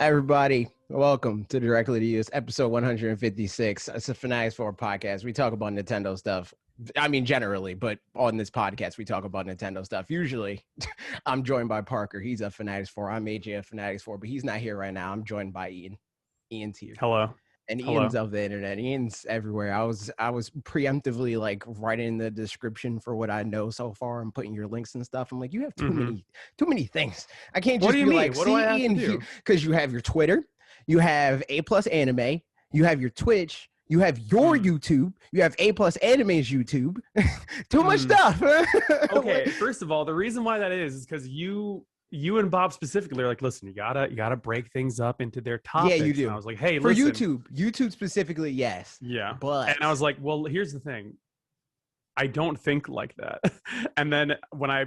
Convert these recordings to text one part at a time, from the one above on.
everybody. Welcome to Directly to You. It's episode 156. It's a Fanatics 4 podcast. We talk about Nintendo stuff. I mean, generally, but on this podcast, we talk about Nintendo stuff. Usually, I'm joined by Parker. He's a Fanatics 4. I'm AJ of Fanatics 4, but he's not here right now. I'm joined by Ian. Ian's here. Hello. And Hello. Ian's of the internet. Ian's everywhere. I was preemptively like writing the description for what I know so far and putting your links and stuff. I'm like, you have too many things. I can't just be like, what do I have Ian to do? Because you have your Twitter, you have A+ Anime, you have your Twitch, you have your YouTube, you have A+ Anime's YouTube. Too much stuff. Okay, first of all, the reason why that is because you and Bob specifically are like, listen, you gotta break things up into their topics. Yeah, you do. And I was like, hey, for listen. YouTube specifically, yes. Yeah. But and I was like, well, here's the thing. I don't think like that. And then when I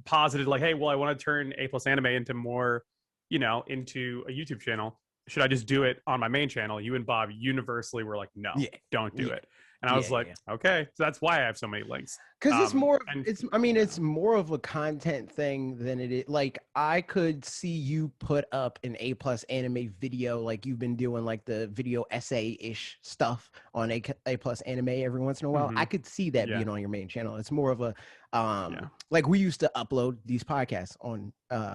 posited like, hey, well, I want to turn A+ Anime into more, into a YouTube channel. Should I just do it on my main channel? You and Bob universally were like, no, don't do it. And I was like, okay, so that's why I have so many links. Because it's more, it's more of a content thing than it is. Like, I could see you put up an A+ Anime video, like you've been doing like the video essay-ish stuff on A+ Anime every once in a while. I could see that being on your main channel. It's more of a, like we used to upload these podcasts on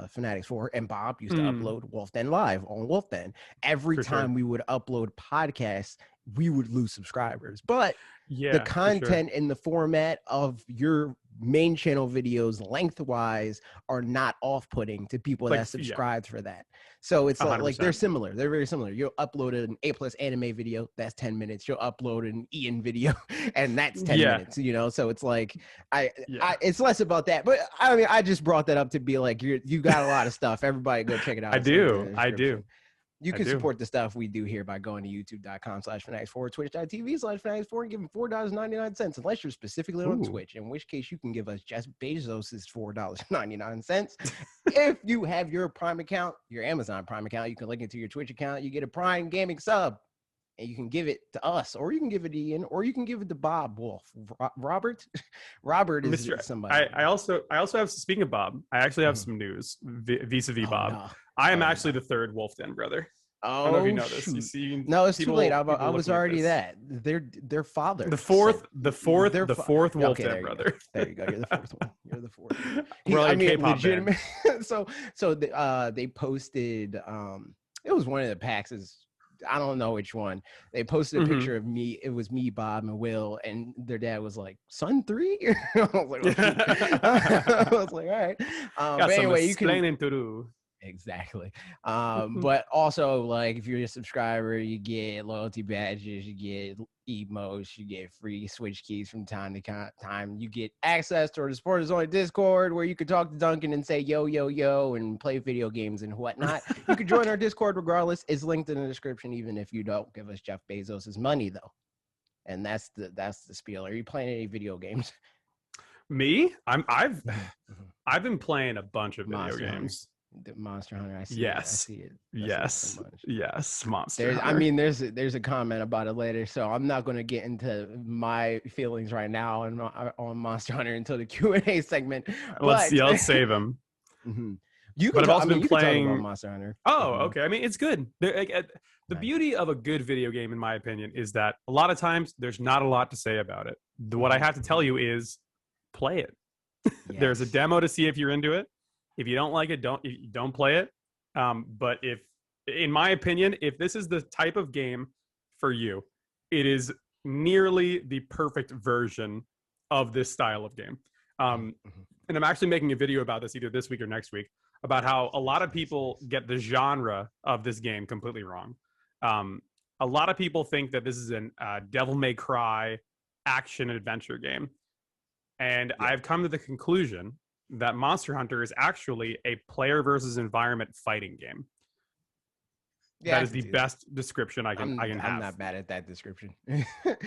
Fanatics 4, and Bob used to upload Wolf Den Live on Wolf Den. Every time we would upload podcasts, we would lose subscribers. But the content in the format of your main channel videos lengthwise are not off-putting to people that subscribe for that. So it's like they're similar. They're very similar. You'll upload an A+ Anime video, that's 10 minutes. You'll upload an Ian video, and that's 10 minutes, So it's like it's less about that. But I mean, I just brought that up to be like, you got a lot of stuff. Everybody go check it out. I do. You can support the stuff we do here by going to youtube.com/fanatics4, twitch.tv/fanatics4, and give them $4.99, unless you're specifically on Twitch, in which case you can give us Jeff Bezos' $4.99. If you have your Prime account, your Amazon Prime account, you can link it to your Twitch account. You get a Prime Gaming sub, and you can give it to us, or you can give it to Ian, or you can give it to Bob Wolf. Robert is somebody. I also have, speaking of Bob, I actually have some news vis-a-vis Bob. No. I am actually the third Wolf Den brother. I don't know if you know this. You see, no, it's too late. I was already that. Their father. The fourth Wolf Den brother. There you go. You're the fourth one. You're the fourth. We're like K-pop legitimate. So they posted. It was one of the packs. I don't know which one. They posted a picture of me. It was me, Bob, and Will, and their dad was like, "Son 3?" I was like, I was like, all right. But anyway, you can. To do. Exactly. But also, like, if you're a subscriber, you get loyalty badges, you get emotes, you get free Switch keys from time to time. You get access to the Supporters Only Discord, where you can talk to Duncan and say yo yo yo and play video games and whatnot. You can join our Discord regardless. It's linked in the description, even if you don't give us Jeff Bezos' money, though. And that's the spiel. Are you playing any video games? Me? I've been playing a bunch of video games. The Monster Hunter, I see. Yes, it. Yes, Monster Hunter. I mean, there's a comment about it later, so I'm not going to get into my feelings right now on Monster Hunter until the Q&A segment. Let's save them. But I've also been playing Monster Hunter. Oh, okay. I mean, it's good. The beauty of a good video game, in my opinion, is that a lot of times there's not a lot to say about it. What I have to tell you is play it. Yes. There's a demo to see if you're into it. If you don't like it, don't play it. But in my opinion, if this is the type of game for you, it is nearly the perfect version of this style of game. And I'm actually making a video about this either this week or next week, about how a lot of people get the genre of this game completely wrong. A lot of people think that this is a Devil May Cry action adventure game. And I've come to the conclusion that Monster Hunter is actually a player versus environment fighting game. Yeah, that is the best description I can have. I'm not bad at that description.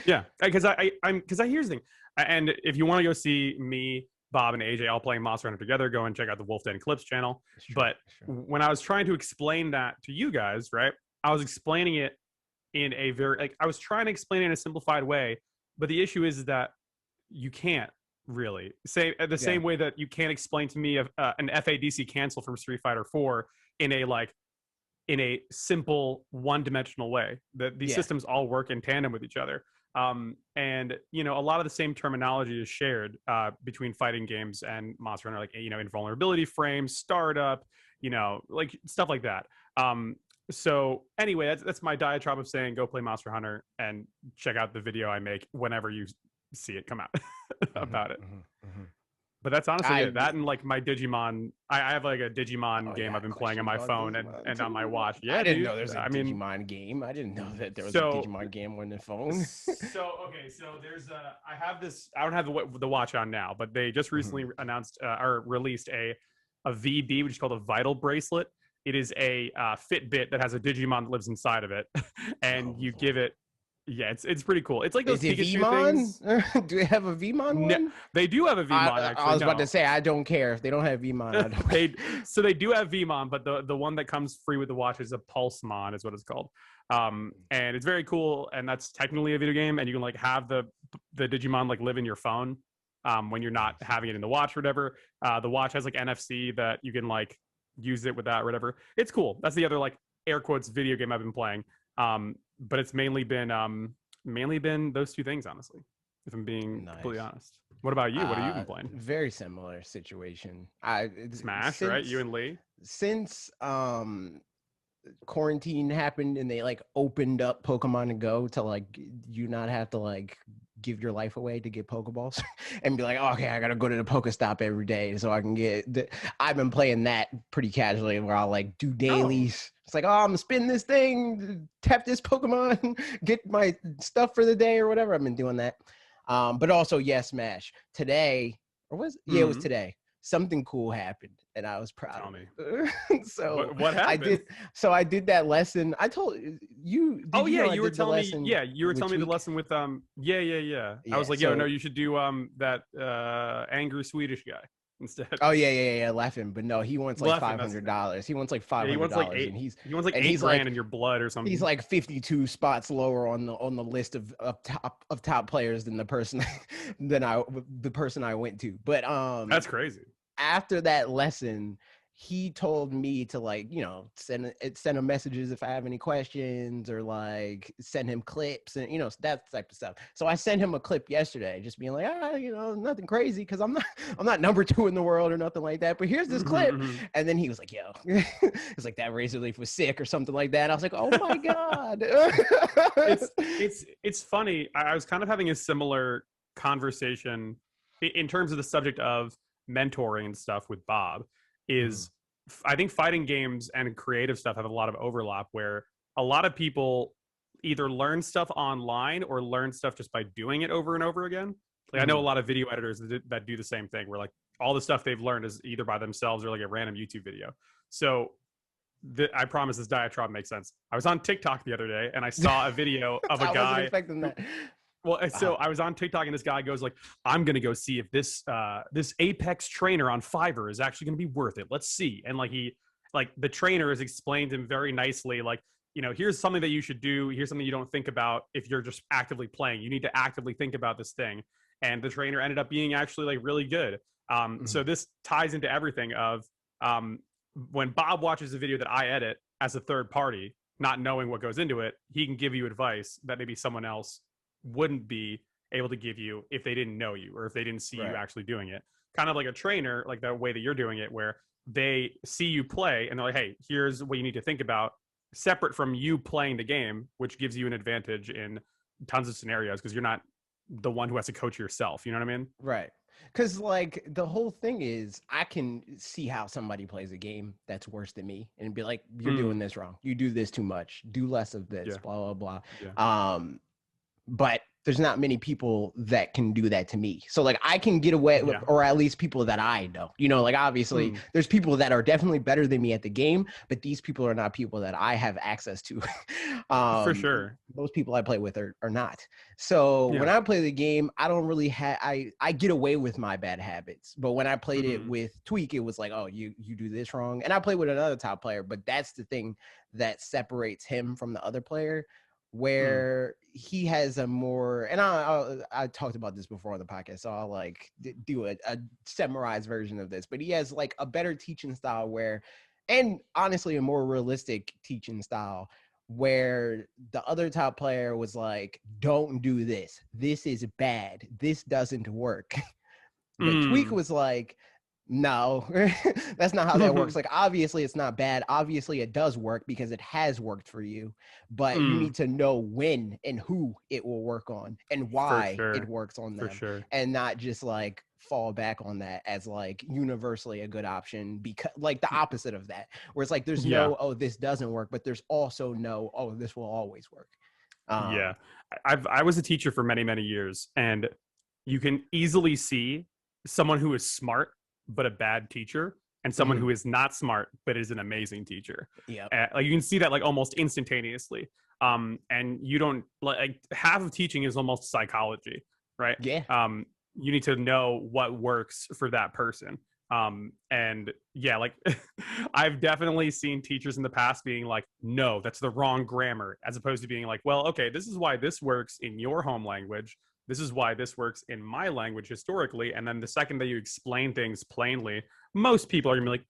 Yeah, because here's the thing. And if you want to go see me, Bob, and AJ all playing Monster Hunter together, go and check out the Wolf Den Clips channel. When I was trying to explain that to you guys, right, I was explaining it in a I was trying to explain it in a simplified way, but the issue is that you can't really say the same way that you can't explain to me an FADC cancel from Street Fighter 4 in a in a simple one-dimensional way. That these Yeah. systems all work in tandem with each other. And you know, a lot of the same terminology is shared between fighting games and Monster Hunter, like, you know, invulnerability frames, startup, you know, like stuff like that. So anyway, that's my diatribe of saying go play Monster Hunter and check out the video I make whenever you see it come out about it. But that's honestly it. That and like my Digimon, I have like a Digimon game I've been playing on my phone and on my watch. Yeah, I didn't dude. know there's a Digimon game. I didn't know that there was a Digimon game on the phone. So there's I have this. I don't have the watch on now, but they just recently announced or released a VB, which is called a Vital Bracelet. It is a Fitbit that has a Digimon that lives inside of it, and you give it. Yeah, it's pretty cool. It's like those Pikachu things. Do they have a Vmon one? They do have a Vmon. Actually, I was about to say I don't care if they don't have Vmon. I don't. So they do have Vmon, but the one that comes free with the watch is a Pulsemon, is what it's called. And it's very cool, and that's technically a video game, and you can like have the Digimon like live in your phone when you're not having it in the watch or whatever. The watch has like NFC that you can like use it with that or whatever. It's cool. That's the other like air quotes video game I've been playing. But it's mainly been those two things, honestly, if I'm being completely honest. What about you? What have you been playing? Very similar situation. Smash, right? You and Lee? Since quarantine happened and they like opened up Pokemon Go to like you not have to like give your life away to get Pokeballs and be like, oh, okay, I gotta go to the Pokestop every day so I can get I've been playing that pretty casually where I'll like do dailies. It's like, oh, I'm gonna spin this thing, tap this Pokemon, get my stuff for the day or whatever. I've been doing that. But also, Smash. Today, or was it was today. Something cool happened, and I was proud. Tell me. So what happened? I did that lesson. I told you. You were telling me. Yeah, you were telling me the lesson with Yeah. I was like, no, you should do that angry Swedish guy instead. Oh yeah, laughing. But no, he wants like $500. He wants like $500. He wants like $8 grand in your blood or something. He's like 52 spots lower on the list of top players than the person I went to. But that's crazy. After that lesson, he told me to like, you know, send him messages if I have any questions or like send him clips and, you know, that type of stuff. So I sent him a clip yesterday, just being like, you know, nothing crazy because I'm not number 2 in the world or nothing like that. But here's this clip. And then he was like, yo, it's like that razor leaf was sick or something like that. I was like, oh my God. It's funny. I was kind of having a similar conversation in terms of the subject of mentoring and stuff with Bob. I think fighting games and creative stuff have a lot of overlap where a lot of people either learn stuff online or learn stuff just by doing it over and over again. Like I know a lot of video editors that do the same thing where like all the stuff they've learned is either by themselves or like a random YouTube video. So I promise this diatribe makes sense. I was on TikTok the other day and I saw a video of a guy. I wasn't expecting that. Well, so I was on TikTok and this guy goes like, I'm going to go see if this Apex trainer on Fiverr is actually going to be worth it. Let's see. And like the trainer has explained to him very nicely, like, you know, here's something that you should do. Here's something you don't think about if you're just actively playing. You need to actively think about this thing. And the trainer ended up being actually like really good. So this ties into everything of when Bob watches a video that I edit as a third party, not knowing what goes into it, he can give you advice that maybe someone else wouldn't be able to give you if they didn't know you or if they didn't see you actually doing it. Kind of like a trainer, like the way that you're doing it, where they see you play and they're like, hey, here's what you need to think about, separate from you playing the game, which gives you an advantage in tons of scenarios because you're not the one who has to coach yourself. You know what I mean? Right. Because like the whole thing is I can see how somebody plays a game that's worse than me and be like, you're doing this wrong. You do this too much. Do less of this, blah, blah, blah. But there's not many people that can do that to me. So like I can get away with, or at least people that I know, you know, like obviously there's people that are definitely better than me at the game, but these people are not people that I have access to. For sure. Most people I play with are not. So when I play the game, I don't really have, I get away with my bad habits. But when I played it with Tweak, it was like, oh, you do this wrong. And I played with another top player, but that's the thing that separates him from the other player, where he has a more, and I talked about this before on the podcast, so I'll like do a summarized version of this, but he has like a better teaching style where and honestly a more realistic teaching style, where the other top player was like, don't do this, this is bad, this doesn't work. But Tweak was like, no, that's not how that works. Like, obviously it's not bad, obviously it does work because it has worked for you, but you need to know when and who it will work on and why it works on them, and not just like fall back on that as like universally a good option, because like the opposite of that, where it's like there's no, oh, this doesn't work, but there's also no, oh, this will always work. I was a teacher for many years, and you can easily see someone who is smart but a bad teacher, and someone who is not smart but is an amazing teacher. Like you can see that like almost instantaneously. And you don't, like, half of teaching is almost psychology, right? You need to know what works for that person. And yeah, like I've definitely seen teachers in the past being like, no, that's the wrong grammar, as opposed to being like, well, okay, this is why this works in your home language, this is why this works in my language historically. And then the second that you explain things plainly, most people are gonna be like,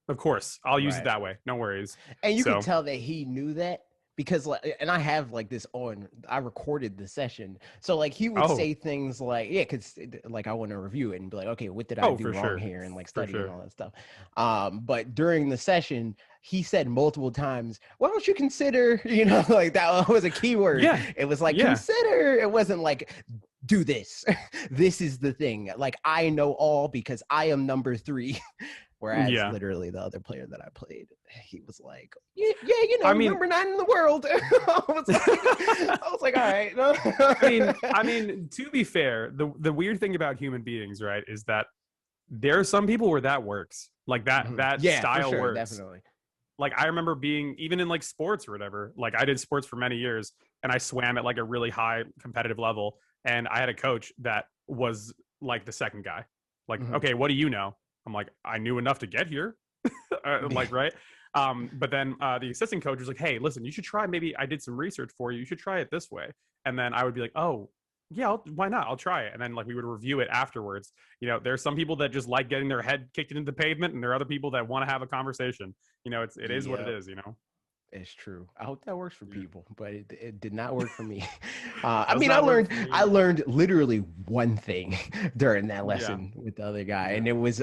of course, I'll use it that way, no worries. And you can tell that he knew that, because like, and I have like this on, I recorded the session, so like he would say things like, yeah, because like I want to review it and be like, okay, what did I do wrong here, and like study and all that stuff. But during the session he said multiple times, why don't you consider, you know, like that was a keyword. It was like consider, it wasn't like do this. This is the thing, like I know all because I am number 3. Whereas literally the other player that I played, he was like, yeah, you know, I mean, number 9 in the world. I was like, all right. I mean, to be fair, the weird thing about human beings, right, is that there are some people where that works. Like that style works. Definitely. Like I remember being, even in like sports or whatever, like I did sports for many years and I swam at like a really high competitive level. And I had a coach that was like the second guy. Like, okay, what do you know? I'm like, I knew enough to get here. Like, right. But then the assistant coach was like, hey, listen, you should try, maybe I did some research for you. You should try it this way. And then I would be like, oh, yeah, why not? I'll try it. And then like we would review it afterwards. You know, there's some people that just like getting their head kicked into the pavement, and there are other people that want to have a conversation. You know, it is what it is, you know. It's true. I hope that works for people, but it did not work for me. I mean, I learned literally one thing during that lesson with the other guy, and it was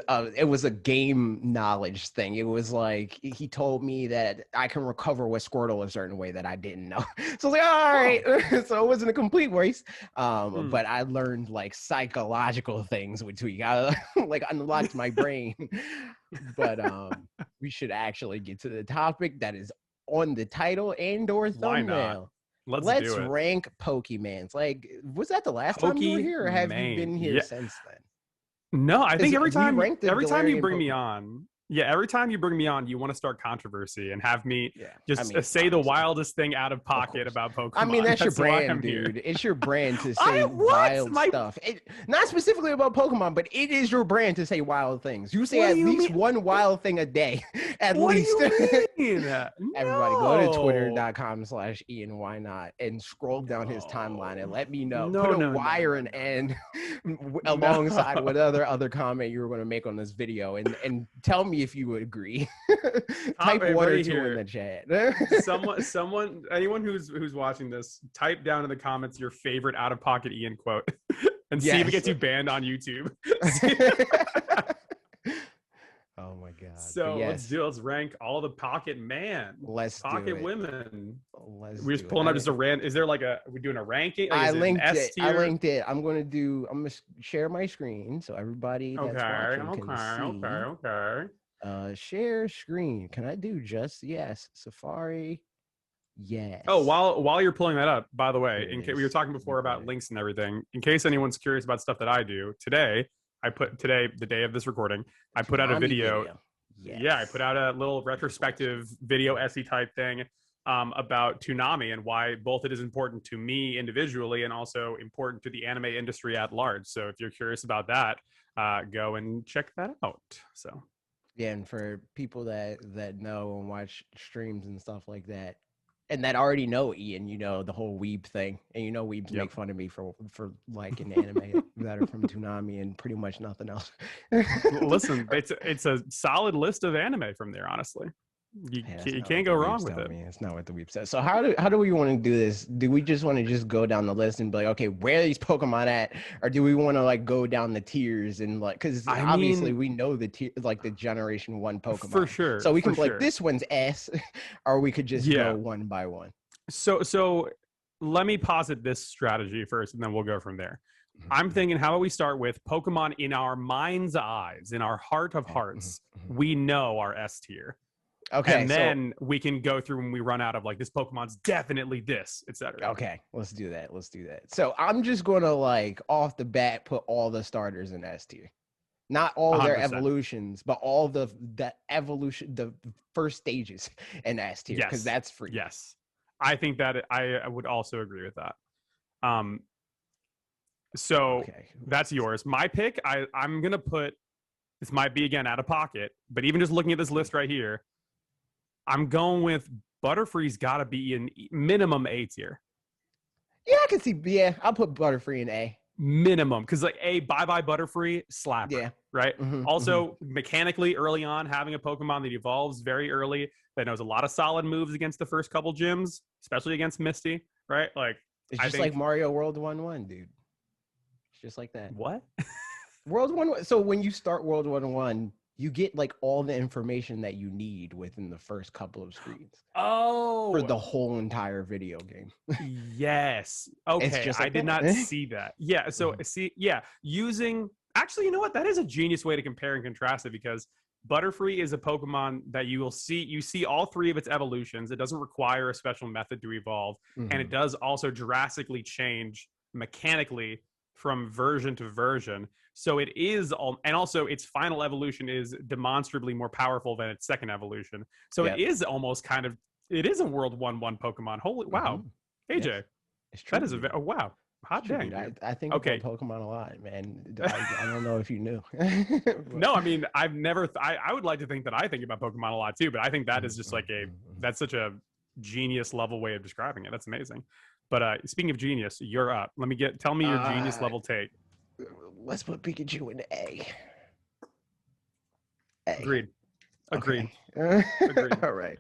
a game knowledge thing. It was like he told me that I can recover with Squirtle a certain way that I didn't know. So I was like, all right. So it wasn't a complete waste. But I learned like psychological things with Tweak. I like unlocked my brain. But we should actually get to the topic that is on the title and or thumbnail. Let's do it. Rank Pokemans. Like, was that the last time you were here, or have you been here since then? No, I think every time you bring me on, every time you bring me on, you want to start controversy and have me say the wildest thing out of pocket about Pokemon. I mean, that's your brand, dude. It's your brand to say wild stuff. Not specifically about Pokemon, but it is your brand to say wild things. You say at least one wild thing a day. At least. Everybody go to twitter.com/Ian Why Not and scroll down his timeline and let me know. Put a wire and end alongside whatever other comment you were going to make on this video, and tell me if you would agree. Type 1 or 2 in the chat. Anyone who's watching this, type down in the comments your favorite out-of-pocket Ian quote and see if it gets you banned on YouTube. Oh my god. So let's rank all the pocket pocket women. We're just pulling up just a random. Is there like we're doing a ranking? Like, I linked it. I'm gonna share my screen so everybody that's watching can see. Okay. Share screen. Can I do just yes? Safari. Yes. Oh, while you're pulling that up, by the way, in case we were talking before about links and everything, in case anyone's curious about stuff that I do today, the day of this recording, I put out a video. Yes. Yeah, I put out a little retrospective video essay type thing about Toonami and why both it is important to me individually and also important to the anime industry at large. So if you're curious about that, go and check that out. So yeah, and for people that know and watch streams and stuff like that, And that already know Ian, you know, the whole weeb thing. And you know weebs make fun of me for liking anime that are from Toonami and pretty much nothing else. Listen, it's a solid list of anime from there, honestly. You can't go wrong with it. It's not what the weeb says. So how do we want to do this? Do we just want to just go down the list and be like, okay, where are these Pokemon at? Or do we want to like go down the tiers and like, because obviously we know the tier, like the Generation 1 Pokemon. For sure. So we can be like, this one's S, or we could just go one by one. So let me posit this strategy first, and then we'll go from there. I'm thinking, how about we start with Pokemon in our mind's eyes, in our heart of hearts, we know our S tier. Okay, and then we can go through when we run out of like, this Pokemon's definitely this, etc. Okay, let's do that. So I'm just gonna like off the bat put all the starters in S tier, not all 100%. Their evolutions, but all the evolution, the first stages in S tier, because that's free. Yes, I think that I would also agree with that. So that's yours. My pick, I'm gonna put. This might be again out of pocket, but even just looking at this list right here, I'm going with Butterfree's got to be in minimum A tier. Yeah, I can see. Yeah, I'll put Butterfree in A. Minimum, because like bye Butterfree, slapper. Yeah. Right. Also, mechanically, early on, having a Pokemon that evolves very early, that knows a lot of solid moves against the first couple gyms, especially against Misty. Right. Like it's just like Mario World 1-1, dude. It's just like that. What? World 1-1. So when you start World 1-1. You get like all the information that you need within the first couple of screens. Oh, for the whole entire video game. Yes. Okay. Like I did not see that. Yeah. So using actually, you know what? That is a genius way to compare and contrast it, because Butterfree is a Pokemon that you see all three of its evolutions. It doesn't require a special method to evolve, and it does also drastically change mechanically from version to version. So it is and also its final evolution is demonstrably more powerful than its second evolution. So it is almost it is a World 1-1 Pokemon. Holy wow. AJ. Yes. It's true. That is wow. Hot dang. I think about Pokemon a lot, man. I don't know if you knew. No, I mean, I've never I would like to think that I think about Pokemon a lot too, but I think that is just like that's such a genius level way of describing it. That's amazing. But speaking of genius, you're up. Tell me your genius level take. Let's put Pikachu in A. Agreed. Okay. Agreed. All right.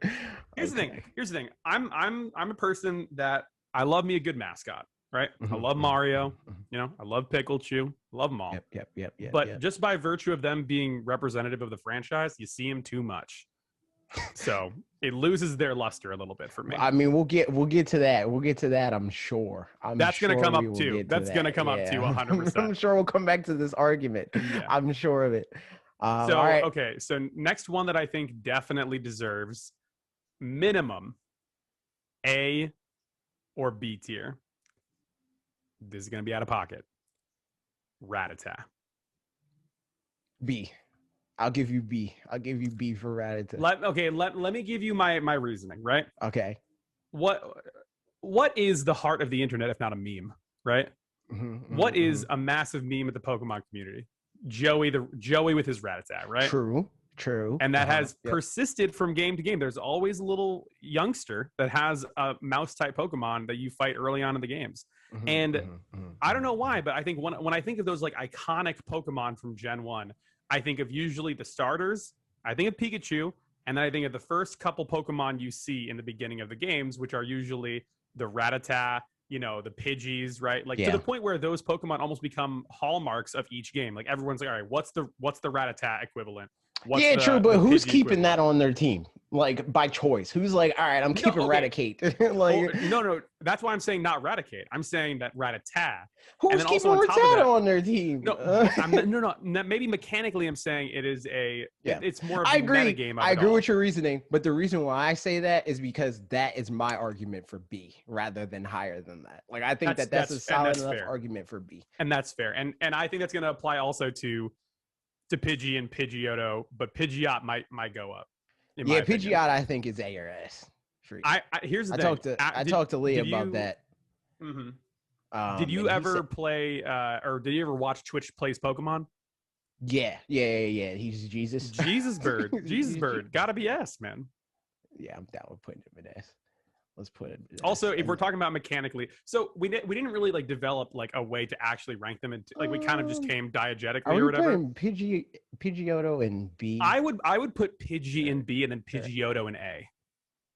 Here's the thing. I'm a person that I love me a good mascot, right? I love Mario. You know, I love Pikachu. Love them all. Yep. But just by virtue of them being representative of the franchise, you see them too much. So it loses their luster a little bit for me. I mean, we'll get to that. We'll get to that. I'm sure. That's going to come up too. That's going to come up too. 100%. I'm sure we'll come back to this argument. Yeah. I'm sure of it. All right. Okay. So next one that I think definitely deserves minimum A or B tier. This is going to be out of pocket. Rattata. B. I'll give you B. I'll give you B for Rattata. Let me give you my reasoning, right? Okay. What is the heart of the internet if not a meme, right? What is a massive meme at the Pokemon community? Joey with his Rattata, right? True. And that has persisted from game to game. There's always a little youngster that has a mouse type Pokemon that you fight early on in the games. And I don't know why, but I think when I think of those like iconic Pokemon from Gen 1, I think of usually the starters. I think of Pikachu, and then I think of the first couple Pokemon you see in the beginning of the games, which are usually the Rattata, you know, the Pidgeys, right? Like to the point where those Pokemon almost become hallmarks of each game. Like everyone's like, all right, what's the Rattata equivalent? True, but who's keeping that on their team? Like by choice? Who's like, all right, I'm keeping Raticate. No, that's why I'm saying not Raticate. I'm saying that Rattata. Who's keeping Rattata on their team? No. Maybe mechanically, I'm saying it is it's more of a metagame. I agree with your reasoning, but the reason why I say that is because that is my argument for B rather than higher than that. Like I think that's a solid enough argument for B, and that's fair. And I think that's going to apply also to Pidgey and Pidgeotto, but Pidgeot might go up. Pidgeot I think is A or S. Here's the thing. I talked to Lee about that. Did you ever play or did you ever watch Twitch Plays Pokemon? Yeah. He's Jesus. Jesus Bird. Jesus Bird. Gotta be S, man. Yeah, I'm down with putting him in S. Let's put it. Also, if we're talking about mechanically, so we didn't really like develop like a way to actually rank them into, like we kind of just came diegetically or whatever. Are we putting Pidgeotto in B? I would put Pidgey in B and then Pidgeotto in A,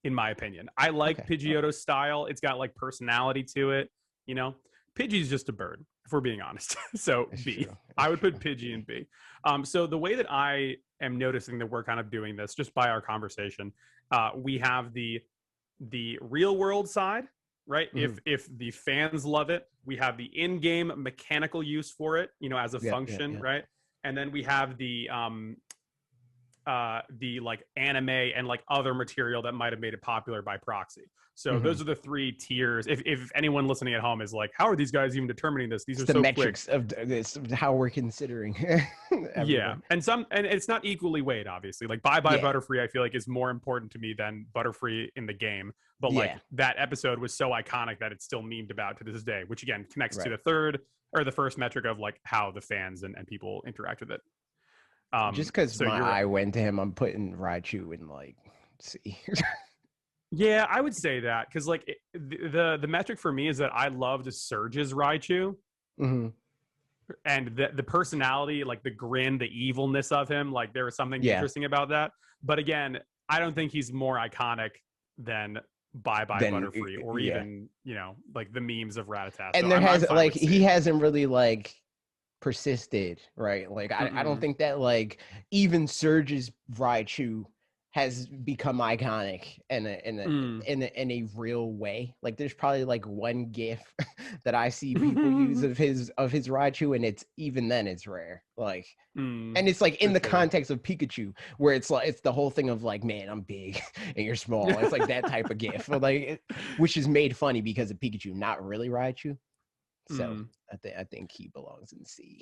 in my opinion. I like Pidgeotto's style. It's got like personality to it, you know. Pidgey's just a bird, if we're being honest. So It's B. true. I would put Pidgey in B. So the way that I am noticing that we're kind of doing this, just by our conversation, we have the real world side, right? If the fans love it, we have the in-game mechanical use for it, you know, as a function, right? And then we have the like anime and like other material that might have made it popular by proxy. So those are the three tiers. If anyone listening at home is like, how are these guys even determining this? These are the so metrics quick. of this, how we're considering. Yeah, and it's not equally weighed, obviously. Like Bye Bye Butterfree, I feel like is more important to me than Butterfree in the game. But like that episode was so iconic that it's still memed about to this day, which again connects to the first metric of like how the fans and people interact with it. Just because my eye went to him, I'm putting Raichu in like C. Yeah, I would say that because like the metric for me is that I loved Surge's Raichu, and the personality, like the grin, the evilness of him, like there was something interesting about that. But again, I don't think he's more iconic than Bye Bye Butterfree or even, you know, like the memes of Rattata. And so he hasn't really like persisted, right? Like I don't think that like even Surge's Raichu has become iconic in a real way. Like there's probably like one GIF that I see people use of his Raichu, and it's even then it's rare. Like and it's like in the context of Pikachu, where it's like it's the whole thing of like, man, I'm big and you're small. It's like that type of GIF, like which is made funny because of Pikachu, not really Raichu. So I think he belongs in C.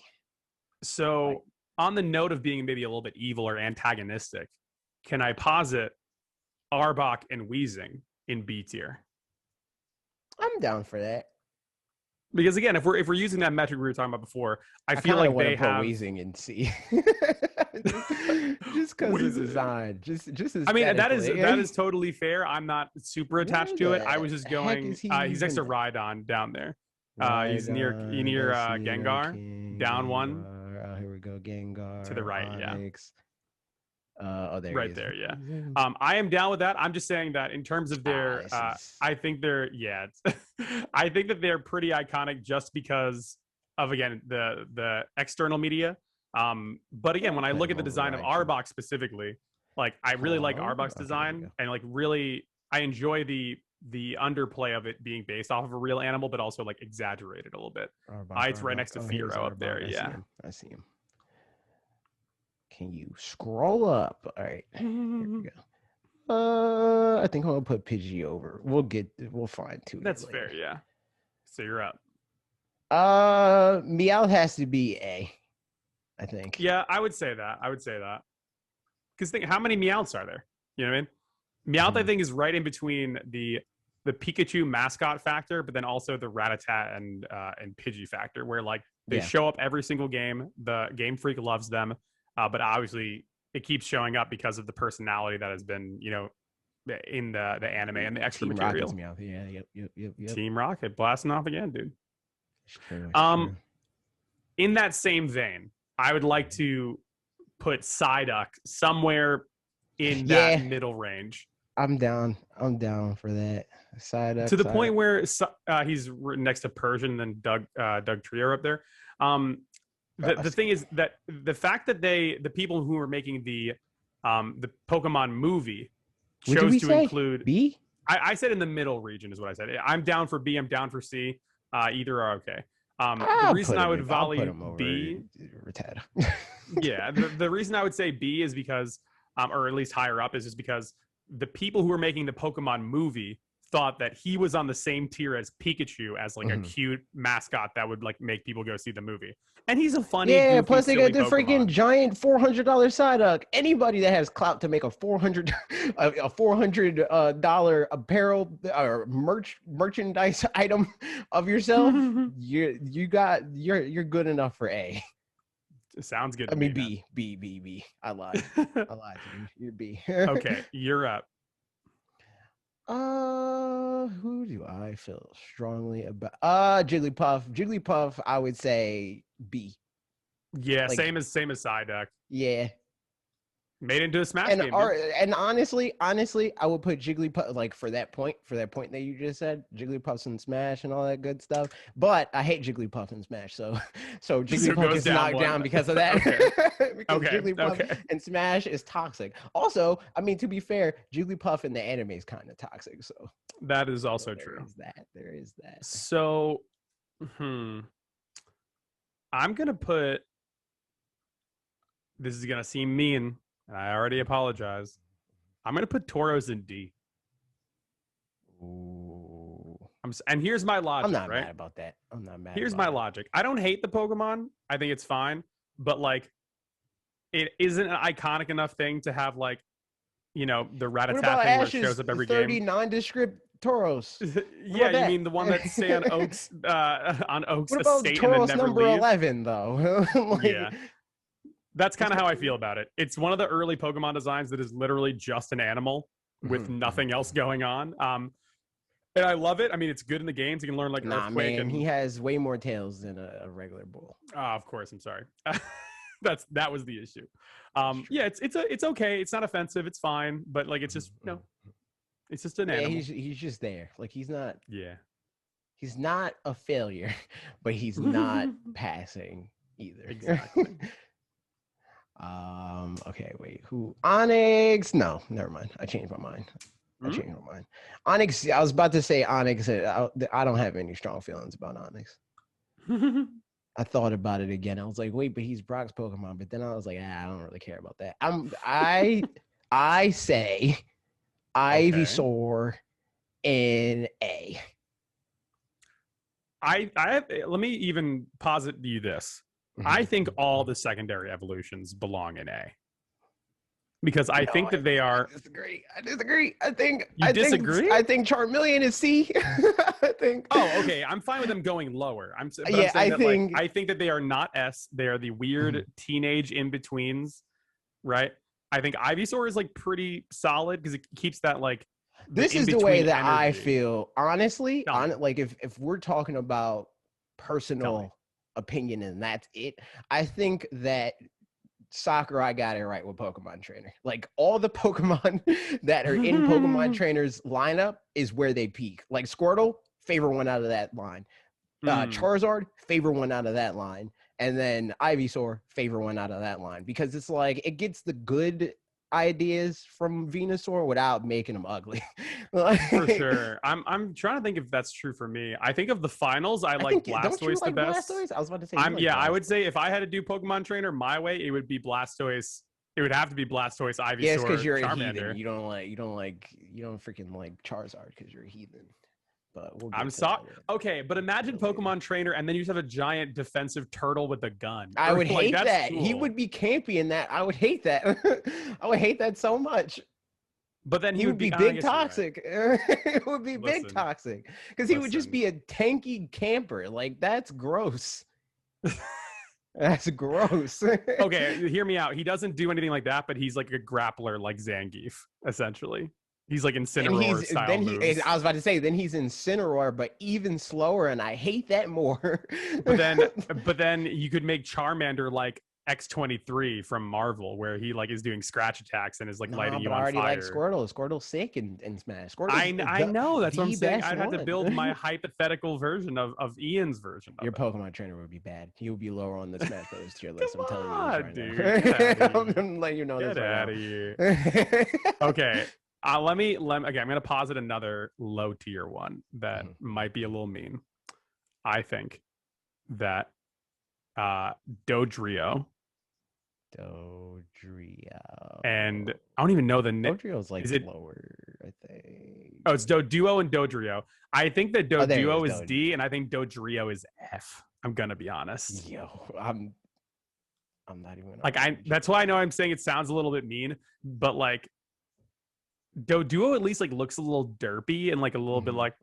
So on the note of being maybe a little bit evil or antagonistic, can I posit Arbok and Weezing in B tier? I'm down for that. Because again, if we're using that metric we were talking about before, I feel like they have Weezing in C. Just because of design, just as I mean that is totally fair. I'm not super attached to it. I was just going. He's next to Rhydon down there. He's near Gengar. Down one. Oh, here we go, Gengar to the right. Onyx. There right there, yeah. I am down with that. I'm just saying that in terms of their, I think they're, I think that they're pretty iconic just because of again the external media. But again, when I look at the design of Arbok specifically, like I really like Arbok's design, and like really I enjoy the underplay of it being based off of a real animal, but also like exaggerated a little bit. It's right next to Firo up there. I see him. Can you scroll up? All right, here we go. I think I'm gonna put Pidgey over. We'll find two. That's fair, yeah. So you're up. Meowth has to be A, I think. Yeah, I would say that. Because think, how many Meowths are there? You know what I mean? Meowth, I think, is right in between the Pikachu mascot factor, but then also the Rattata and Pidgey factor, where like they show up every single game. The Game Freak loves them. But obviously, it keeps showing up because of the personality that has been, you know, in the anime and the extra material. Yep. Team Rocket blasting off again, dude. True. In that same vein, I would like to put Psyduck somewhere in that middle range. I'm down for that. Psyduck to the point where he's next to Persian and then Doug Trio up there. The thing is that the fact that the people who are making the Pokemon movie chose to include B. I said in the middle region is what I said. I'm down for B. I'm down for C. Either are okay. The reason I would volley B, the reason I would say B is because, or at least higher up, is just because the people who are making the Pokemon movie thought that he was on the same tier as Pikachu as like a cute mascot that would like make people go see the movie. And he's a funny, goofy, plus they got the Pokemon. freaking giant $400 Psyduck. Anybody that has clout to make a $400 apparel or merchandise item of yourself, you're good enough for A. Sounds good. I mean B. I lied. To you. You're B. Okay, you're up. Who do I feel strongly about? Jigglypuff. Jigglypuff, I would say B. Yeah, Like, same as Psyduck. yeah. Made into a Smash game. And honestly, I would put Jigglypuff like for that point that you just said, Jigglypuff's in Smash and all that good stuff. But I hate Jigglypuff in Smash, so Jigglypuff gets knocked down because of that. Because Jigglypuff in Smash is toxic. Also, I mean, to be fair, Jigglypuff in the anime is kind of toxic. So that is also true. There is that. So, I'm gonna put. This is gonna seem mean. And I already apologize. I'm going to put Tauros in D. Ooh. And here's my logic, I'm not right? mad about that. I'm not mad. Here's my logic. I don't hate the Pokemon. I think it's fine. But, like, it isn't an iconic enough thing to have, like, you know, the Rattata thing where it shows up every 30 game. nondescript Tauros. Yeah, you mean the one that stay on Oak's what about estate Tauros and then never number leave? 11, though? Like, yeah. That's kind of how I feel about it. It's one of the early Pokemon designs that is literally just an animal with nothing else going on. And I love it. I mean, it's good in the games. You can learn like Earthquake. Man, and he has way more tails than a regular bull. Of course. I'm sorry. That was the issue. Yeah, it's okay. It's not offensive. It's fine. But like, it's just it's just an animal. He's just there. Like he's not. Yeah. He's not a failure, but he's not passing either. Exactly. Okay, wait. Who? Onyx? No, never mind. I changed my mind. Onyx. I was about to say Onyx. I don't have any strong feelings about Onyx. I thought about it again. I was like, wait, but he's Brock's Pokemon. But then I was like, I don't really care about that. I say Ivysaur in A. Let me even posit you this. I think all the secondary evolutions belong in A. Because I think that they are. I disagree. I think disagree? Think Charmeleon is C. I think. Oh, okay. I'm fine with them going lower. I think that they are not S. They are the weird teenage in betweens, right? I think Ivysaur is like pretty solid because it keeps that like. This is the way that energy. I feel. Honestly, like if we're talking about personal opinion and that's it, I think that Sakurai got it right with Pokemon Trainer. Like all the Pokemon that are in Pokemon Trainer's lineup is where they peak. Like Squirtle, favorite one out of that line. Charizard, favorite one out of that line. And then Ivysaur, favorite one out of that line. Because it's like it gets the good ideas from Venusaur without making them ugly. For sure. I'm trying to think if that's true for me. I think of the finals, I like Blastoise the best. Blastoise? I was about to say. I would say if I had to do Pokemon Trainer my way, it would be Blastoise. It would have to be Blastoise, Ivysaur, yeah, it's because you're Charmander. A heathen. You don't freaking like Charizard because you're a heathen. But I'm sorry. Okay, but imagine Pokemon Trainer and then you just have a giant defensive turtle with a gun. I would hate that. Cool. He would be campy in that. I would hate that. I would hate that so much. But then he would be big toxic. Right. It would be big toxic because he would just be a tanky camper. Like that's gross. That's gross. Okay, hear me out. He doesn't do anything like that, but he's like a grappler, like Zangief, essentially. He's like Incineroar style moves. I was about to say, then he's Incineroar, but even slower, and I hate that more. but then you could make Charmander like X-23 from Marvel, where he like is doing scratch attacks and is like lighting you on fire. I already like Squirtle. Squirtle's sick in Smash. I know. That's what I'm saying. I'd have to build my hypothetical version of Ian's version of Your Pokemon Trainer would be bad. He would be lower on the Smash Bros. Tier list. I'm telling you this right now. I'm letting you know this right now. Get out of here. Okay. Let me okay, I'm going to posit another low tier one that might be a little mean. I think that Dodrio. And I don't even know the name. Dodrio's like lower, I think. Oh, it's Doduo and Dodrio. I think that Doduo is D, and I think Dodrio is F. I'm going to be honest. Yo, I'm not even gonna like that's why I know I'm saying it sounds a little bit mean, but like Doduo at least like looks a little derpy and like a little bit like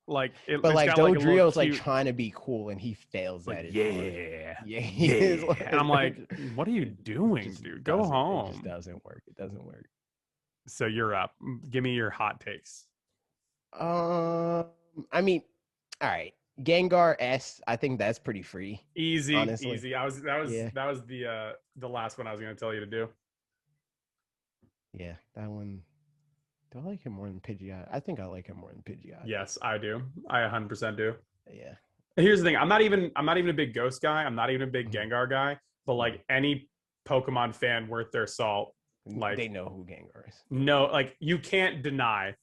like it, but like Dodrio's like trying to be cool and he fails at it. Yeah. Like, and I'm like, what are you doing, dude? Go home. It just doesn't work. It doesn't work. So you're up. Give me your hot takes. I mean, all right. Gengar S, I think that's pretty free. Easy, Honestly. easy. That Yeah. was the last one I was gonna tell you to do. Yeah, that one. Do I like him more than Pidgeotto? I think I like him more than Pidgeotto. Yes, I do. I 100% do. Yeah. Here's the thing. I'm not even a big Ghost guy. I'm not even a big Mhm. Gengar guy. But like any Pokemon fan worth their salt, like They know who Gengar is. no, like you can't deny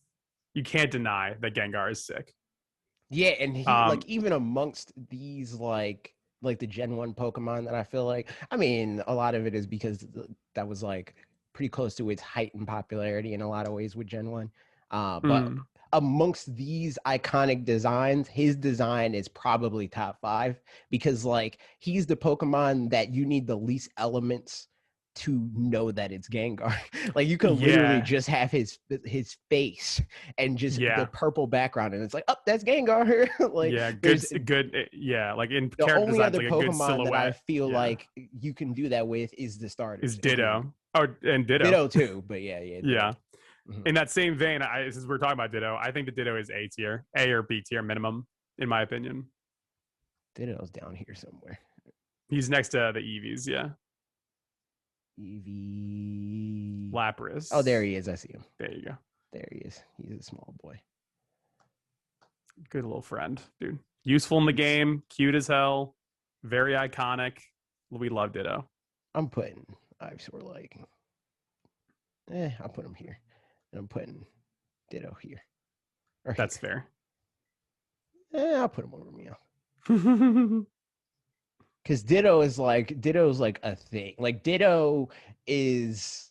that Gengar is sick. Yeah, and he Um, like even amongst these like the Gen 1 Pokemon that I feel like, I mean, a lot of it is because that was like pretty close to its height in popularity in a lot of ways with Gen 1. But amongst these iconic designs, his design is probably top 5 because like he's the Pokemon that you need the least elements to know that it's Gengar. Like you could literally just have his face and just the purple background, and it's like, oh, that's Gengar. Like yeah, like in the character only designs, other like a good Pokemon that I silhouette. feel like you can do that with is the starters. Is Ditto. Oh, and Ditto. Ditto too, but yeah. Yeah. In that same vein, since we're talking about Ditto, I think the Ditto is A tier, A or B tier minimum, in my opinion. Ditto's down here somewhere. He's next to the Eevees, yeah. Eevee. Lapras. Oh, there he is. I see him. There you go. There he is. He's a small boy. Good little friend, dude. Useful in the game, cute as hell, very iconic. We love Ditto. I'm putting Ivysaur like, I'll put him here. And I'm putting Ditto here. That's fair. I'll put him over Meow. Because Ditto's like a thing. Like Ditto is,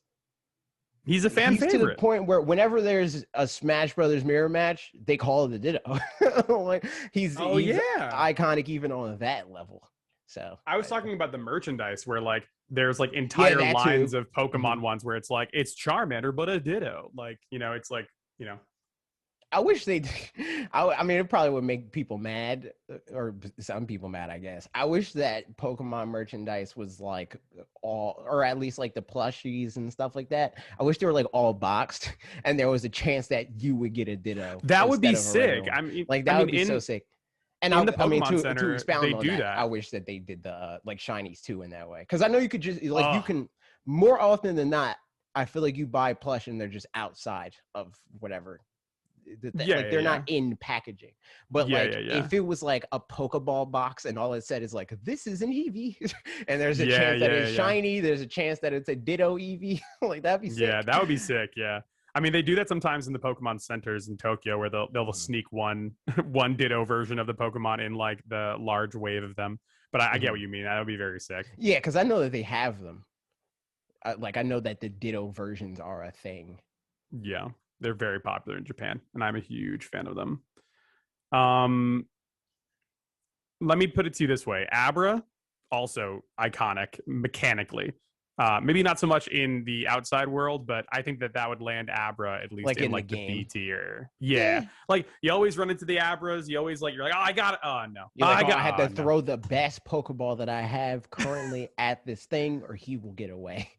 he's a fan favorite to the point where whenever there's a Smash Brothers mirror match, they call it the Ditto. Like he's iconic even on that level. So I was talking about the merchandise where like there's like entire lines of Pokemon ones where it's like it's Charmander but a Ditto. Like, you know, it's like, you know. I wish they I mean, it probably would make people mad, or some people mad, I guess. I wish that Pokemon merchandise was like all, or at least like the plushies and stuff like that. I wish they were like all boxed and there was a chance that you would get a Ditto. That would be sick. I mean, like that would be so sick. And in the Pokemon Center, to expound they on do that, I wish that they did the like shinies too in that way. Because I know you could just like you can more often than not. I feel like you buy plush and they're just outside of whatever. Like they're not in packaging. But if it was like a Pokeball box and all it said is like, this is an Eevee, and there's a chance that it's shiny, there's a chance that it's a Ditto Eevee. Like that'd be sick. Yeah, that would be sick. Yeah. I mean, they do that sometimes in the Pokemon centers in Tokyo where they'll sneak one Ditto version of the Pokemon in like the large wave of them. But I get what you mean. That would be very sick. Yeah, because I know that they have them. I know that the Ditto versions are a thing. Yeah, they're very popular in Japan, and I'm a huge fan of them. Let me put it to you this way. Abra, also iconic mechanically. Maybe not so much in the outside world, but I think that would land Abra at least like in like the B tier. Yeah. Like you always run into the Abras. You always like, you're like, oh, I got it. Oh no. I had to throw the best Pokeball that I have currently at this thing, or he will get away.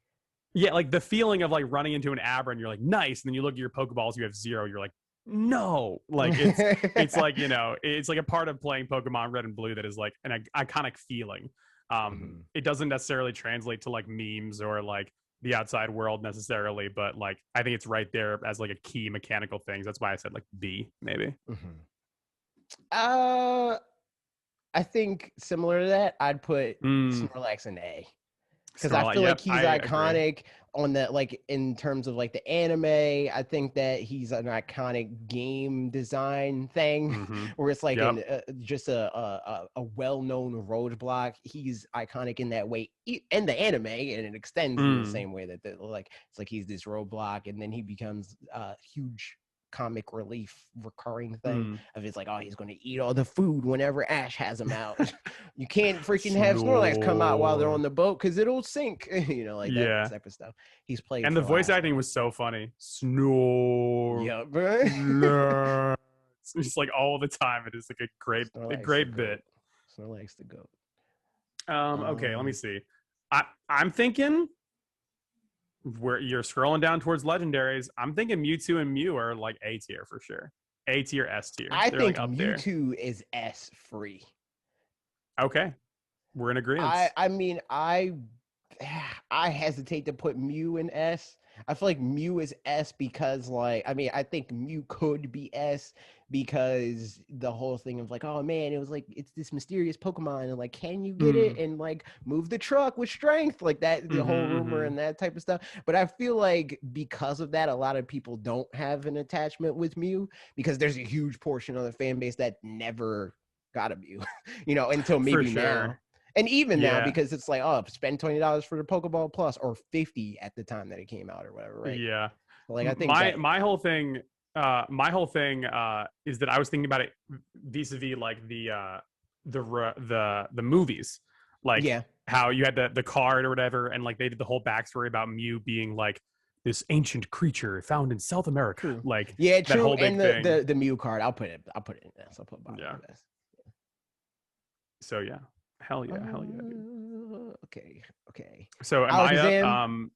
Yeah, like the feeling of like running into an Abra and you're like, nice. And then you look at your Pokeballs, you have 0. You're like, no. Like it's like, you know, it's like a part of playing Pokemon Red and Blue that is like an iconic feeling. It doesn't necessarily translate to like memes or like the outside world necessarily, but like I think it's right there as like a key mechanical thing. That's why I said like B maybe. I think similar to that, I'd put Snorlax in A. Because I feel like he's iconic on that, like in terms of like the anime. I think that he's an iconic game design thing where it's like just a well-known roadblock. He's iconic in that way, and the anime, and it extends in the same way that it's like he's this roadblock, and then he becomes a huge comic relief recurring thing of it's like, oh, he's going to eat all the food whenever Ash has him out. You can't freaking have Snorlax come out while they're on the boat because it'll sink. You know, like that type of stuff. He's played, and the voice acting was so funny. Snore. Yeah, bro. It's just like all the time. It is like a great bit. Snorlax the goat. Okay, let me see. I'm thinking, where you're scrolling down towards legendaries, I'm thinking Mewtwo and Mew are like A tier for sure. A tier, S tier. I They're think like up there. Mewtwo is S free. Okay, we're in agreement. I mean, I hesitate to put Mew in S. I feel like Mew is S because, like, I mean, I think Mew could be S because the whole thing of like, oh man, it was like it's this mysterious Pokemon, and like, can you get it and like move the truck with strength, like that, the whole rumor and that type of stuff. But I feel like because of that, a lot of people don't have an attachment with Mew because there's a huge portion of the fan base that never got a Mew, you know, until maybe now. And even now, because it's like, oh, spend $20 for the Pokeball Plus, or $50 at the time that it came out, or whatever, right? Yeah. Like, I think my whole thing is that I was thinking about it vis-a-vis like the movies, like how you had the card or whatever, and like they did the whole backstory about Mew being like this ancient creature found in South America. True. Like, yeah, true. That whole big and the Mew card, I'll put it in this. I'll put this. So yeah. Hell yeah, dude. Okay. So am I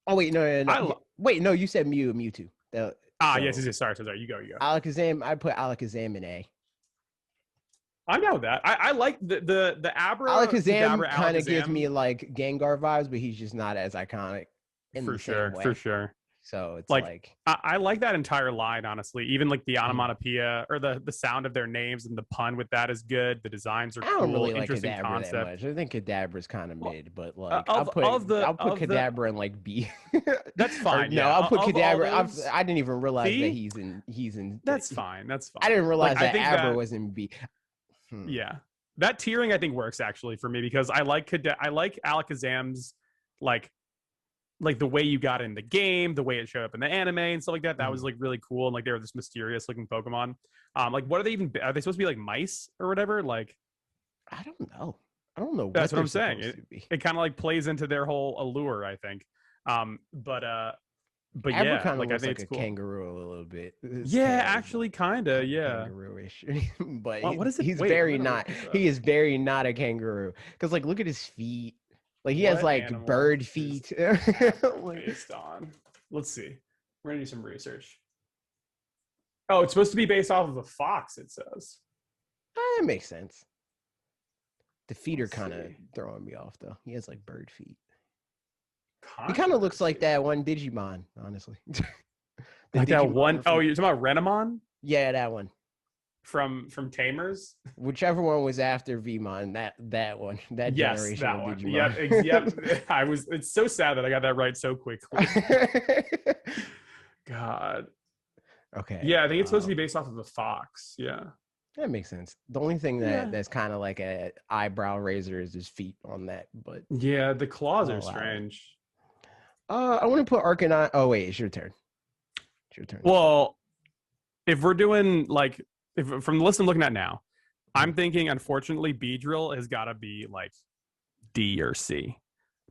oh wait, no. Wait, no, you said Mewtwo. Yes, sorry. You go. Alakazam, I put Alakazam in A. I'm down with that. I like the Abra. Alakazam kind of gives me like Gengar vibes, but he's just not as iconic. For sure. So it's like I like that entire line, honestly. Even like the onomatopoeia or the sound of their names and the pun with that is good. The designs are cool. I don't really like Kadabra concept. That much. I think Kadabra's kind of mid, but like I'll put Kadabra in like B. That's fine. I'll put Kadabra. I didn't even realize that he's in. That's fine. I didn't realize that Abra was in B. Yeah, that tiering I think works actually for me because I like Alakazam's like the way you got in the game, the way it showed up in the anime and stuff like that. That was like really cool. And like they were this mysterious looking Pokemon. Like what are they even? Are they supposed to be like mice or whatever? Like I don't know. That's what I'm saying. It kind of like plays into their whole allure, I think. But Abra yeah, kind of like looks I think like it's a cool. kangaroo a little bit. Actually, kind of, yeah. Kangaroo-ish, but what is it? He's very not. He is very not a kangaroo because like look at his feet. Like he has like bird feet. Based on, let's see. We're gonna do some research. Oh, it's supposed to be based off of a fox. It says. That makes sense. The feet are kind of throwing me off though. He has like bird feet. He kind of looks like that one Digimon, honestly. Like that one. Oh, you're talking about Renamon? Yeah, that one. From Tamers, whichever one was after Vmon, that one, that generation that of one. Digimon. Yep. It's so sad that I got that right so quickly. God. Okay. Yeah, I think it's supposed to be based off of a fox. Yeah. That makes sense. The only thing that's kind of like a eyebrow raiser is his feet on that, but yeah, the claws are strange. I want to put Arcanine. Oh wait, it's your turn. Well, if we're doing like. From the list I'm looking at now, I'm thinking, unfortunately, Beedrill has got to be like D or C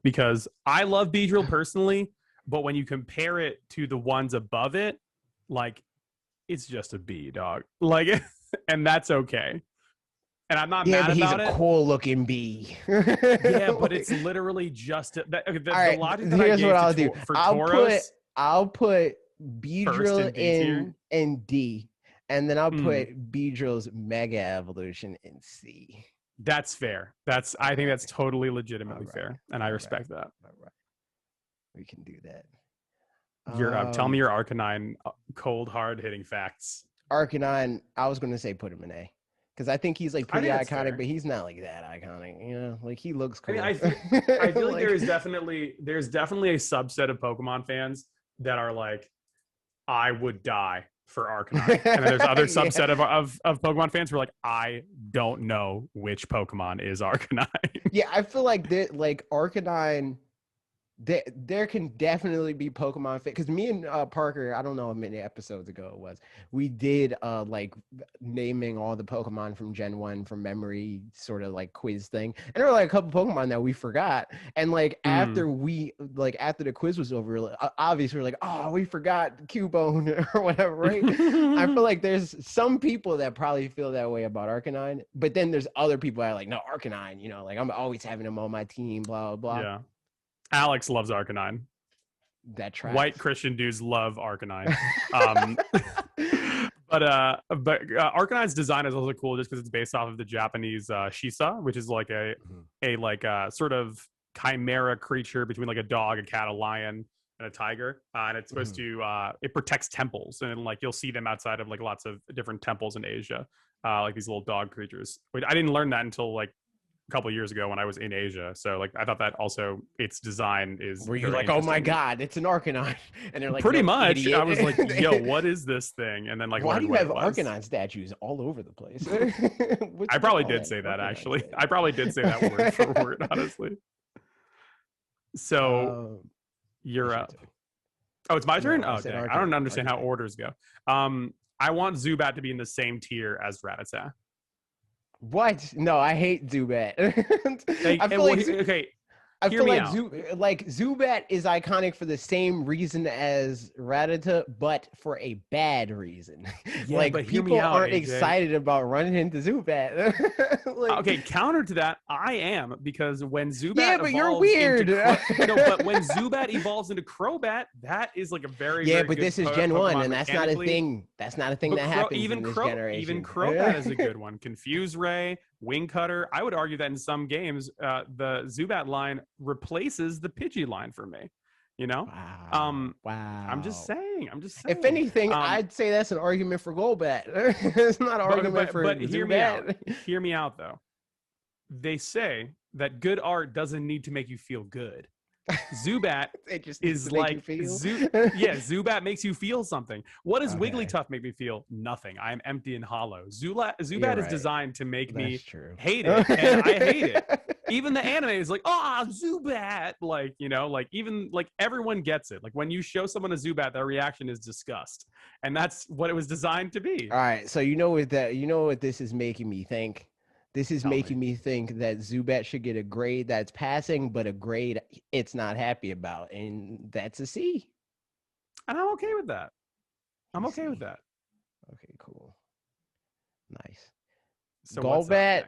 because I love Beedrill personally, but when you compare it to the ones above it, like it's just a B, dog. Like, and that's okay. And I'm not mad about it. Yeah, but he's a cool-looking bee. Yeah, but it's literally just the logic that here's I what I'll do. For Tauros, I'll put Beedrill in D. And then I'll put Beedrill's Mega Evolution in C. That's fair. I think that's totally legitimately fair, and I respect that. All right. We can do that. Tell me your Arcanine cold, hard-hitting facts. Arcanine, I was going to say put him in A. Because I think he's like pretty iconic, but he's not like that iconic. You know, like he looks cool. I feel like there's definitely a subset of Pokemon fans that are like, I would die for Arcanine, and then there's other subset of Pokemon fans who are like, I don't know which Pokemon is Arcanine. Yeah, I feel like Arcanine. There can definitely be Pokemon fit because me and Parker, I don't know how many episodes ago it was, we did like naming all the Pokemon from Gen 1 from memory sort of like quiz thing, and there were like a couple Pokemon that we forgot, and like after the quiz was over, obviously we're like, oh, we forgot Cubone or whatever, right? I feel like there's some people that probably feel that way about Arcanine, but then there's other people that are like, no, Arcanine, you know, like I'm always having him on my team, blah blah blah. Yeah. Alex loves Arcanine. That tracks. White Christian dudes love Arcanine. But Arcanine's design is also cool just because it's based off of the Japanese Shisa, which is like a sort of chimera creature between like a dog, a cat, a lion, and a tiger. And it's supposed to it protects temples, and like you'll see them outside of like lots of different temples in Asia, like these little dog creatures. I didn't learn that until like a couple of years ago when I was in Asia. So like I thought that also its design is. Were you like, oh my god, it's an Arcanine? And they're like, pretty no, much. idiot. I was like, yo, what is this thing? And then like, why do you have Arcanine statues all over the place? I probably did say that actually. I probably did say that word for word, honestly. So you're up. Oh, it's my turn. Oh, dang. I don't understand how orders go. I want Zubat to be in the same tier as Rattata. What? No, I hate Zubat. I feel like Zubat is iconic for the same reason as Rattata, but for a bad reason. Yeah, like but people aren't AJ. Excited about running into Zubat. Like, okay, counter to that, I am, because when Zubat but you're weird. No, but when Zubat evolves into Crobat, that is like a very but this is Gen 1, and that's not a thing. That's not a thing that happens in this generation. Even Crobat is a good one. Confuse Ray, Wing Cutter. I would argue that in some games, the Zubat line replaces the Pidgey line for me. You know? Wow. I'm just saying. If anything, I'd say that's an argument for Golbat. It's not an argument for Zubat. Hear me out. Hear me out, though. They say that good art doesn't need to make you feel good. Zubat is like Zubat makes you feel something. What does Wigglytuff make me feel? Nothing. I am empty and hollow. Zubat is designed to make me hate it, and I hate it. Even the anime is like, Zubat, like, you know, like even like everyone gets it. Like when you show someone a Zubat, their reaction is disgust, and that's what it was designed to be. All right, so you know what this is making me think. This is making me think that Zubat should get a grade that's passing, but a grade it's not happy about, and that's a C. And I'm okay with that. I'm okay with that. Okay, cool. Nice. So Golbat.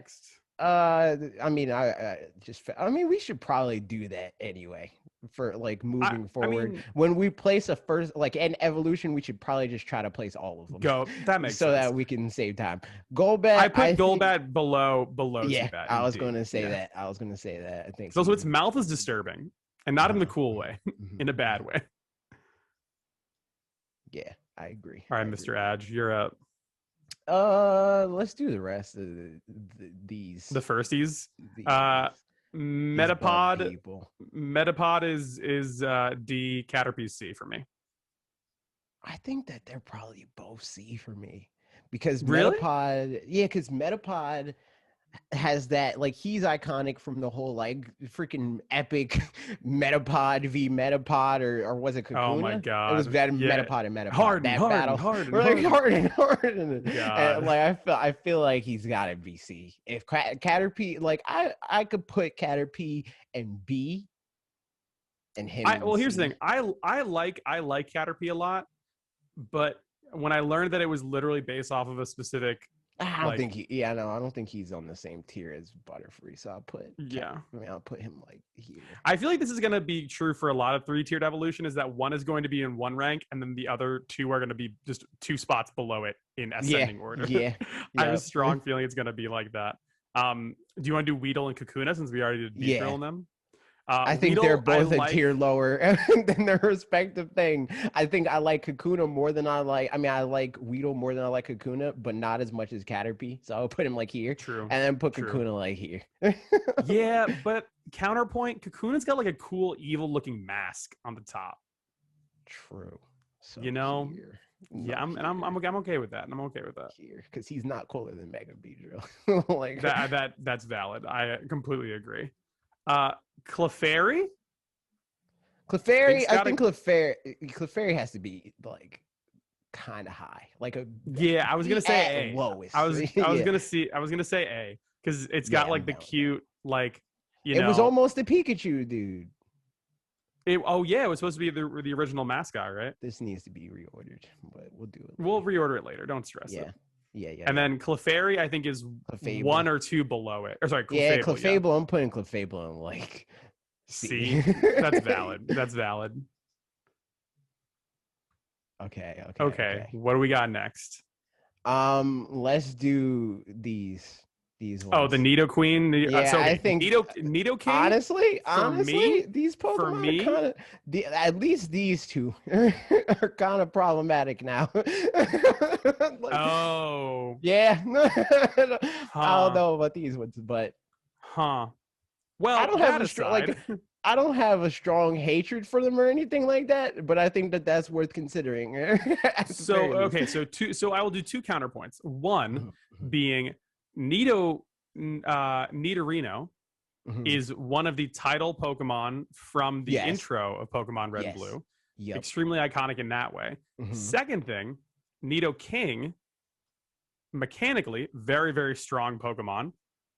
I mean, we should probably do that anyway for like moving forward. When we place a first, like an evolution, we should probably just try to place all of them. That makes so sense. that we can save time. Golbat. I put Golbat below Zubat. I was going to say that. I think. So its mouth is disturbing, and not in the cool way, in a bad way. Yeah, I agree. All right, Mr. Adge, you're up. Let's do the rest of these. The firsties. Metapod is D, Caterpie C for me. I think that they're probably both C for me because really? Metapod has that, like, he's iconic from the whole like freaking epic Metapod v Metapod or was it Kakuna? Oh my god, it was Metapod and Metapod hard battle. And like I feel like he's got to be C. If Caterpie, like I could put Caterpie and B and him. Well, here's the thing. I like Caterpie a lot, but when I learned that it was literally based off of a specific, I don't think he's on the same tier as Butterfree. So I'll put I'll put him like here. I feel like this is going to be true for a lot of 3-tiered evolution, is that one is going to be in one rank and then the other two are going to be just 2 spots below it in ascending order. Yeah. I have a strong feeling it's going to be like that. Do you want to do Weedle and Kakuna since we already did Beedrill on them? I think Weedle, they're both a tier lower than their respective thing. I think I like Kakuna more than I like Weedle more than I like Kakuna, but not as much as Caterpie. So I'll put him like here. True. And then put Kakuna like here. Yeah, but counterpoint, Kakuna's got like a cool evil looking mask on the top. True. So you know? here. Yeah, I'm okay with that. I'm okay with that. Here, because he's not cooler than Mega Beedrill. Like that's valid. I completely agree. Clefairy, I think Clefairy has to be like kind of high, like I was gonna say A. Lowest. I was gonna say A because it's got like the cute, like, you know, it was almost a Pikachu, dude. It was supposed to be the original mascot, right? This needs to be reordered, but we'll do it. We'll reorder it later. Don't stress it. Yeah. And then Clefairy, I think, is Clefable. 1 or 2 below it. Or sorry, Clefable. Yeah, Clefable. Yeah. I'm putting Clefable in like C. That's valid. That's valid. Okay. What do we got next? Let's do these Oh, the ones. Nidoqueen. Yeah, So I okay, think Nidoking. honestly, For me, these for Pokemon are me, kind of at least these two are kind of problematic now. Like, oh, yeah, I don't huh, know about these ones, but huh. I Well, don't have that a strong aside, I don't have a strong hatred for them or anything like that, but I think that that's worth considering at the so very least. okay, so I will do two counterpoints. One Mhm, being Nido, Nidorino mhm. is one of the title Pokemon from the Yes, intro of Pokemon Red and yes, Blue. yep. Extremely iconic in that way. Mhm. Second thing, Nidoking, mechanically, very, very strong Pokemon,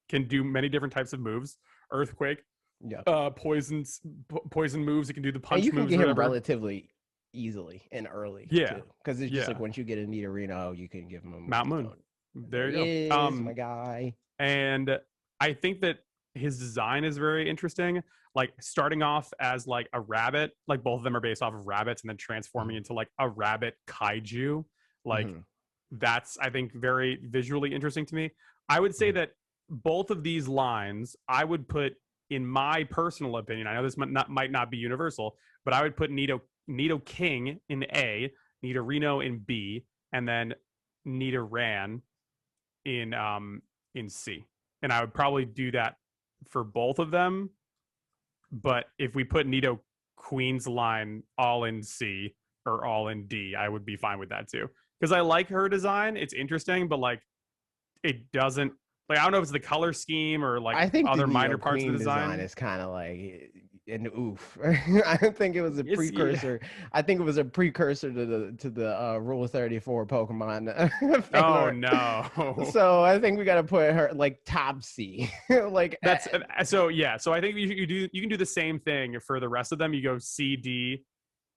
can do many different types of moves. Earthquake, Yep. poison moves. It can do the And you punch can moves get or him whatever. relatively easily and early Yeah, too, because it's just like yeah. once you get a Nidorino, you can give him a move Mount to Moon. throw. There There he you go. is, my guy. And I think that his design is very interesting. Like starting off as like a rabbit, like both of them are based off of rabbits, and then transforming Mhm, into like a rabbit kaiju. Like mhm, that's I think very visually interesting to me. I would say mhm. that both of these lines I would put in my personal opinion. I know this might not be universal, but I would put Nidoking in A, Nidorino in B, and then Nidoran in C. And I would probably do that for both of them. But if we put Nido Queen's line all in C or all in D, I would be fine with that too. Because I like her design. It's interesting, but like it doesn't like I don't know if it's the color scheme or like I think the other minor Nido parts of the Queen design design. is kind of like an oof. I don't think it was a It's yeah. precursor. I think it was a precursor to the Rule 34 Pokemon fan Oh art. no. So I think we got to put her like top C. Like That's so yeah. So I think you can do the same thing for the rest of them. You go C D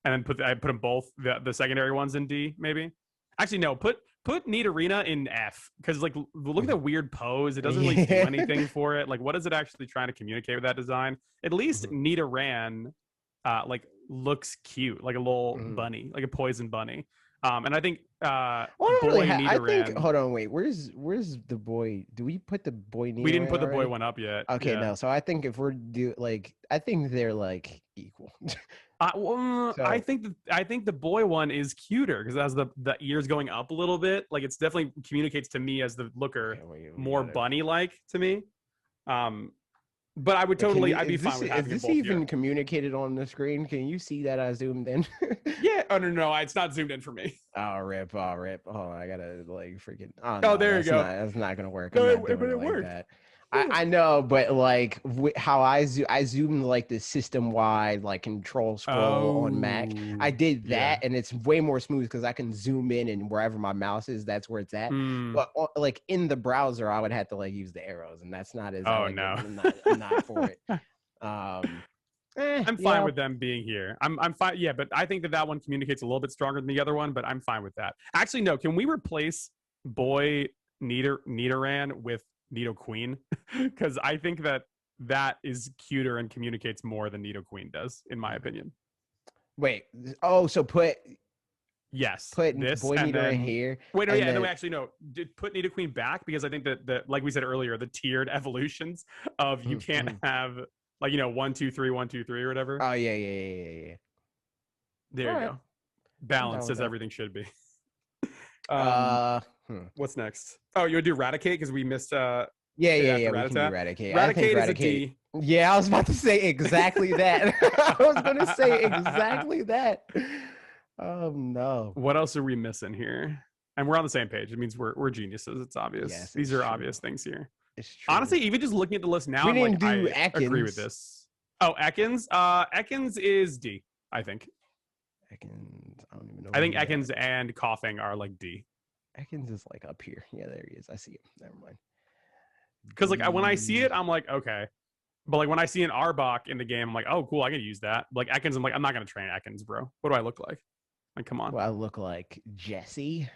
and then I put them both the secondary ones in D maybe. Actually no, put Nidorina in F because like look at the weird pose. It doesn't really do yeah. anything for it. Like what is it actually trying to communicate with that design? At least Mhm, Nidoran like looks cute, like a little mhm. bunny, like a poison bunny. And I think Well, I don't really boy I think. Nidoran. Hold on, wait. Where's the boy? Do we put the boy We didn't Nidoran put the boy already? one up yet. Okay, Yeah. no. So I think if we're do like, I think they're like equal. I So think the boy one is cuter because it has the ears going up a little bit. Like it's definitely communicates to me as the looker okay, we more gotta. bunny like to me. Um, but I would Wait, can totally you I'd be fine with is having them this both here. even communicated on the screen? Can you see that I zoomed in? Yeah. Oh no, it's not zoomed in for me. Oh rip, oh rip. Oh, I gotta like freaking. Oh Oh, no, there you go. that's not gonna work. I'm No, not but doing it it like worked. that. I know, but like how I zoomed like the system wide like control scroll on Mac. I Oh, did yeah. that, and it's way more smooth because I can zoom in and wherever my mouse is, that's where it's at. Hmm. But like in the browser, I would have to like use the arrows, and that's not as I Oh like it. no. I'm not for it. Um, I'm fine yeah. with them being here. I'm fine. Yeah, but I think that one communicates a little bit stronger than the other one. But I'm fine with that. Actually, no. Can we replace Boy Nidoran with Nidoqueen? Because I think that is cuter and communicates more than Nidoqueen does, in my opinion. Wait. Oh, so Yes, put this boy and meter in then here, wait, no, and yeah, no, then actually, no. Put Nidoqueen back because I think that like we said earlier, the tiered evolutions of you can't mhm. have like 1 2 3 1 2 3 or whatever. Oh yeah. All There you right, go. I'm down Balanced with as that. everything should be. Um, Uh, what's next? Oh, you would do Raticate because we missed it yeah. after We can do Rattata. Raticate. I think Raticate is a Raticate. D. Yeah, I was about to say exactly that. I was gonna say exactly that. Oh no. What else are we missing here? And we're on the same page. It means we're geniuses. It's obvious. Yes, These it's are true. obvious things here. It's true. Honestly, even just looking at the list now, We I'm like, didn't do I agree with Ekans. this. Oh, Ekans. Ekans is D, I think. Ekans. I don't even know I where think he's at. Ekans and Coughing are like D. Ekans is like up here. Yeah, there he is. I see him. Never mind. Because like when I see D. it, I'm like, okay. But like when I see an Arbok in the game, I'm like, oh, cool, I can use that. Like Ekans, I'm like, I'm not gonna train Ekans, bro. What do I look like? Like, come on. Well, I look like Jesse.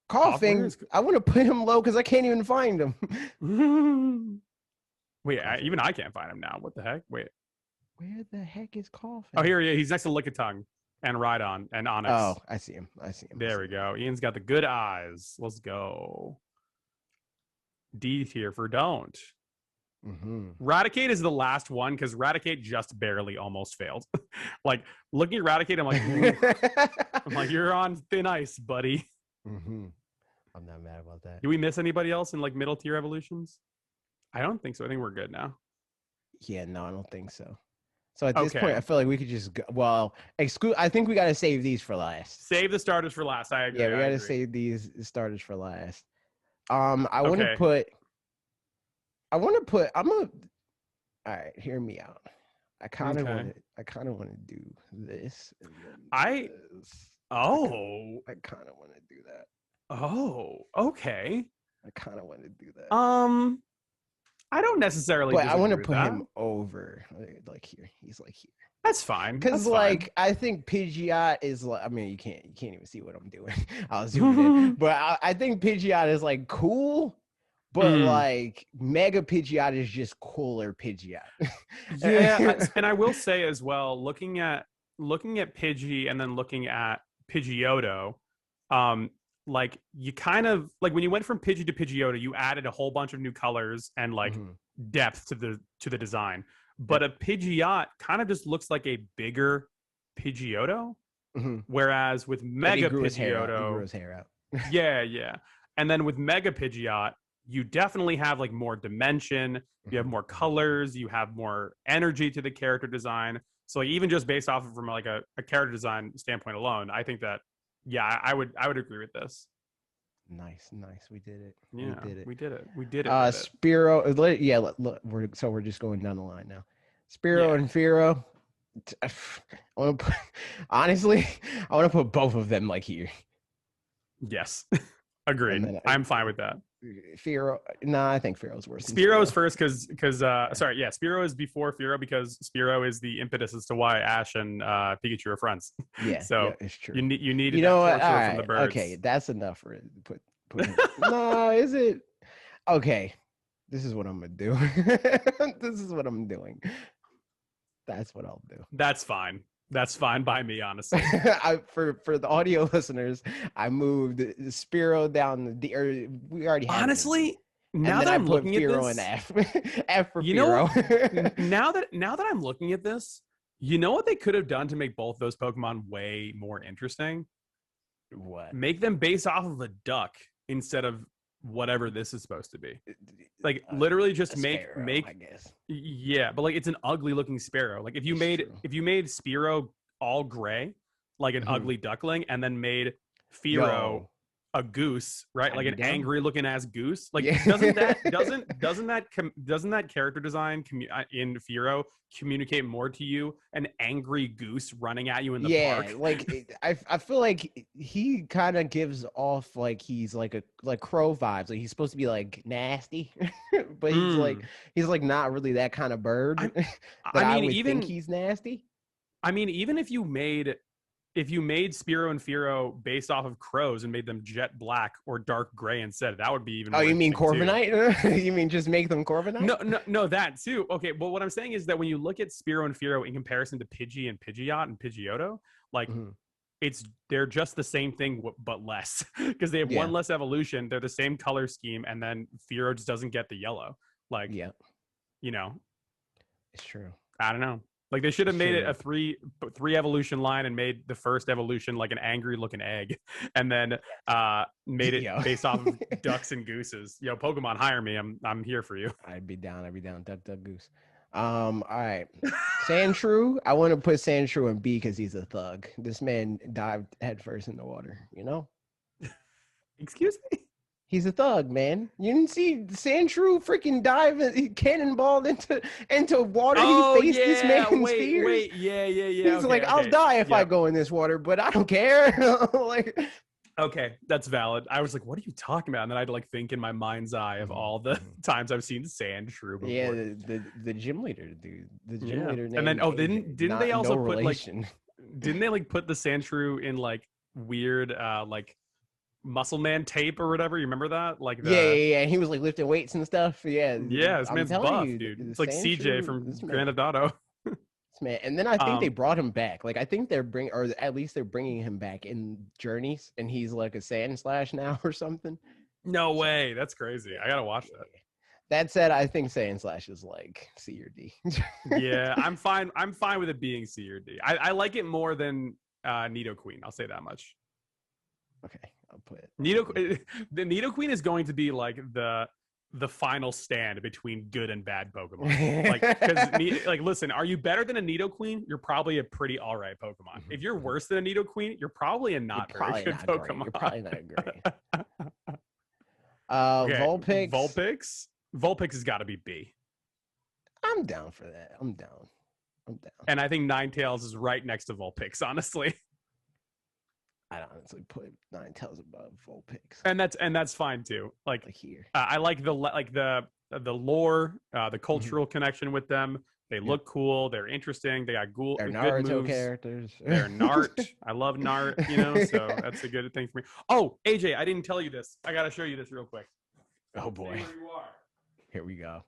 Coughing. I want to put him low because I can't even find him. Wait, even I can't find him now. What the heck? Wait. Where the heck is Coughing? Oh, here he is. He's next to Lickitung. and Rhydon and Onyx. Oh, I see him. There we go. Ian's got the good eyes. Let's go. D tier for don't. Raticate is the last one because Raticate just barely almost failed. Like looking at Raticate, I'm like, you're on thin ice, buddy. I'm not mad about that. Do we miss anybody else in like middle tier evolutions? I don't think so. I think we're good now. Yeah, no, I don't think so. So at this point, I feel like we could just go. Well, I think we got to save these for last. Save the starters for last. I agree. Yeah, we got to save these starters for last. I want to put. I'm gonna. All right, hear me out. I kind of want to do this. I kind of want to do that. Oh, okay. I kind of want to do that. I don't necessarily. But I want to put him over, like here. He's like here. That's fine. Because like I think Pidgeot is like. I mean, you can't even see what I'm doing. I was zooming in, but I think Pidgeot is like cool. But like Mega Pidgeot is just cooler Pidgeot. Yeah, and I will say as well, looking at Pidgey and then looking at Pidgeotto, like you kind of like when you went from Pidgey to Pidgeotto, you added a whole bunch of new colors and like depth to the design. But a Pidgeot kind of just looks like a bigger Pidgeotto, whereas with Mega Pidgeotto, he grew his hair out. yeah, and then with Mega Pidgeot, you definitely have like more dimension, you have more colors, you have more energy to the character design. So like even just based off of from like a character design standpoint alone, I think that I would agree with this. Nice. We did it. Yeah, we did it. Spiro, we're just going down the line now. Spiro and Firo. I want to put, honestly, I want to put both of them like here. Yes, agreed. I'm fine with that. Firo, I think Firo's worse. Spiro's first because Spiro is before Firo because Spiro is the impetus as to why Ash and Pikachu are friends. Yeah, so it's true. You need you know what? All right, from the birds. Okay, that's enough for it. Put no, is it? Okay, this is what I'm gonna do. This is what I'm doing. That's what I'll do. That's fine. That's fine by me, honestly. For the audio listeners, I moved Spiro down we already have honestly. Him. Now that I'm looking at Firo this, and F for you Firo. Know, now that I'm looking at this, you know what they could have done to make both those Pokemon way more interesting? What? Make them based off of a duck instead of whatever this is supposed to be. Like literally just make I guess. Yeah, but like it's an ugly looking Sparrow. Like if you made Spiro all gray, like an ugly duckling, and then made Firo a goose, right? Like an angry looking ass goose. Like doesn't that character design in Firo communicate more to you an angry goose running at you in the park? Like I feel like he kind of gives off like he's like crow vibes. Like he's supposed to be like nasty, but he's like not really that kind of bird. I would think he's nasty. I mean, even if you made Spiro and Firo based off of crows and made them jet black or dark gray instead, that would be even. Oh, you mean Corviknight? You mean just make them Corviknight? No, that too. Okay, but what I'm saying is that when you look at Spiro and Firo in comparison to Pidgey and Pidgeot and Pidgeotto, like they're just the same thing but less because they have one less evolution. They're the same color scheme, and then Firo just doesn't get the yellow. Like, you know, it's true. I don't know. Like they should have made it a three evolution line and made the first evolution like an angry looking egg, and then made it based off of ducks and gooses. Yo, Pokemon, hire me. I'm here for you. I'd be down. Duck, goose. All right. Sandshrew. I want to put Sandshrew in B because he's a thug. This man dived headfirst in the water. You know. Excuse me. He's a thug, man. You didn't see Sandshrew freaking dive and he cannonballed into water. He faced this man's fears. Wait, yeah. He's like, I'll die if I go in this water, but I don't care. Like, okay, that's valid. I was like, what are you talking about? And then I had to like think in my mind's eye of all the times I've seen Sandshrew before. Yeah, the gym leader, dude. The gym leader. And then didn't they also put relation. Didn't they like put the Sandshrew in like weird like muscle man tape or whatever? You remember that? Like yeah. He was like lifting weights and stuff. Yeah. This man's buff, dude. It's like CJ from Grand Theft Auto. Man, and then I think they brought him back. Like I think or at least they're bringing him back in Journeys, and he's like a Sandslash now or something. No way, that's crazy. I gotta watch that. That said, I think Sandslash is like C or D. Yeah, I'm fine. I'm fine with it being C or D. I like it more than Nidoqueen. I'll say that much. Okay, I'll put it. The Nidoqueen is going to be like the final stand between good and bad Pokemon. Like, listen, are you better than a Nidoqueen? You're probably a pretty all right Pokemon. If you're worse than a Nidoqueen, you're probably a not very good Pokemon. You're probably not great. Okay, Vulpix. Vulpix has got to be B. I'm down for that. I'm down. And I think Ninetales is right next to Vulpix, honestly. I'd honestly put Ninetales above Vulpix. And that's fine too. Like here. I like the lore, the cultural connection with them. They look cool. They're interesting. They got They're good Naruto moves. Characters. They're Nart. I love Nart, so that's a good thing for me. Oh, AJ, I didn't tell you this. I got to show you this real quick. Oh boy. Stay where you are. Here we go.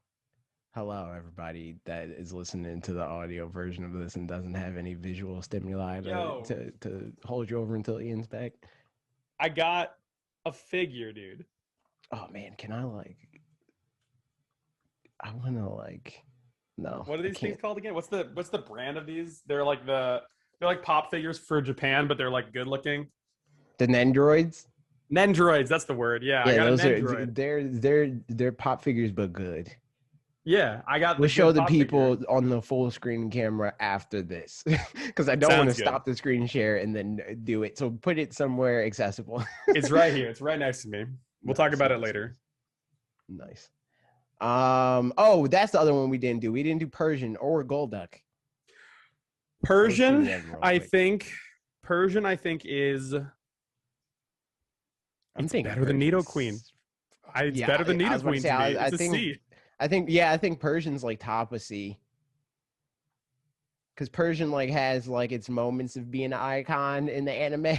Hello, everybody that is listening to the audio version of this and doesn't have any visual stimuli to hold you over until Ian's back. I got a figure, dude. Oh man, can I want to no. What are these things called again? What's the brand of these? They're like pop figures for Japan, but they're like good looking. The Nendroids? Nendroids, that's the word. Yeah, I got those a Nendroid. They're pop figures but good. Yeah, I got. We'll show the people on the full screen camera after this, because I don't want to stop the screen share and then do it. So put it somewhere accessible. It's right here. It's right next to me. We'll talk about it later. Nice. Oh, that's the other one we didn't do. We didn't do Persian or Golduck. Persian, I think is. I'm thinking better than Nidoqueen. It's better than Nidoqueen to me. It's a C. I think Persian's like top of C. Because Persian has its moments of being an icon in the anime,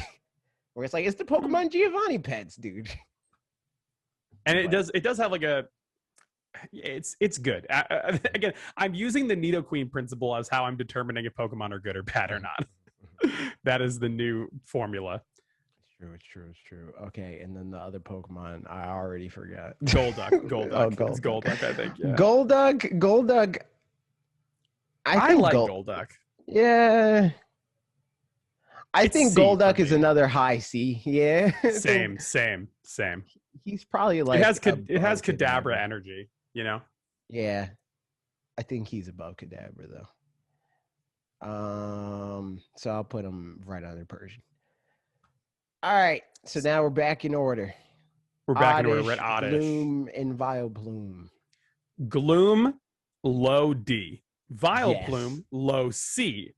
where it's it's the Pokemon Giovanni pets, dude. And it does have it's good. Again, I'm using the Nidoqueen principle as how I'm determining if Pokemon are good or bad or not. That is the new formula. It's true. Okay, and then the other Pokemon, I already forgot. Golduck. It's Golduck, I think. Yeah. Golduck. I like Golduck. Yeah. I think Golduck is another high C. Yeah. Same. He's probably it has Kadabra energy, Yeah. I think he's above Kadabra though. So I'll put him right under Persian. All right, so now we're back in order. We're at Oddish. Gloom and Vileplume. Gloom, low D. Vileplume, low C.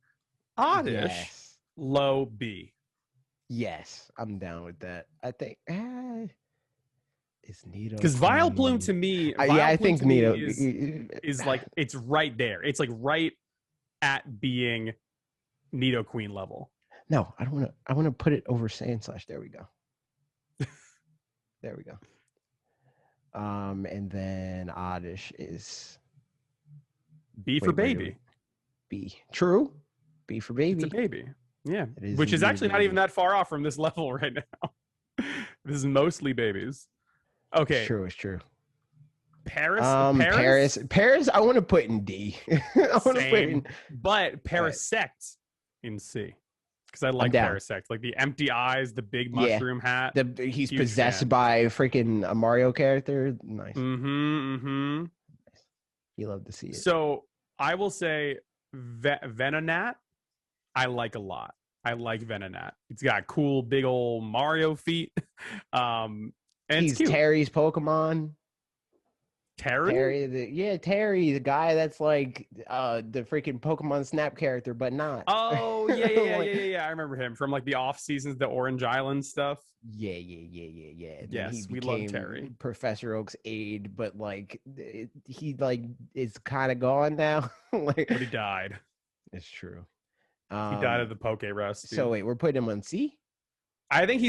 Oddish, low B. Yes, I'm down with that. I think it's Nido. Because Vileplume to me, I think Nido is it's right there. It's right at being Nidoqueen level. No, I don't want to. I want to put it over Sandslash. There we go. And then Oddish is B for baby. B. True. B for baby. It's a baby. Yeah. Which is actually not even that far off from this level right now. This is mostly babies. Okay. It's true. Paris. Paris. I want to put in D. But Parasect in C. Because I like Parasect, like the empty eyes, the big mushroom hat. He's possessed by a freaking Mario character. Nice. Mm-hmm. You love to see it. So I will say Venonat, I like a lot. I like Venonat. It's got cool big old Mario feet. And he's Terry's Pokemon. Terry, the guy that's like the freaking Pokemon Snap character, but not. Oh yeah. I remember him from like the off seasons, the Orange Island stuff. Yeah. Yes, we love Terry. Professor Oak's aide, but he is kind of gone now. But he died. It's true. He died of the Poke Rust. So wait, we're putting him on C. I think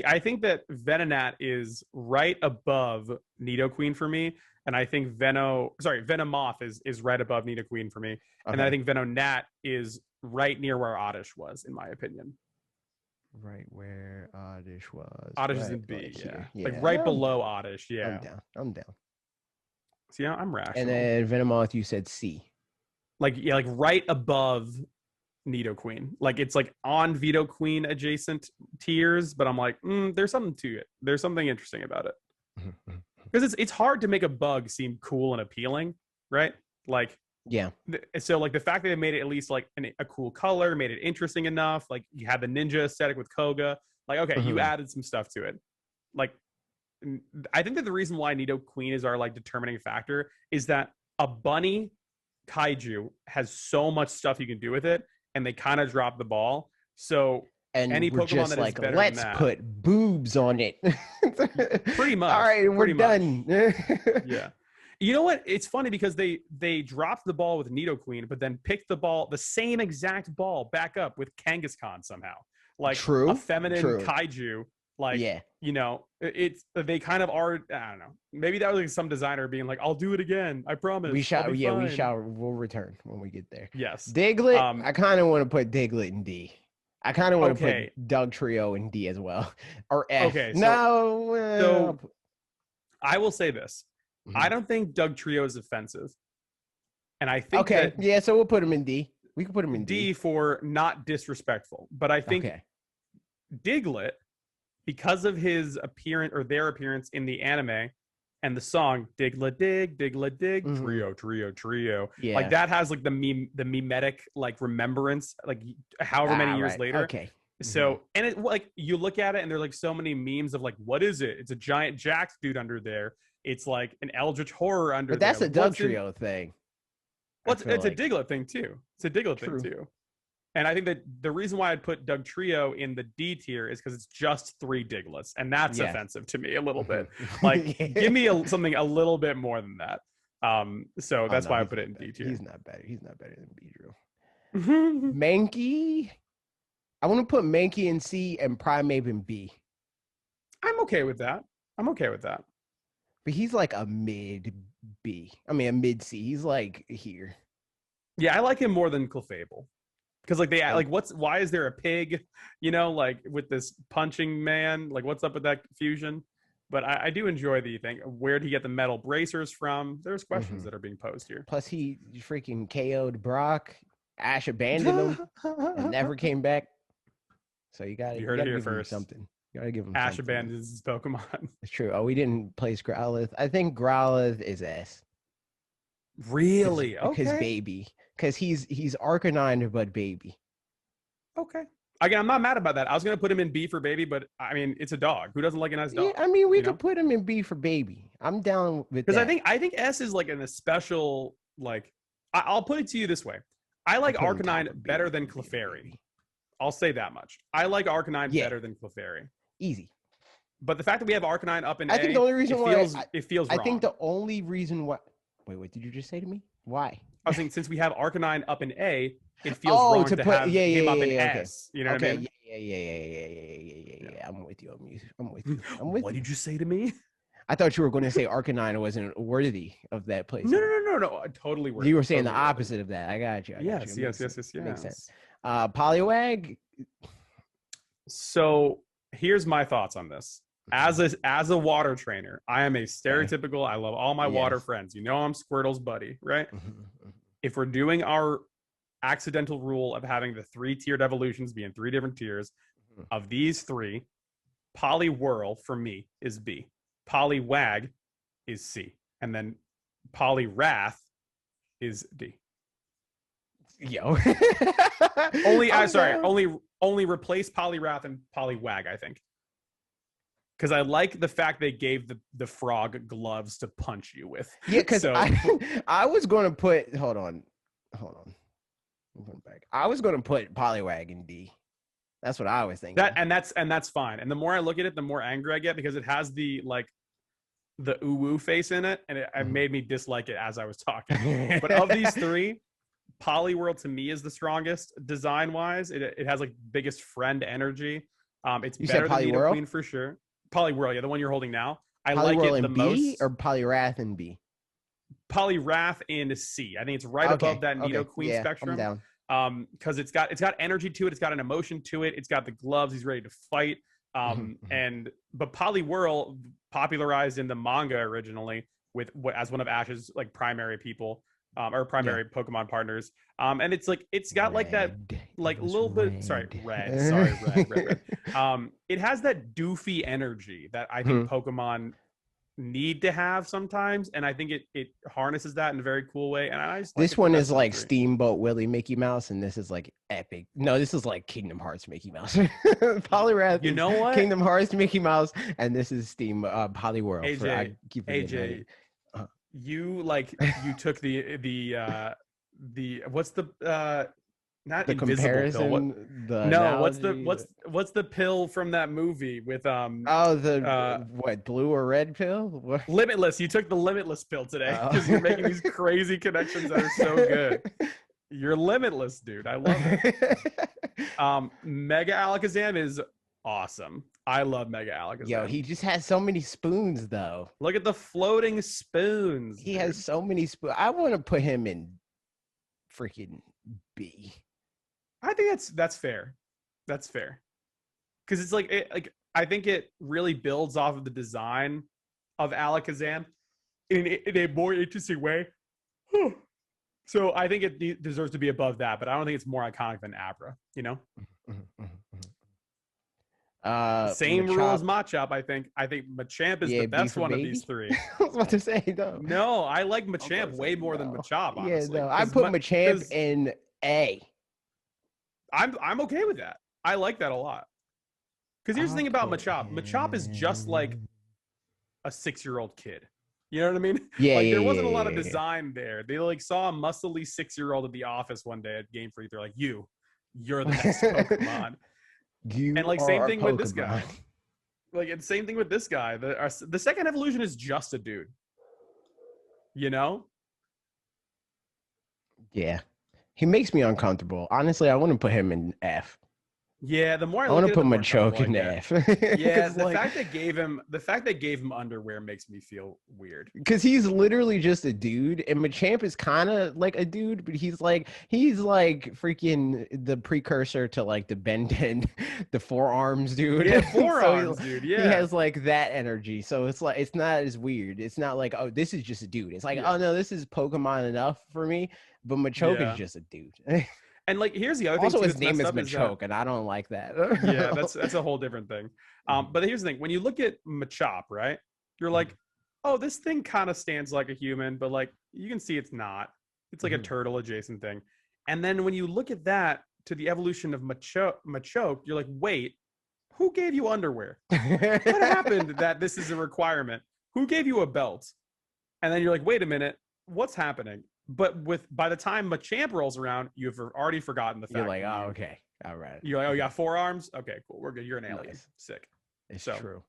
I think that Venonat is right above Nidoqueen for me, and I think Venomoth is right above Nidoqueen for me, and then I think Venonat is right near where Oddish was, in my opinion. Right where Oddish was. Oddish right, is in B, yeah. Like right below Oddish, yeah. I'm down. See, I'm rational. And then Venomoth, you said C. Like right above Nidoqueen. Like it's like on Nidoqueen adjacent tiers, but I'm like, there's something to it. There's something interesting about it. Because it's hard to make a bug seem cool and appealing, right? Like, yeah. So like the fact that they made it at least like a cool color, made it interesting enough. Like you had the ninja aesthetic with Koga. Like, okay, you added some stuff to it. Like, I think that the reason why Nidoqueen is our like determining factor is that a bunny kaiju has so much stuff you can do with it, and they kind of drop the ball. So any Pokemon just that like, is better let's than that, put boobs on it. Pretty much. All right, we're done. Yeah. You know what? It's funny because they dropped the ball with Nidoqueen, but then picked the same exact ball back up with Kangaskhan somehow. Like a feminine kaiju. Like, you know, they kind of are. I don't know. Maybe that was like some designer being like, "I'll do it again. I promise." We'll return when we get there. Yes. Diglett. I kind of want to put Diglett in D. I kind of want to put Dugtrio in D as well, or F. Okay. So I will say this. I don't think Dugtrio is offensive, and I think so we'll put him in D. We can put him in D for not disrespectful, but I think Diglett, because of his appearance or their appearance in the anime and the song Diglett Dig, Diglett Dig, Trio. Yeah. Like that has like the mimetic like remembrance, like however many years later. Okay. So, and it like you look at it and there's like so many memes of like, what is it? It's a giant Jax dude under there. It's like an Eldritch Horror under there. But that's a Dugtrio thing. Well, it's a Diglett thing too. It's a Diglett thing too. And I think that the reason why I'd put Dugtrio in the D tier is because it's just 3 Diglets, and that's offensive to me a little bit. Like, give me something a little bit more than that. So that's why I put it in D tier. He's not better. He's not better than Beedrill. Mankey. I want to put Mankey in C and Primeape in B. I'm okay with that. But he's like a mid B. I mean, a mid C. He's like here. Yeah, I like him more than Clefable. Because like why is there a pig, you know, like with this punching man? Like what's up with that fusion? But I do enjoy the thing. Where'd he get the metal bracers from? There's questions that are being posed here. Plus he freaking KO'd Brock. Ash abandoned him and never came back. So you gotta give him something. You gotta give him Ash abandons his Pokemon. It's true. Oh, we didn't place Growlithe. I think Growlithe is S. Really? Because baby. Because he's Arcanine but baby. Okay. Again, I'm not mad about that. I was gonna put him in B for baby, but I mean it's a dog. Who doesn't like a nice dog? Yeah, I mean we could put him in B for baby. I'm down with that. Because I think S is like a special like I'll put it to you this way. I like Arcanine better than Clefairy. I'll say that much. I like Arcanine better than Clefairy. Easy. But the fact that we have Arcanine up in I think the only reason it feels wrong. I think the only reason why. Wait, what did you just say to me? Why? I was saying since we have Arcanine up in A, it feels wrong to have him up in S. You know what I mean? Yeah. I'm with you. I'm with you. What did you say to me? I thought you were going to say Arcanine wasn't worthy of that place. No. Totally worthy. You were saying the opposite of that. I got you. Yes. Makes sense. Poliwag. So here's my thoughts on this. As a water trainer, I am a stereotypical. I love all my water friends. You know, I'm Squirtle's buddy, right? If we're doing our accidental rule of having the 3-tiered evolutions be in 3 different tiers, of these 3, Poliwhirl for me is B. Poliwag is C, and then Poliwrath is D. Yo. Only replace Poliwrath and Poliwag, I think. Because I like the fact they gave the frog gloves to punch you with. Yeah, because I was going to put... Hold on. I'm going back. I was going to put Poliwag in D. That's what I was thinking. That's fine. And the more I look at it, the more angry I get because it has the ooh-woo face in it, and it made me dislike it as I was talking. But of these 3, Poliwhirl to me is the strongest design-wise. It has like biggest friend energy. It's You better said than Poliwhirl? Nidoqueen for sure. Poliwhirl, yeah, the one you're holding now. I like Poliwhirl it the in B most. or Poliwrath in B? Poliwrath in C. I think it's right Okay, above that okay. Nidoqueen Yeah, I'm spectrum. down. Because it's got energy to it, it's got an emotion to it, it's got the gloves, he's ready to fight. But Poliwhirl popularized in the manga originally as one of Ash's like primary people, or primary Pokemon partners. And it's like it's got like that like a little bit red. It has that doofy energy that I think Pokemon need to have sometimes, and I think it harnesses that in a very cool way. And I just this one is like Steamboat Willie Mickey Mouse, and this is like epic. No, this is like Kingdom Hearts Mickey Mouse. Poliwrath, you know what? Kingdom Hearts Mickey Mouse, and this is Poliwhirl. AJ, you took the what's the not the invisible pill. What, what's the pill from that movie with what, blue or red pill? What? Limitless. You took the Limitless pill today because you're making these crazy connections that are so good. You're limitless, dude. I love it. Mega Alakazam is awesome. I love Mega Alakazam. Yo, he just has so many spoons though. Look at the floating spoons. He has so many spoons. I want to put him in freaking B. I think that's fair. That's fair. Because it's like I think it really builds off of the design of Alakazam in a more interesting way. So I think it deserves to be above that, but I don't think it's more iconic than Abra, you know? Same rule as Machop, I think. I think Machamp is the best one of these three. I was about to say, no. No, I like Machamp way more than Machop, honestly. Yeah, no, I put Machamp in A. I'm okay with that. I like that a lot. Because here's the thing about Machop. Machop is just like a 6-year-old kid. You know what I mean? Yeah, like there wasn't a lot of design there. They like saw a muscly 6-year-old at the office one day at Game Freak. They're like, you're the next Pokemon. And like same thing with this guy. Like and same thing with this guy. The second evolution is just a dude. You know? Yeah. He makes me uncomfortable. Honestly, I want to put him in F. Yeah, the more I want to put Machoke in F. Yeah, the fact they gave him underwear makes me feel weird. Because he's literally just a dude, and Machamp is kind of like a dude, but he's like freaking the precursor to like the Ben 10, the forearms dude. Yeah, forearms dude. Yeah, he has like that energy, so it's like it's not as weird. It's not like, oh, this is just a dude. It's like, oh no, this is Pokemon enough for me, but Machoke is just a dude. And like, here's the other thing. Also, his name is Machoke, and I don't like that. Yeah, that's a whole different thing. But here's the thing: when you look at Machop, right, you're like, oh, this thing kind of stands like a human, but like you can see it's not. It's like a turtle adjacent thing. And then when you look at that to the evolution of Machoke, you're like, wait, who gave you underwear? What happened that this is a requirement? Who gave you a belt? And then you're like, wait a minute, what's happening? But by the time Machamp rolls around, you've already forgotten the fact. You're like, oh, okay, all right. You're like, oh, you got forearms? Okay, cool. We're good. You're an alien. Nice. Sick. It's true.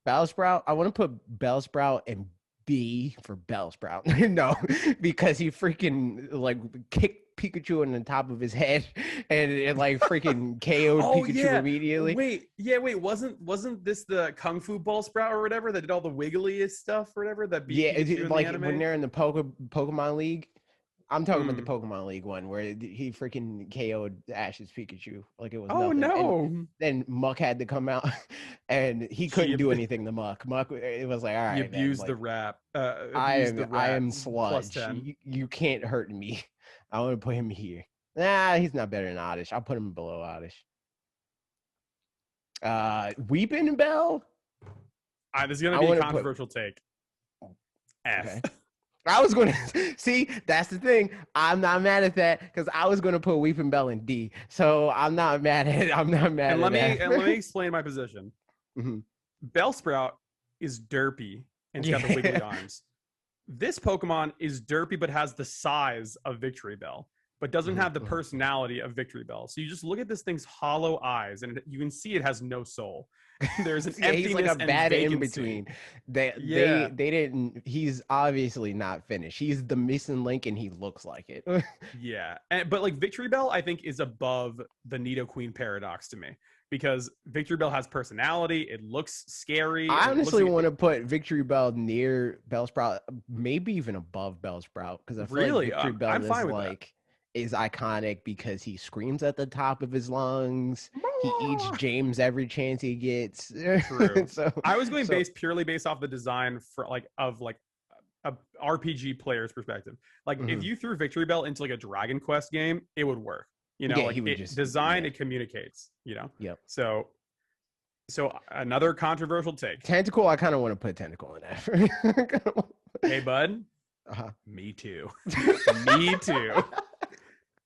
Bellsprout, I want to put Bellsprout in B for Bellsprout. No, because he freaking like kicked Pikachu on the top of his head and it like freaking KO'd Pikachu immediately. Wait, wasn't this the Kung Fu Bellsprout or whatever that did all the wiggliest stuff or whatever that beat Pikachu in like the anime? When they're in the Pokemon League. I'm talking about the Pokemon League one where he freaking KO'd Ash's Pikachu like it was nothing. No! And then Muck had to come out, and he couldn't do anything to Muck. Muck, it was like, all right, you abused the rap. I am Sludge. You can't hurt me. I want to put him here. Nah, he's not better than Oddish. I'll put him below Oddish. Weeping Bell. This is gonna be a controversial take. F. Okay. I was going to see, that's the thing. I'm not mad at that because I was going to put Weeping Bell in D. So I'm not mad at it. I'm not mad at that. And let me explain my position. Bellsprout is derpy and he's got the wiggly arms. This Pokemon is derpy but has the size of Victory Bell, but doesn't have the personality of Victory Bell. So you just look at this thing's hollow eyes and you can see it has no soul. There's an emptiness. He's like a bad in between. They didn't. He's obviously not finished. He's the missing link, and he looks like it. Yeah, but like Victory Bell, I think is above the Nidoqueen paradox to me because Victory Bell has personality. It looks scary. I honestly want to put Victory Bell near Bellsprout, maybe even above Bellsprout, because I feel like Victory Bell is iconic because he screams at the top of his lungs. He eats James every chance he gets. True. So I was going purely based off the design for a RPG player's perspective. Like if you threw Victory Bell into like a Dragon Quest game, it would work. You know, like it communicates, you know? Yep. So another controversial take. Tentacle, I kind of want to put Tentacle in that. Hey, bud. Me too. Me too.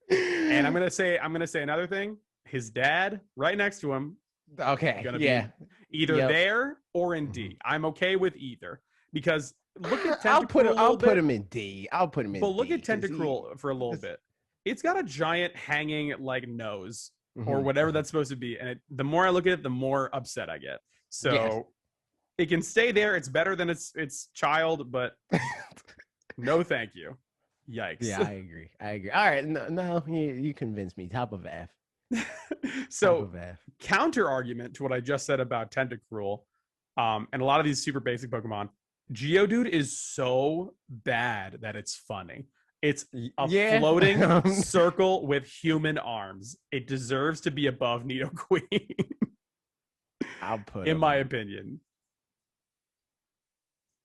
And I'm gonna say another thing. His dad, right next to him. Okay. Gonna be either there or in D. I'm okay with either because look at Tentacle. I'll put him in D. But look at Tentacle for a little bit. It's got a giant hanging like nose or whatever that's supposed to be, and the more I look at it, the more upset I get. So it can stay there. It's better than its child, but no, thank you. Yikes. Yeah, I agree. All right, no, you convinced me. Top of F. So counter argument to what I just said about Tentacruel, and a lot of these super basic Pokemon, Geodude is so bad that it's funny. It's a floating circle with human arms. It deserves to be above Nidoqueen. I'll put in my opinion.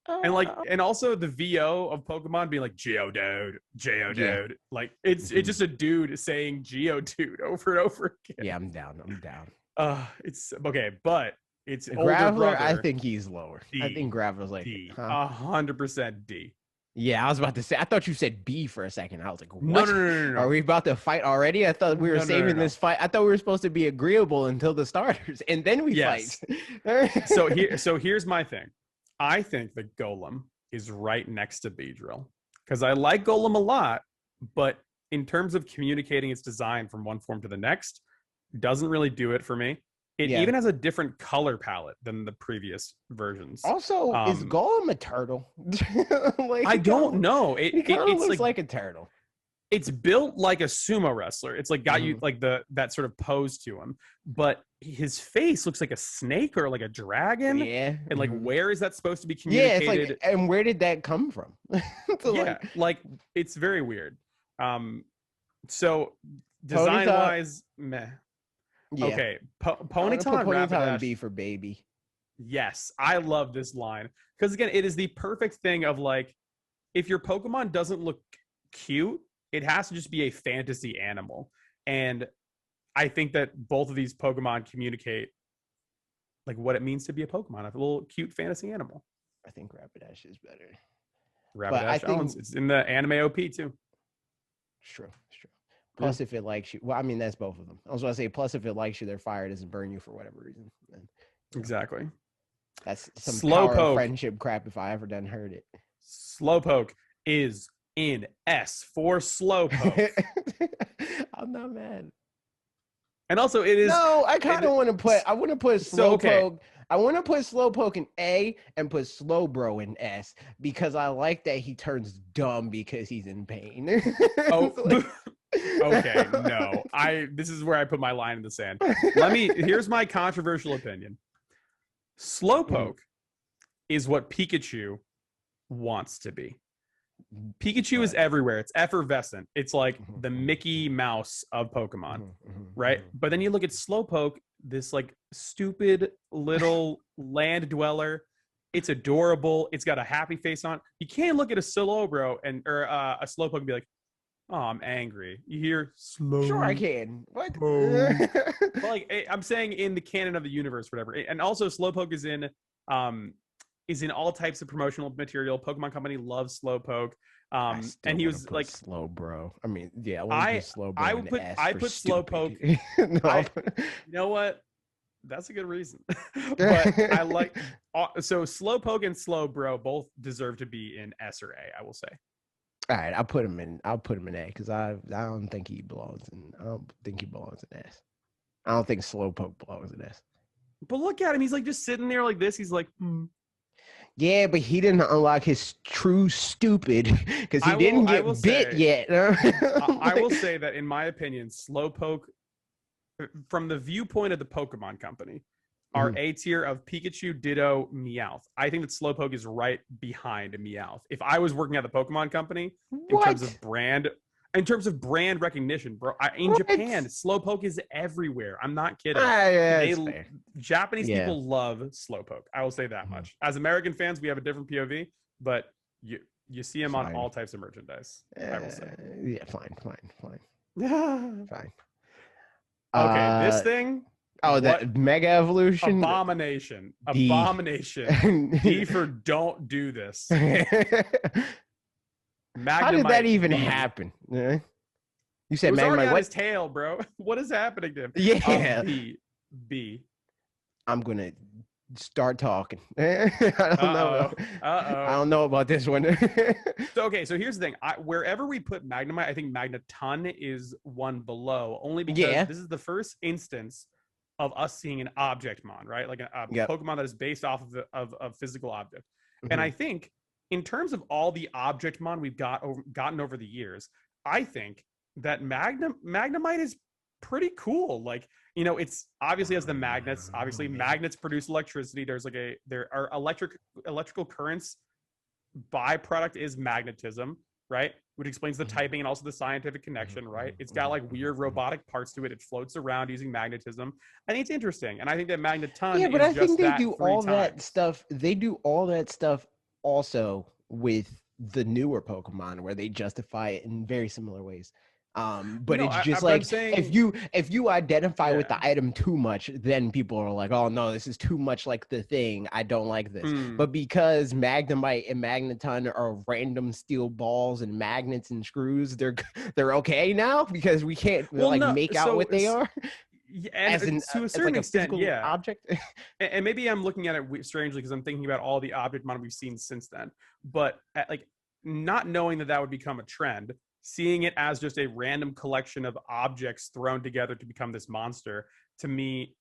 And also the VO of Pokemon being like Geodude. Yeah. Like it's just a dude saying Geodude over and over again. Yeah, I'm down. It's okay, but it's Graveler. I think he's lower. D. I think Graveler's like D. 100% D. Yeah, I was about to say. I thought you said B for a second. I was like, what? No. Are we about to fight already? I thought we were saving this fight. I thought we were supposed to be agreeable until the starters, and then we fight. So here's my thing. I think the Golem is right next to Beedrill because I like Golem a lot, but in terms of communicating its design from one form to the next, doesn't really do it for me. It even has a different color palette than the previous versions. Also, is Golem a turtle? I don't know. It looks like a turtle. It's built like a sumo wrestler. It's like got you like that sort of pose to him, but his face looks like a snake or like a dragon. Yeah. And like, where is that supposed to be communicated? Yeah, it's like, and where did that come from? like it's very weird. So design wise, meh. Yeah. Okay, Ponyta Rapidash B for baby. Yes, I love this line because again, it is the perfect thing of like, if your Pokemon doesn't look cute, it has to just be a fantasy animal, and I think that both of these Pokemon communicate like what it means to be a Pokemon, a little cute fantasy animal. I think Rapidash is better. Rapidash, it's in the anime OP too. It's true. Plus, if it likes you, well, I mean, that's both of them. I was going to say, plus, if it likes you, their fire doesn't burn you for whatever reason. Exactly. That's some power of friendship crap if I ever done heard it. Slowpoke is in S for Slowpoke. I'm not mad. And also, it is. No, I kind of want to put. I want to put Slowpoke. I want to put Slowpoke in A and put Slowbro in S because I like that he turns dumb because he's in pain. Okay, no. This is where I put my line in the sand. Here's my controversial opinion. Slowpoke is what Pikachu wants to be. Pikachu is everywhere. It's effervescent. It's like the Mickey Mouse of Pokemon, right? But then you look at Slowpoke, this like stupid little land dweller. It's adorable. It's got a happy face on. You can't look at a Slowbro or a Slowpoke and be like, oh, I'm angry. You hear slow. Sure, I can. What? But like I'm saying, in the canon of the universe, whatever. And also, Slowpoke is in all types of promotional material. Pokemon Company loves Slowpoke. And he was like Slowbro. I mean, yeah, I put Slowpoke. You know what? That's a good reason. But I like so Slowpoke and Slowbro both deserve to be in S or A, I will say. All right, I'll put him in A because I don't think he belongs in. I don't think he belongs in S. I don't think Slowpoke belongs in S. But look at him; he's like just sitting there like this. He's like, Yeah, but he didn't unlock his true stupid because he didn't get bit yet. I will say that in my opinion, Slowpoke from the viewpoint of the Pokemon Company, our A tier of Pikachu, Ditto, Meowth. I think that Slowpoke is right behind Meowth. If I was working at the Pokemon Company, in terms of brand recognition, bro, in Japan, Slowpoke is everywhere. I'm not kidding. Japanese people love Slowpoke. I will say that much. As American fans, we have a different POV, but you see him on all types of merchandise. I will say. Yeah, fine. Fine. Okay, this thing. Oh, that Mega Evolution? Abomination. D. Abomination. D for don't do this. How did that even happen? You said Magnemite. His tail, bro. What is happening to him? Yeah. B. I'm going to start talking. I don't know about this one. So here's the thing. Wherever we put Magnemite, I think Magneton is one below, only because this is the first instance of us seeing an objectmon, right? Like a Pokemon that is based off of a physical object. And I think in terms of all the objectmon we've gotten over the years, I think that Magnemite is pretty cool. Like, you know, it's obviously has the magnets. Obviously, magnets produce electricity. There are electrical currents. Byproduct is magnetism, right? Which explains the typing and also the scientific connection, right? It's got like weird robotic parts to it. It floats around using magnetism. I think it's interesting, and I think that Magneton. Yeah, but I think they do all that stuff. They do all that stuff also with the newer Pokemon, where they justify it in very similar ways. But it's just if you identify with the item too much, then people are like, oh no, this is too much like the thing. I don't like this. But because Magnemite and Magneton are random steel balls and magnets and screws, they're okay now because we can't make out what they are. And to a certain extent, object. And maybe I'm looking at it strangely because I'm thinking about all the objectmon we've seen since then. But not knowing that would become a trend, seeing it as just a random collection of objects thrown together to become this monster, to me,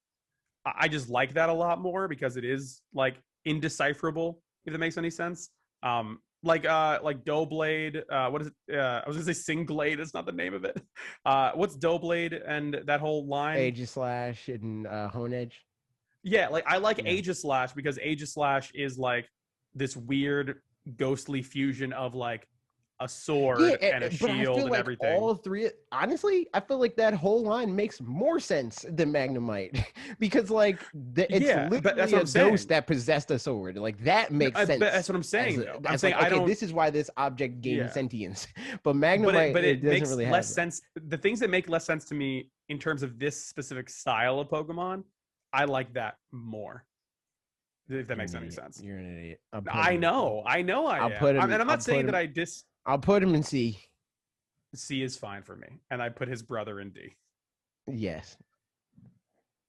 I just like that a lot more because it is like indecipherable, if that makes any sense. Like Doughblade, what is it? I was gonna say Singblade, it's not the name of it. What's Doughblade and that whole line? Aegislash and Honedge. Yeah, like I like Aegislash because Aegislash is like this weird ghostly fusion of like a sword and a shield and everything. All three, honestly, I feel like that whole line makes more sense than Magnemite because it's literally a ghost that possessed a sword. Like that makes sense. That's what I'm saying. I'm saying this is why this object gains sentience. But Magnemite, but it makes really less sense. The things that make less sense to me in terms of this specific style of Pokemon, I like that more. If that makes any sense. You're an idiot. I know. And I'm not saying that I'll put him in C. C is fine for me, and I put his brother in D. Yes,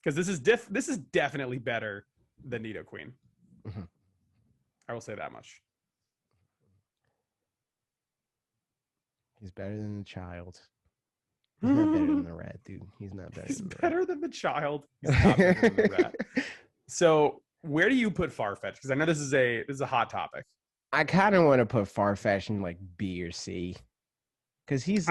because this is definitely better than Nidoqueen. I will say that much. He's better than the child. He's not better than the rat, dude. He's not better. He's better than the child. He's not better than the rat. So, where do you put Farfetch? Because I know this is a hot topic. I kind of want to put Farfetch in like B or C, because he's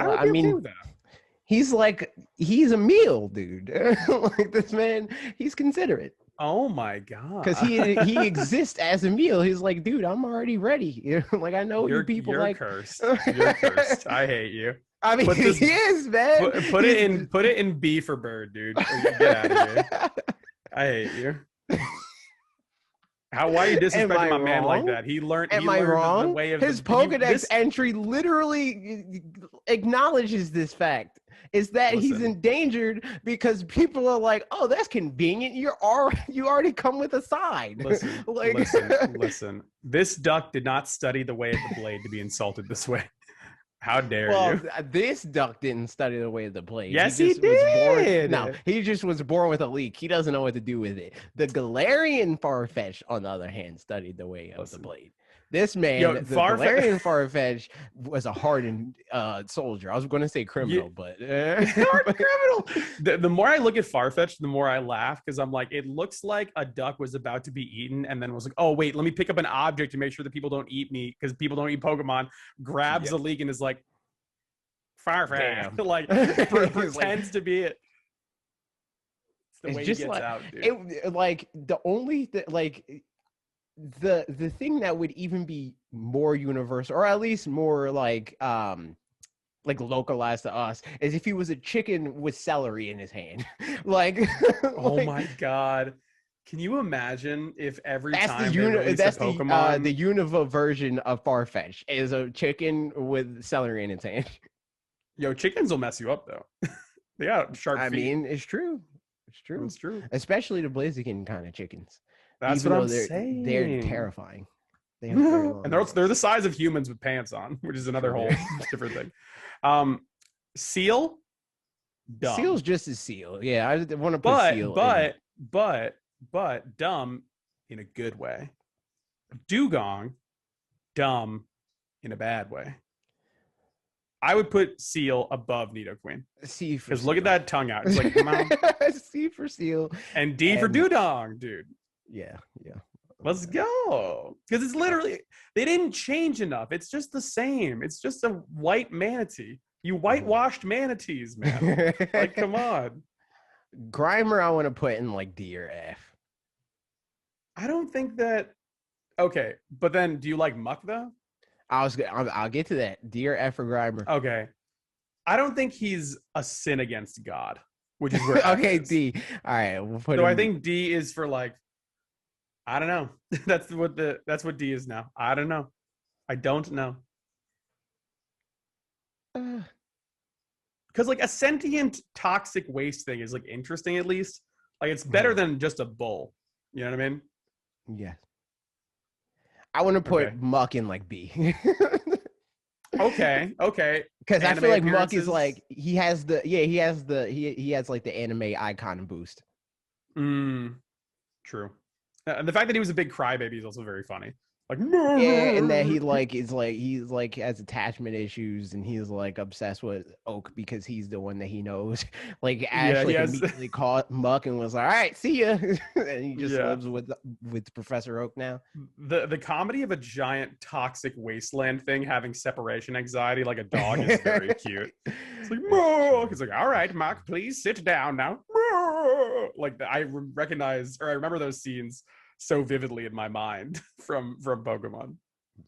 he's a meal, dude. Like this man, he's considerate. Oh my god! Because he exists as a meal. He's like, dude, I'm already ready. Like I know you people you're like cursed. You're cursed. I hate you. I mean, he is, man. Put it in B for bird, dude. Get out of here. I hate you. Why are you disrespecting my man like that? He learned the way of his Pokedex entry literally acknowledges this fact. Is that he's endangered because people are like, oh, that's convenient. You already come with a side. Listen. This duck did not study the way of the blade to be insulted this way. How dare you? This duck didn't study the way of the blade. Yes, he did. No, he just was born with a leak. He doesn't know what to do with it. The Galarian Farfetch, on the other hand, studied the way of the blade. This man, Galarian Farfetch, was a hardened soldier. I was going to say criminal, but criminal. The more I look at Farfetch, the more I laugh because I'm like, it looks like a duck was about to be eaten and then was like, oh wait, let me pick up an object to make sure that people don't eat me because people don't eat Pokemon. Grabs the leak and is like, Farfetch, like pretends to be it. It's the It's way just he gets like out, dude. it. Like the only the thing that would even be more universal, or at least more like localized to us, is if he was a chicken with celery in his hand. Like, Oh like my god. Can you imagine if every that's time they release a Pokemon, the Unova version of Farfetch is a chicken with celery in its hand. yo, chickens will mess you up though. They got sharp I feet. mean, it's true. It's true. It's true. Especially the Blaziken kind of chickens. That's Even what though I'm they're saying. terrifying. They have very long And necks. they're the size of humans with pants on, which is another whole different thing. Seal, dumb. Seal's just a seal. Yeah, I want to put seal. But dumb in a good way. Dugong, dumb in a bad way. I would put Seal above Nidoqueen. C for because look at that tongue out. It's like, come on. C for seal. And D for Dudong, dude. Yeah. Let's go. Because it's literally, they didn't change enough. It's just the same. It's just a white manatee. You whitewashed manatees, man. Like, come on. Grimer, I want to put in like D or F. I don't think that. Okay, but then do you like Muck though? I'll get to that. D or F for Grimer. Okay, I don't think he's a sin against God, which is where okay, D. All right, we'll put. So I think D is for like, I don't know. that's what D is now. I don't know. I don't know. Because like a sentient toxic waste thing is like interesting at least. Like it's better than just a bull. You know what I mean? Yeah. I want to put Muck in like B. okay. Because I feel like Muck is like he has like the anime icon boost. True. And the fact that he was a big crybaby is also very funny. Like, yeah, and that he has attachment issues, and he's like obsessed with Oak because he's the one that he knows. Like Ash immediately called Muck and was like, "All right, see ya," and he just lives with Professor Oak now. The comedy of a giant toxic wasteland thing having separation anxiety like a dog is very cute. It's like Muck. It's like, "All right, Muck, please sit down now." Like I remember those scenes so vividly in my mind from Pokemon.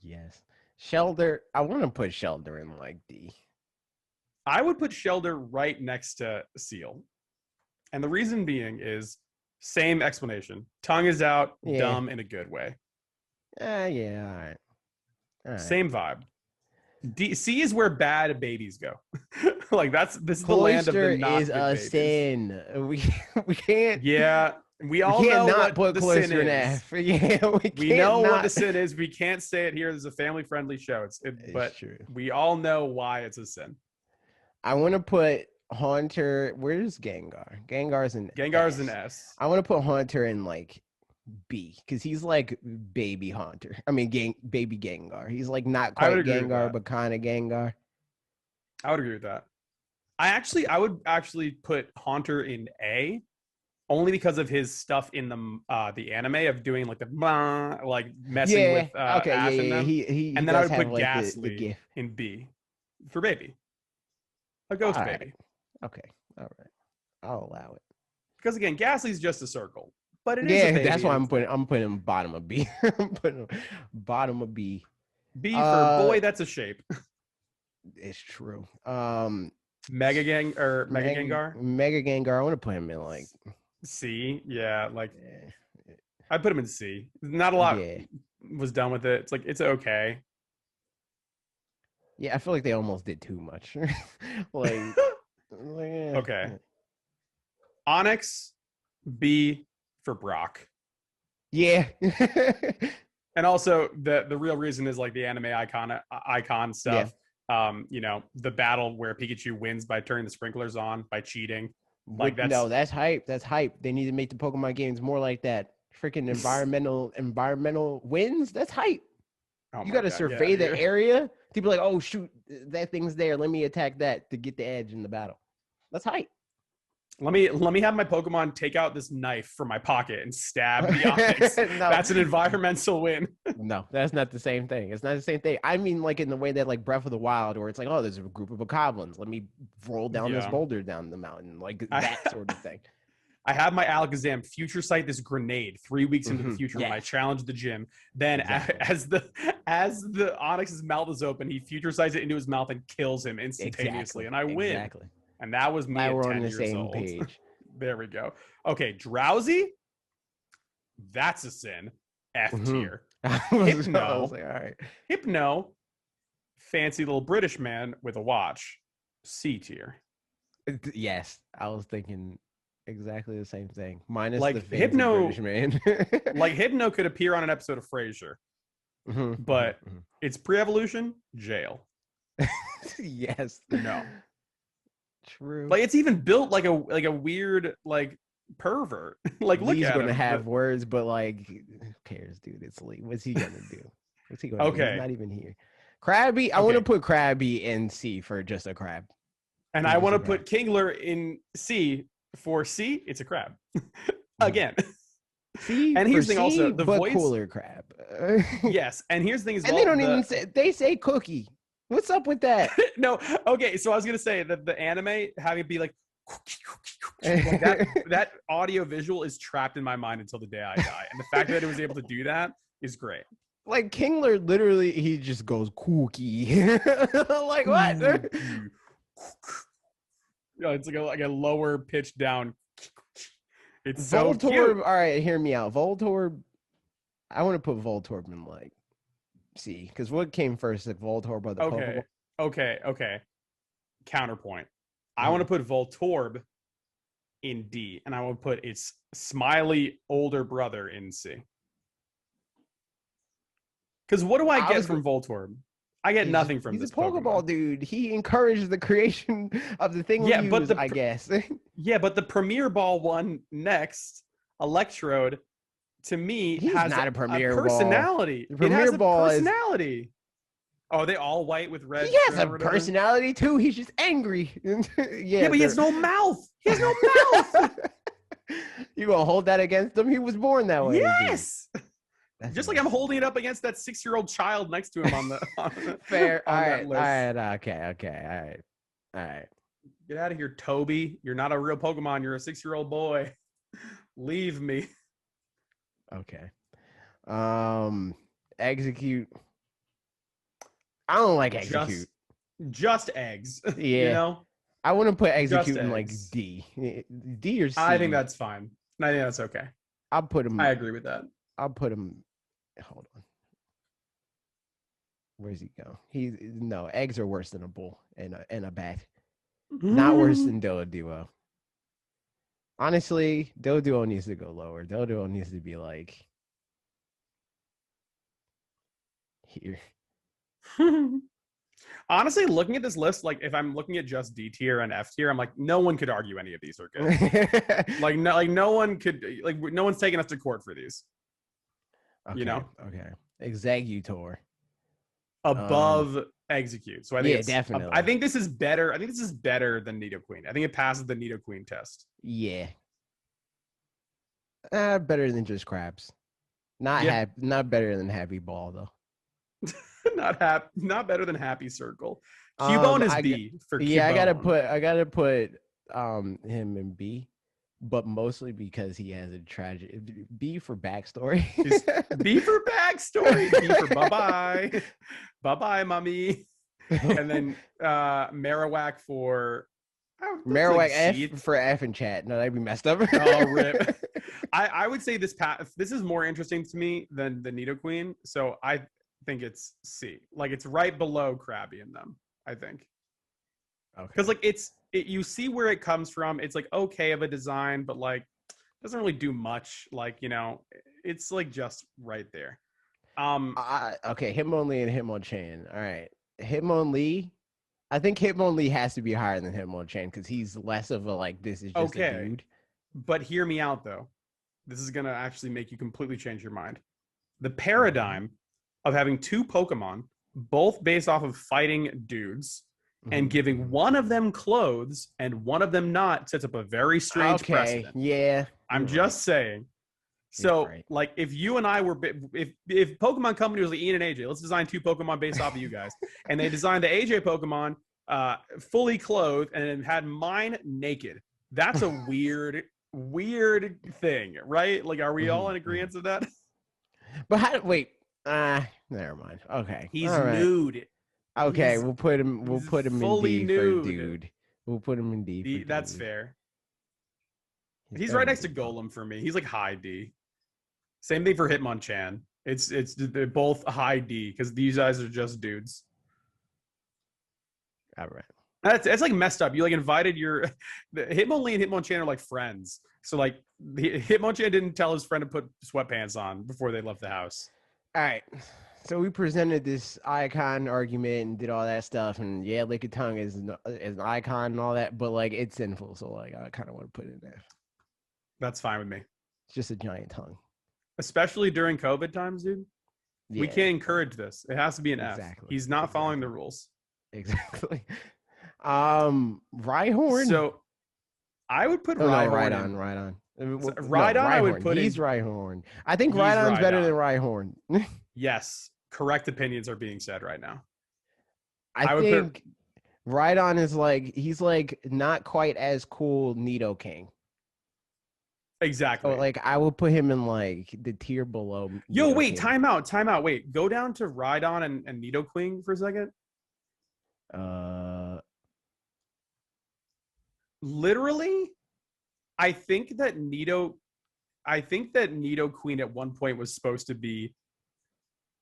Yes. Sheldor, I want to put Sheldor in like D. I would put Sheldor right next to Seal. And the reason being is same explanation. Tongue is out, dumb in a good way. Yeah, all right. Same vibe. C is where bad babies go. Like this is the land of the not good babies. Sin. We can't. Yeah. We all know what the sin is. Yeah, we know what the sin is. We can't say it here. This is a family-friendly show. But true. We all know why it's a sin. I want to put Haunter. Where's Gengar? Gengar's an S. I want to put Haunter in like B because he's like baby Haunter. I mean, baby Gengar. He's like not quite Gengar, but kind of Gengar. I would agree with that. I would actually put Haunter in A. Only because of his stuff in the anime of doing like the like messing with Ash and them. He and then I would put like Ghastly in B for baby, a ghost baby. Okay, all right, I'll allow it. Because again, Ghastly's just a circle, but it is a baby. That's why I'm putting him bottom of B. I'm putting him bottom of B. B for boy, that's a shape. It's true. Mega Gengar. Mega Gengar. I want to put him in like C. Yeah, like I put him in C. Not a lot was done with it. It's like it's okay. Yeah, I feel like they almost did too much. Okay. Onyx, B for Brock. Yeah. And also the real reason is like the anime icon stuff. Yeah. The battle where Pikachu wins by turning the sprinklers on by cheating. Like that's hype. That's hype. They need to make the Pokemon games more like that. Freaking environmental wins. That's hype. Oh you got to survey the area to be like, oh shoot, that thing's there. Let me attack that to get the edge in the battle. That's hype. Let me have my Pokemon take out this knife from my pocket and stab the Onyx. No. That's an environmental win. No, that's not the same thing. It's not the same thing. I mean, like in the way that like Breath of the Wild, where it's like, oh, there's a group of goblins. Let me roll down this boulder down the mountain, like that sort of thing. I have my Alakazam future sight this grenade 3 weeks into the future when I challenge the gym. Then as the Onyx's mouth is open, he future sights it into his mouth and kills him instantaneously, and I win. Exactly. And that was me at 10 years old. Page. There we go. Okay, Drowsy. That's a sin. F tier. Hypno. Like, all right. Hypno. Fancy little British man with a watch. C tier. Yes, I was thinking exactly the same thing. Minus like the fancy Hypno, British man. like Hypno could appear on an episode of Frasier, but it's pre-evolution jail. Yes. No. True. Like it's even built like a weird like pervert. Like look he's at him. He's gonna have words, but like who cares, dude? It's Lee. What's he gonna do? What's he gonna do? He's not even here. Krabby, I want to put Krabby in C for just a crab. And I want to put Kingler in C for C. It's a crab. Again. C. And here's the thing, C, also the but voice. Cooler crab. Yes, and here's the thing as well. And they don't even say. They say cookie. What's up with that? No. Okay, so I was gonna say that the anime having it be like that audio visual is trapped in my mind until the day I die, and the fact that it was able to do that is great. Like Kingler, literally, he just goes cookie. Like what? No, it's like a lower pitch down. It's so Voltorb. cute. All right, hear me out. Voltorb. I want to put Voltorb in like C because what came first, like Voltorb or the Pokeball? Okay. Counterpoint. I want to put Voltorb in D, and I want to put its smiley older brother in C. Because what do I get from Voltorb? I get nothing from this Pokeball dude. He encouraged the creation of the thing we use, I guess. Yeah, but the Premier Ball one next, Electrode, to me, has not a Premier personality. Ball. The Premier Ball personality. Oh, are they all white with red? He has a personality too. He's just angry. Yeah, but he has no mouth. He has no mouth. You gonna hold that against him? He was born that way. Yes. Just like I'm holding it up against that 6-year-old child next to him on the fair. On all that right. list. All right. Okay. All right. Get out of here, Toby. You're not a real Pokemon. You're a 6-year-old boy. Leave me. Okay. Execute. I don't like Execute. Just eggs. Yeah. You know? I want to put Execute in like D. D or C. I think that's fine. I think that's okay. I'll put him. I agree with that. I'll put him. Hold on. Where's he go? Eggs are worse than a bull and a bat. Not worse than Dodrio. Honestly, Dodrio needs to go lower. Dodrio needs to be like here. Honestly, looking at this list, like if I'm looking at just D tier and F tier, I'm like, no one could argue any of these are good. no one could, like no one's taking us to court for these. Okay, you know? Okay. Executor. Above Execute. So I think definitely. I think this is better. I think this is better than Nidoqueen. I think it passes the Nidoqueen test. Yeah. Better than just crabs. Not better than Happy Ball though. not better than Happy Circle. Cubone is B for Cubone. Yeah, I gotta put him in B. But mostly because he has a tragic B for backstory. B for backstory. B for bye-bye. Bye-bye, mommy. And then Marowak for Marowak like F for F in chat. No, that'd be messed up. Oh, rip. I would say this is more interesting to me than the Nidoqueen. So I think it's C. Like it's right below Krabby in them, I think. Okay. Because like you see where it comes from. It's like okay of a design, but like doesn't really do much. Like, you know, it's like just right there. Okay, Hitmonlee and Hitmonchan. All right. Hitmonlee. I think Hitmonlee has to be higher than Hitmonchan because he's less of a like this is just a dude. But hear me out though. This is gonna actually make you completely change your mind. The paradigm of having two Pokemon, both based off of fighting dudes, and giving one of them clothes and one of them not sets up a very strange precedent. Yeah. I'm just saying. So, like, if you and I were, if Pokemon Company was like Ian and AJ, let's design two Pokemon based off of you guys, and they designed the AJ Pokemon fully clothed and had mine naked. That's a weird weird thing, right? Like, are we all in agreement of that? But wait, never mind. Okay. He's all right. nude. Okay, we'll put him in D nude. for dude. We'll put him in D for dude. That's fair. He's right next to Golem for me. He's like high D. Same thing for Hitmonchan. They're both high D because these guys are just dudes. All right. That's like messed up. You like invited Hitmonlee and Hitmonchan are like friends. So like Hitmonchan didn't tell his friend to put sweatpants on before they left the house. All right. So we presented this icon argument and did all that stuff, and yeah, Lickitung is an icon and all that, but like it's sinful. So like I kind of want to put it in there. That's fine with me. It's just a giant tongue. Especially during COVID times, dude. Yeah. We can't encourage this. It has to be an F. He's not following the rules. Exactly. Rhyhorn. So I would put Rhyhorn. Rhydon, I would put he's Rhyhorn. I think Rhydon's better than Rhyhorn. Yes. Correct opinions are being said right now. I think Rhydon is like, he's like not quite as cool Nidoking. Exactly. So like I will put him in like the tier below. Yo, wait, time out. Wait, go down to Rhydon and Nidoking for a second. Literally, I think that Nidoqueen at one point was supposed to be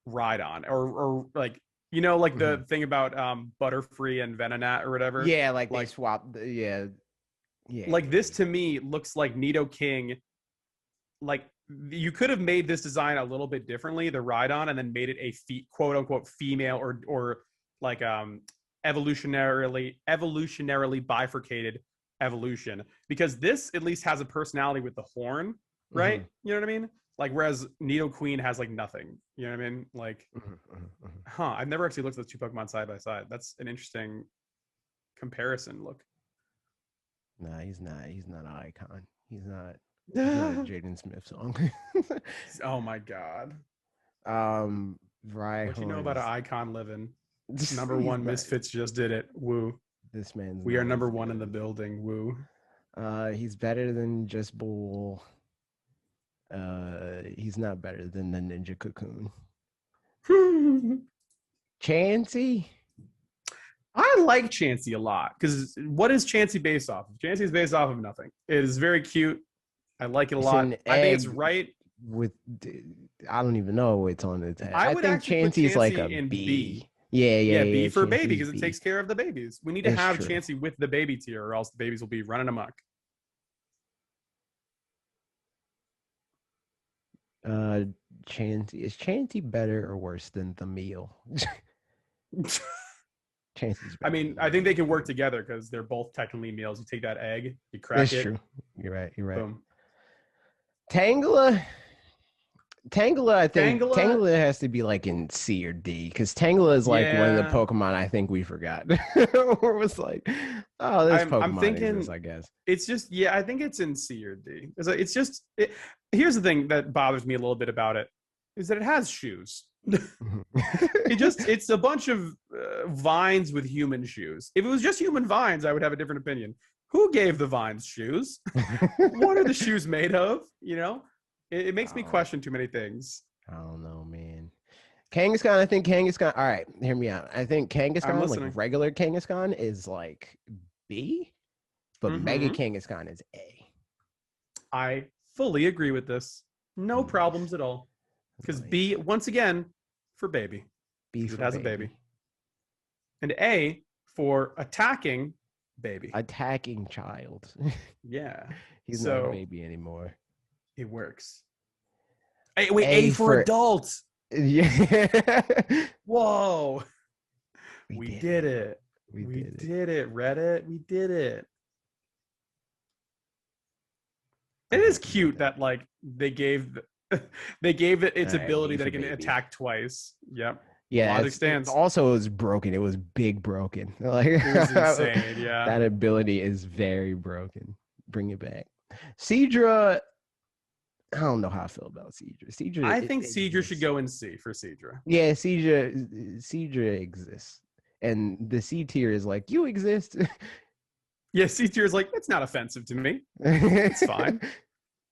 Rhydon, or like, you know, like the thing about Butterfree and Venonat or whatever. Yeah, like they swapped. Yeah. Like this to me looks like Nidoking. Like you could have made this design a little bit differently, the Rhydon, and then made it a quote unquote female or like evolutionarily bifurcated evolution, because this at least has a personality with the horn, right? You know what I mean? Like whereas Nidoqueen has like nothing. You know what I mean? Like, I've never actually looked at those two Pokemon side by side. That's an interesting comparison. Look. Nah, he's not an icon. He's not a Jaden Smith song. Oh my god. Rhyhorn. What you know about an icon living? Number one Misfits just did it. Woo. This man's. We are number one in the building. Woo. He's better than just Bull. He's not better than the Ninja Cocoon. Chansey. I like Chansey a lot because what is Chansey based off of? Chansey is based off of nothing. It is very cute. I like it a lot. I think it's right. I don't even know what's on the tag. I think Chansey's like a B. Yeah, B for baby because it takes care of the babies. We need to have Chansey with the baby tier, or else the babies will be running amok. Chansey, is Chansey better or worse than the meal? Chansey's better. I mean, I think they can work together because they're both technically meals. You take that egg, you crack it. That's true. You're right. Boom. Tangela, I think Tangela has to be like in C or D because Tangela is like one of the Pokemon I think we forgot. Or was like, oh, this Pokemon I'm thinking, exists, I guess. It's just, I think it's in C or D. It's just, here's the thing that bothers me a little bit about it is that it has shoes. It's a bunch of vines with human shoes. If it was just human vines, I would have a different opinion. Who gave the vines shoes? What are the shoes made of? You know, it makes me question too many things. I don't know, man. Kangaskhan, I think Kangaskhan. All right, hear me out. I think Kangaskhan, like regular Kangaskhan, is like B, but Mega Kangaskhan is A. I fully agree with this. No problems at all. Because B, once again, for baby. B for it has a baby. And A for attacking baby. Attacking child. Yeah. He's not a baby anymore. It works. Hey, wait, A for adults. Yeah. Whoa. We did it. We did it, Reddit. We did it. It is cute that like they gave it its ability that it can attack twice. Yep. Yeah. Logic stands. Also, it was broken. It was big broken. Like, it was insane. Yeah. That ability is very broken. Bring it back. Seadra. I don't know how I feel about Seadra. I think Seadra should go in C for Seadra. Yeah, Seadra exists. And the C tier is like, you exist. Yeah, C tier is like, it's not offensive to me. It's fine.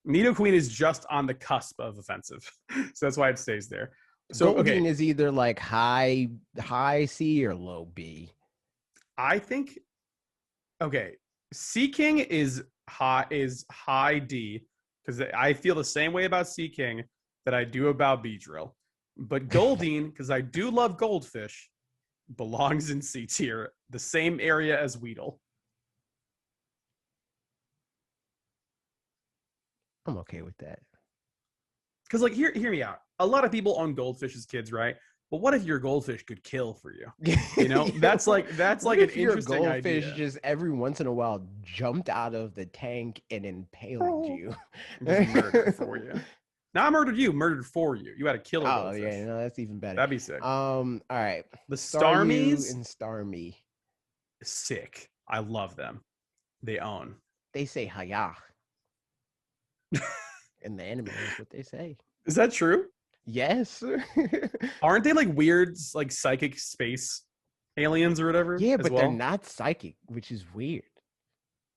Nidoqueen is just on the cusp of offensive. So that's why it stays there. So Goldeen is either like high C or low B. I think Seaking is high D, because I feel the same way about Seaking that I do about Beedrill. But Goldeen, because I do love Goldfish, belongs in C tier, the same area as Weedle. I'm okay with that. Because, like, hear me out. A lot of people own Goldfish as kids, right? But what if your goldfish could kill for you? You know, that's like an interesting goldfish idea. just every once in a while jumped out of the tank and impaled you. Just murdered for you. Not murdered you, murdered for you. You had to kill a goldfish. Oh yeah, no, that's even better. That'd be sick. All right. The Starmies and Starmie. Sick. I love them. They own. They say hiya. In the anime, is what they say. Is that true? Yes. Aren't they like weird, like psychic space aliens or whatever? Yeah, but they're not psychic, which is weird.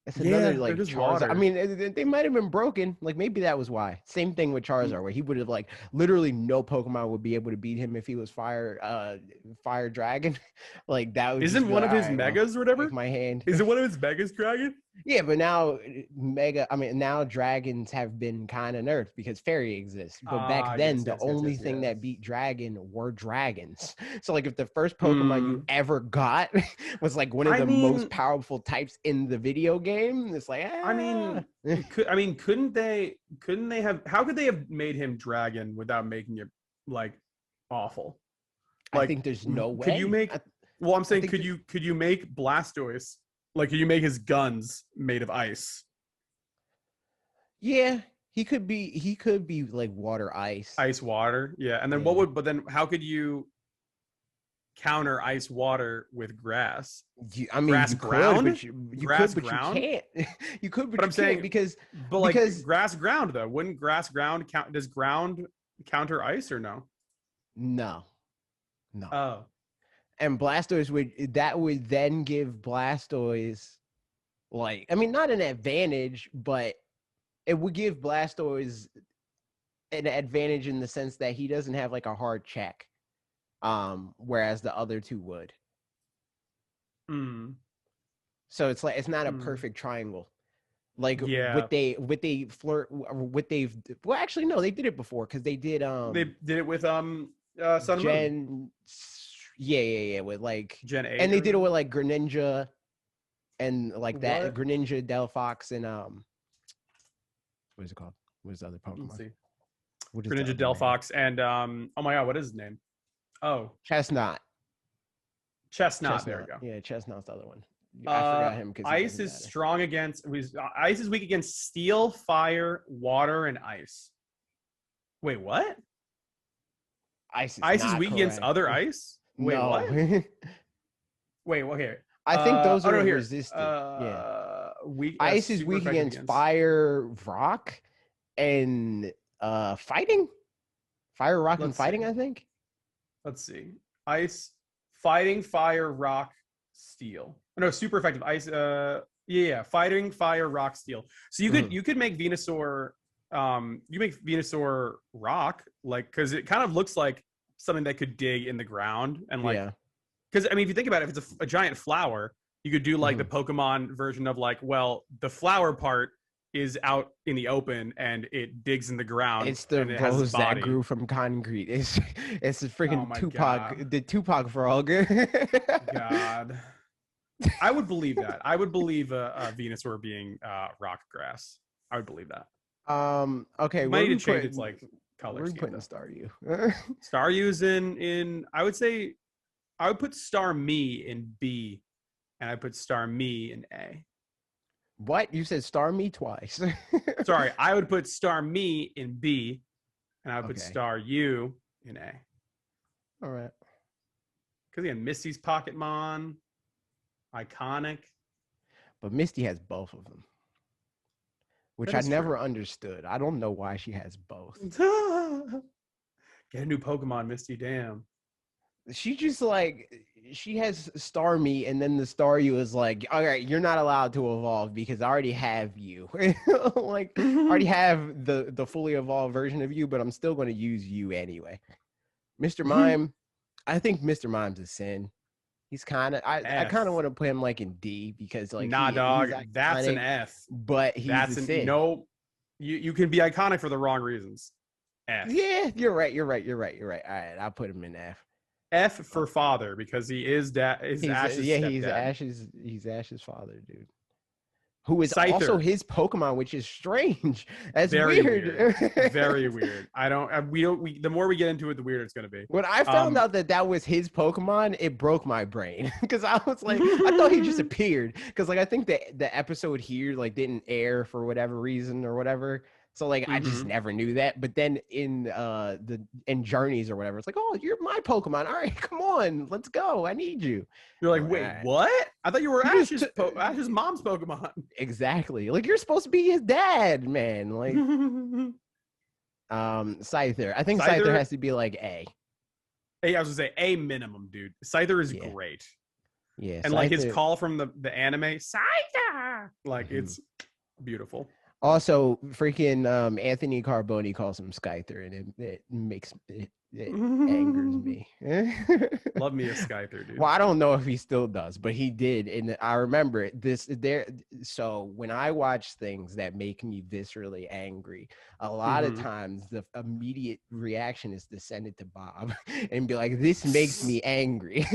It's another like Charizard. Water. I mean, they might have been broken. Like maybe that was why. Same thing with Charizard, where he would have like literally no Pokemon would be able to beat him if he was fire dragon. Like that was. Isn't one of his megas or whatever? My hand. Is it one of his megas dragon? Yeah, but now now dragons have been kind of nerfed because fairy exists. But back then, the only thing that beat dragon were dragons. So like if the first Pokemon you ever got was like one of the most powerful types in the video game, it's like couldn't they have, how could they have made him dragon without making it like awful? Like, I think there's no way. Could you make could you make Blastoise, like, could you make his guns made of ice? Yeah, he could be like water ice. Ice water, yeah. And then but then how could you counter ice water with grass? Grass ground? You can't. You could, but I'm saying because grass ground though. Wouldn't grass ground count? Does ground counter ice or no? No. Oh. And Blastoise would then give Blastoise, like, I mean, not an advantage, but it would give Blastoise an advantage in the sense that he doesn't have like a hard check, whereas the other two would. So it's like it's not a perfect triangle. Like what they flirt, what they've well, actually no, they did it before because they did it with Sun and Moon. Yeah, with like Gen 8, and they did it with like Greninja and like that Greninja, Delphox, and what is it called? What is the other Pokemon? Let's see. Greninja, Delphox, and oh my god, what is his name? Oh, Chestnut. There we go. Yeah, Chestnut's the other one. I forgot him because Ice is strong against. Ice is weak against Steel, Fire, Water, and Ice. Wait, what? Ice is weak against other ice. Wait, no. what? Wait, okay. I think those are resistant. Ice is weak against fire, rock, and fighting. Fire, rock, and fighting. I think. Let's see. Ice, fighting, fire, rock, steel. No, super effective. Ice. Fighting, fire, rock, steel. So you could make Venusaur. You make Venusaur rock, like, because it kind of looks like something that could dig in the ground and like, because I mean, if you think about it, if it's a giant flower, you could do like the Pokemon version of like, well, the flower part is out in the open and it digs in the ground. It's the rose that grew from concrete. It's a freaking Tupac, God. The Tupac frog. God, I would believe that. I would believe a Venusaur being rock grass. I would believe that. Okay, might need to change its like color. We're putting Staryu. Staryu's in. I would say, I would put Starmie in B, and I put Starmie in A. What? You said Starmie twice. Sorry, I would put Starmie in B, and I would put Staryu in A. All right. Because again, Misty's Pocketmon, iconic. But Misty has both of them, which I never understood. I don't know why she has both. Get a new Pokemon, Misty. Damn. She just like she has Starmie, and then the Staryu is like, all right, you're not allowed to evolve because I already have you. Like, I already have the fully evolved version of you, but I'm still going to use you anyway. Mr. Mime, I think Mr. Mime's a sin. He's kind of I kind of F. want to put him like in D because like Nah, he's dog. That's an iconic, F. but he's a sin. No. You can be iconic for the wrong reasons. F. Yeah, you're right. All right, I'll put him in F. F for father because he is Ash's stepdad. He's Ash's father, dude. Who is Scyther. Also his Pokemon, which is strange. That's Very weird. Very weird. The more we get into it, the weirder it's going to be. When I found out that was his Pokemon, it broke my brain because I was like, I thought he just appeared because like I think the episode here like didn't air for whatever reason or whatever. So like I just never knew that. But then in Journeys or whatever, it's like, oh, you're my Pokemon. All right, come on, let's go. I need you. You're like, wait, what? I thought you were Ash's mom's Pokemon. Exactly. Like you're supposed to be his dad, man. Like Scyther. I think Scyther has to be like A. Hey, I was gonna say A minimum, dude. Scyther is great. Yeah. And like his call from the anime, Scyther, like it's beautiful. Also, freaking Anthony Carboni calls him Scyther, and it makes it angers me. Love me a Scyther, dude. Well, I don't know if he still does, but he did, and I remember this there. So when I watch things that make me viscerally angry, a lot of times the immediate reaction is to send it to Bob and be like, "This makes me angry."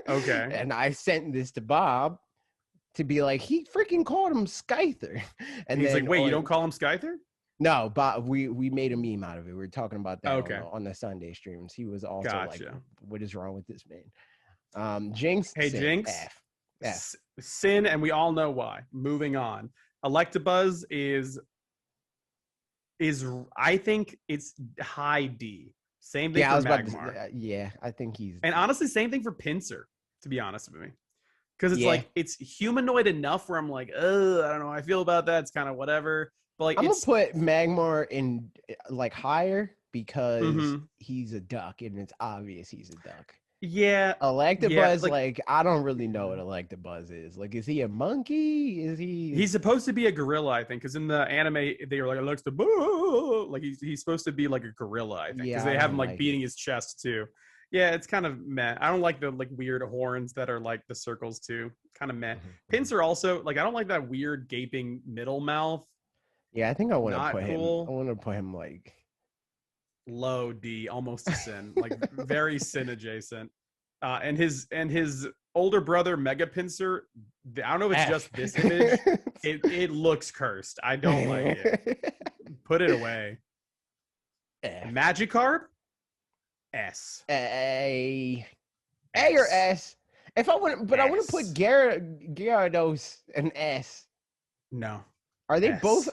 Okay. And I sent this to Bob to be like, he freaking called him Scyther. And he's like, wait, you don't call him Scyther? No, but we made a meme out of it. We were talking about that on the Sunday streams. He was also like, what is wrong with this man? Jinx. Hey, sin, Jinx. F. Sin, and we all know why. Moving on. Electabuzz is I think it's high D. Same thing for Magmar. Yeah, I think he's... And honestly, same thing for Pinsir, to be honest with me. Because it's like, it's humanoid enough where I'm like, oh, I don't know how I feel about that. It's kind of whatever. But like, I'm going to put Magmar in like higher because he's a duck and it's obvious he's a duck. Yeah. Electabuzz, like, I don't really know what Electabuzz is. Like, is he a monkey? He's supposed to be a gorilla, I think, because in the anime, they were like, Electabuzz. Like, he's supposed to be like a gorilla, I think. Because they have him like beating his chest too. Yeah, it's kind of meh. I don't like the like weird horns that are like the circles too. Kind of meh. Pinsir also, like, I don't like that weird gaping middle mouth. Yeah, I think I want to put him. I want to put him like low D, almost a sin, like very sin adjacent. And his older brother Mega Pinsir, I don't know if it's just this image. It looks cursed. I don't like it. Put it away. Magikarp. S. A or S. If I want, but S. I want to put Gyarados an S. No. Are they both?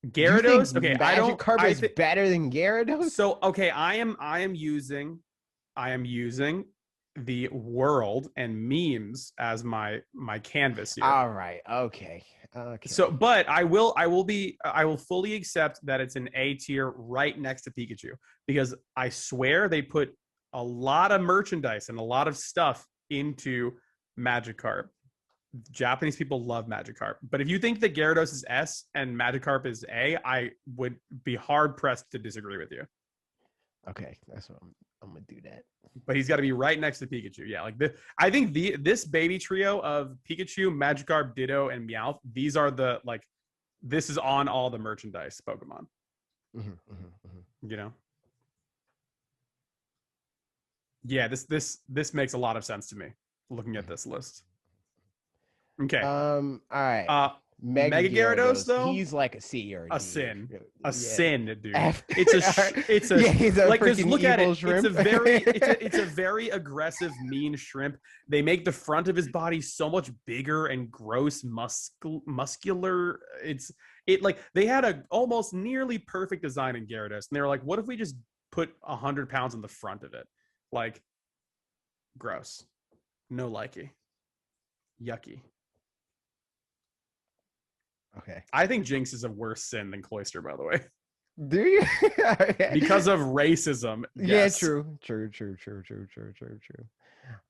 Gyarados. Okay, Magikarp is better than Gyarados. So okay, I am using the world and memes as my canvas here. All right. Okay. So, but I will fully accept that it's an A tier right next to Pikachu because I swear they put a lot of merchandise and a lot of stuff into Magikarp. Japanese people love Magikarp, but if you think that Gyarados is S and Magikarp is A, I would be hard pressed to disagree with you. Okay, that's what I'm gonna do that. But he's got to be right next to Pikachu. Yeah, like I think this baby trio of Pikachu, Magikarp, Ditto, and Meowth. These are this is on all the merchandise Pokemon. You know. Yeah, this makes a lot of sense to me looking at this list. Okay. All right. Mega Gyarados, though, he's like a C or a sin, dude. F. It's a he's a like just look at it. Shrimp. It's a very aggressive, mean shrimp. They make the front of his body so much bigger and gross, muscular. They had a almost nearly perfect design in Gyarados, and they were like, what if we just put 100 pounds on the front of it? Like, gross, no likey, yucky. Okay. I think Jinx is a worse sin than Cloyster, by the way. Do you? Okay. Because of racism. Yeah, Yes. true.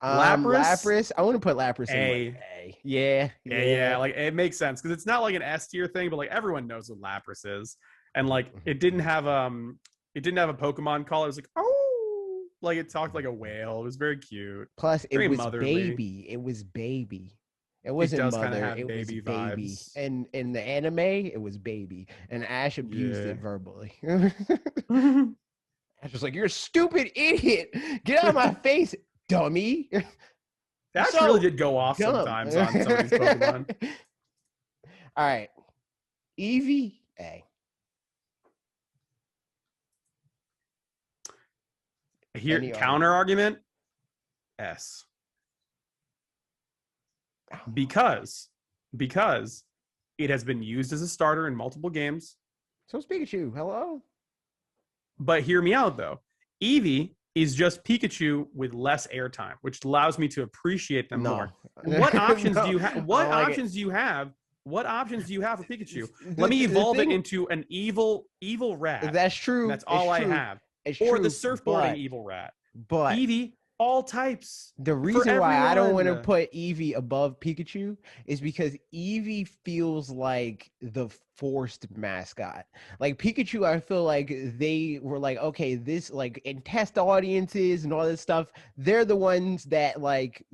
Lapras, Lapras. I want to put Lapras in A. like A. Yeah. Yeah, like it makes sense because it's not like an S tier thing, but like everyone knows what Lapras is, and like it didn't have a Pokemon call. It was like, oh, like it talked like a whale. It was very cute. Plus, Very it was motherly. baby. It was baby. It wasn't does mother. kinda have It was baby baby. vibes. And in the anime, it was baby. And Ash abused Yeah. it verbally. Ash was like, "You're a stupid idiot. Get out of my face, dummy." That So really did go off dumb. sometimes on some of these Pokemon. All right, Eevee, A. Here, Any counter argument, S. Because it has been used as a starter in multiple games. So it's Pikachu. Hello. But hear me out though. Eevee is just Pikachu with less airtime, which allows me to appreciate them more. What options do you have? What options do you have? What options do you have for Pikachu? Let me evolve it into an evil rat. That's true. That's all I have. It's or true, the surfboarding evil rat. But Eevee, all types. the reason why I don't want to put Eevee above Pikachu is because Eevee feels like the forced mascot. Like Pikachu, I feel like they were like, okay, this like in test audiences and all this stuff, they're the ones that like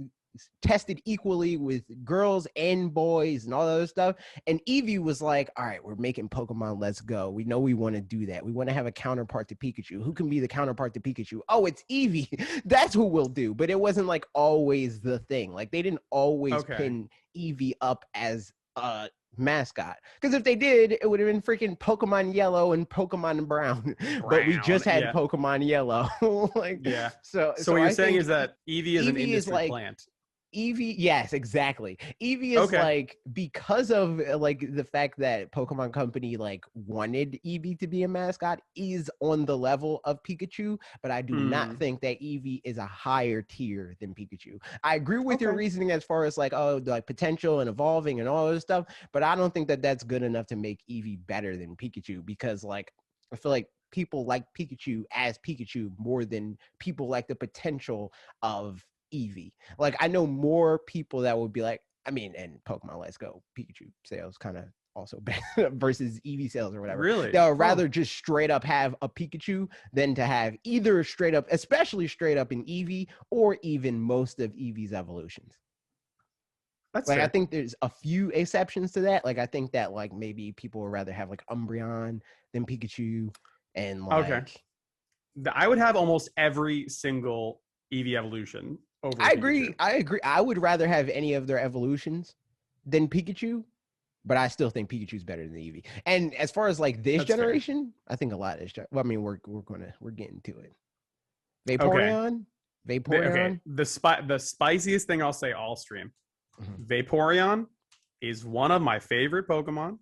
tested equally with girls and boys and all that other stuff. And Eevee was like, all right, we're making Pokemon, let's go. We know we want to do that. We want to have a counterpart to Pikachu. Who can be the counterpart to Pikachu? Oh, it's Eevee. That's who we'll do. But it wasn't like always the thing. Like they didn't always pin Eevee up as a mascot, because if they did, it would have been freaking Pokemon Yellow and Pokemon Brown. But we just had Pokemon Yellow. Like, so what you're saying is that Eevee is an industry like, plant. Eevee, yes, exactly. Eevee is like, because of like the fact that Pokemon Company like wanted Eevee to be a mascot, is on the level of Pikachu, but I do not think that Eevee is a higher tier than Pikachu. I agree with your reasoning as far as like, oh, like potential and evolving and all this stuff, but I don't think that that's good enough to make Eevee better than Pikachu, because like I feel like people like Pikachu as Pikachu more than people like the potential of Eevee. Like I know more people that would be like, I mean, and Pokemon Let's Go, Pikachu sales kind of also bad versus Eevee sales or whatever. Really? They'll rather just straight up have a Pikachu than to have either straight up, especially straight up in Eevee, or even most of Eevee's evolutions. That's like fair. I think there's a few exceptions to that. Like I think that like maybe people would rather have like Umbreon than Pikachu, and like I would have almost every single Eevee evolution over Pikachu. I agree. I would rather have any of their evolutions than Pikachu, but I still think Pikachu's better than Eevee. And as far as like this generation, I think a lot is. Well, I mean, we're getting to it. Vaporeon. Okay. The spiciest thing I'll say all stream. Vaporeon is one of my favorite Pokemon.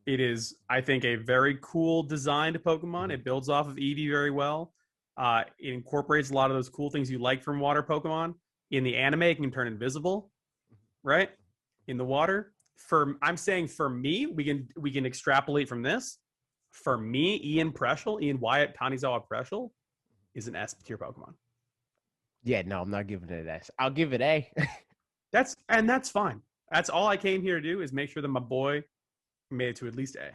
It is, I think, a very cool designed Pokemon. It builds off of Eevee very well. It incorporates a lot of those cool things you like from water Pokemon. In the anime, it can turn invisible, right? In the water. I'm saying for me, we can extrapolate from this. For me, Ian Wyatt Tanizawa Preschel is an S tier Pokemon. Yeah, no, I'm not giving it an S. I'll give it A. That's fine. That's all I came here to do, is make sure that my boy made it to at least A.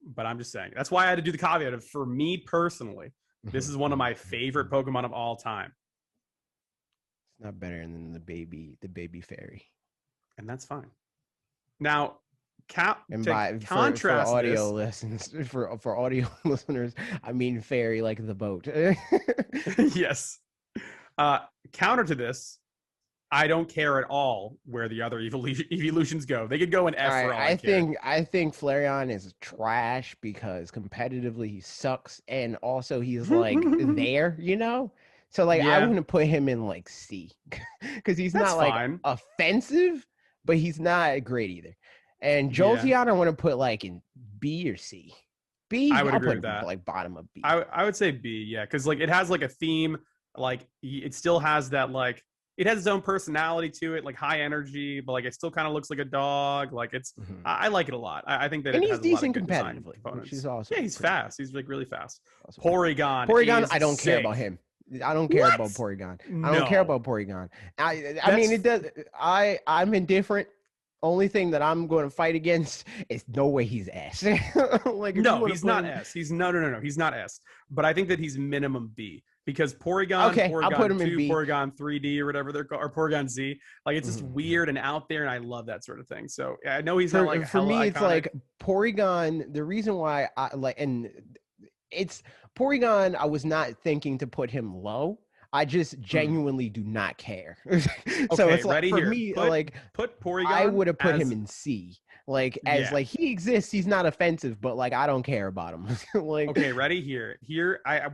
But I'm just saying. That's why I had to do the caveat of, for me personally, this is one of my favorite Pokemon of all time. It's not better than the baby fairy. And that's fine. Now, contrast for audio lessons, for audio listeners, I mean fairy like the boat. Yes. Counter to this, I don't care at all where the other evolutions go. They could go in F for all I care. I think Flareon is trash because competitively he sucks, and also he's like there, you know? So like I want to put him in like C because he's not like offensive, but he's not great either. And Jolteon I want to put like in B or C. B, I would I'll agree put with that. Like bottom of B. I would say B, yeah, because like it has like a theme, like it still has that like it has its own personality to it, like high energy, but like it still kind of looks like a dog. Like it's, I like it a lot. I think that And it he's has a lot of decent good design competitively, components. which is awesome. Yeah, he's pretty fast. He's like really fast. awesome. Porygon, I don't care about sick. him. I don't care about Porygon. I don't care about Porygon. I mean, it does. I'm indifferent. Only thing that I'm going to fight against is no way he's S. Like, no, he's not S. He's no. He's not S. But I think that he's minimum B because Porygon, I'll put him 2, in B. Porygon 3D or whatever they're called, or Porygon Z. Like it's just weird and out there, and I love that sort of thing. So I know he's not like for me. iconic. It's like Porygon. The reason why I like, and it's Porygon. I was not thinking to put him low. I just genuinely do not care. So it's like for me, put Porygon. I would have put him in C. Like like he exists, he's not offensive, but like I don't care about him. Like okay, ready here.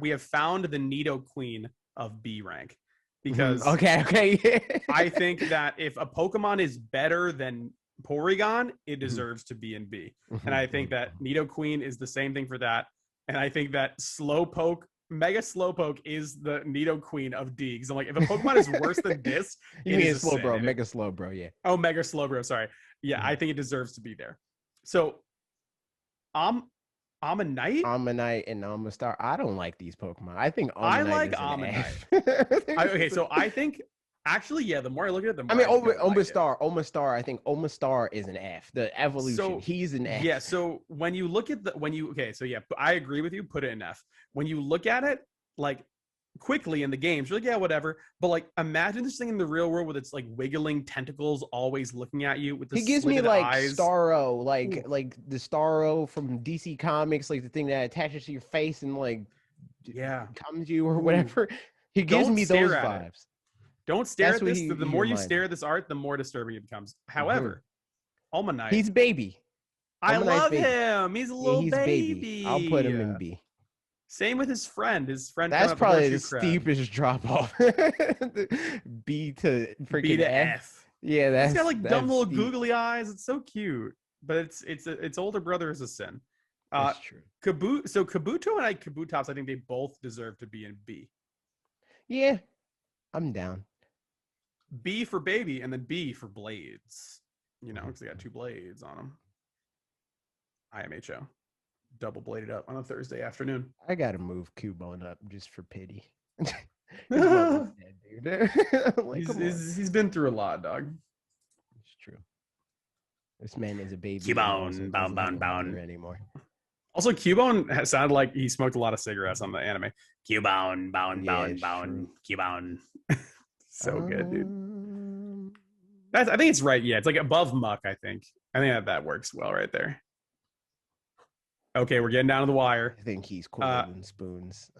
We have found the Nidoqueen of B rank because okay. I think that if a Pokemon is better than Porygon, it deserves to be in B. And I think that Nidoqueen is the same thing for that. And I think that Slowpoke, Mega Slowpoke is the Nidoqueen of D. Because I'm like, if a Pokemon is worse than this, you mean Slowbro, Mega Slowbro, yeah. Oh, Mega Slowbro, sorry. Yeah, I think it deserves to be there. So, Ammonite and Omastar. I don't like these Pokemon. I think I like Ammonite. Okay, so I think actually, yeah. The more I look at it, the more I mean, Omastar. I think Omastar is an F. The evolution, so, he's an F. Yeah. So when you look at so yeah, I agree with you. Put it in F. When you look at it, like quickly in the games, you're like, yeah, whatever. But like, imagine this thing in the real world with its like wiggling tentacles, always looking at you with the. He gives me like eyes. Starro, like the Starro from DC Comics, like the thing that attaches to your face and like comes to you or whatever. He gives me those vibes. Don't stare at this. The more you stare at this art, the more disturbing it becomes. However, Almanite. He's baby. I love him. He's a little baby. I'll put him in B. Same with his friend. That's probably the steepest drop off. B to freaking B to F. Yeah, that's. He's got like dumb little googly eyes. It's so cute, but its older brother is a sin. That's true. Kabuto and Kabutops, I think they both deserve to be in B. Yeah, I'm down. B for baby, and then B for blades. You know, because they got 2 blades on them. IMHO. Double bladed up on a Thursday afternoon. I gotta move Cubone up just for pity. Dead, dude. Like, he's been through a lot, dog. It's true. This man is a baby. Cubone, bound anymore. Also, Cubone sounded like he smoked a lot of cigarettes on the anime. Cubone, bound. Cubone. So good, dude. I think it's right. Yeah, it's like above Muck. I think that works well right there. Okay, we're getting down to the wire. I think he's cooler than Spoons.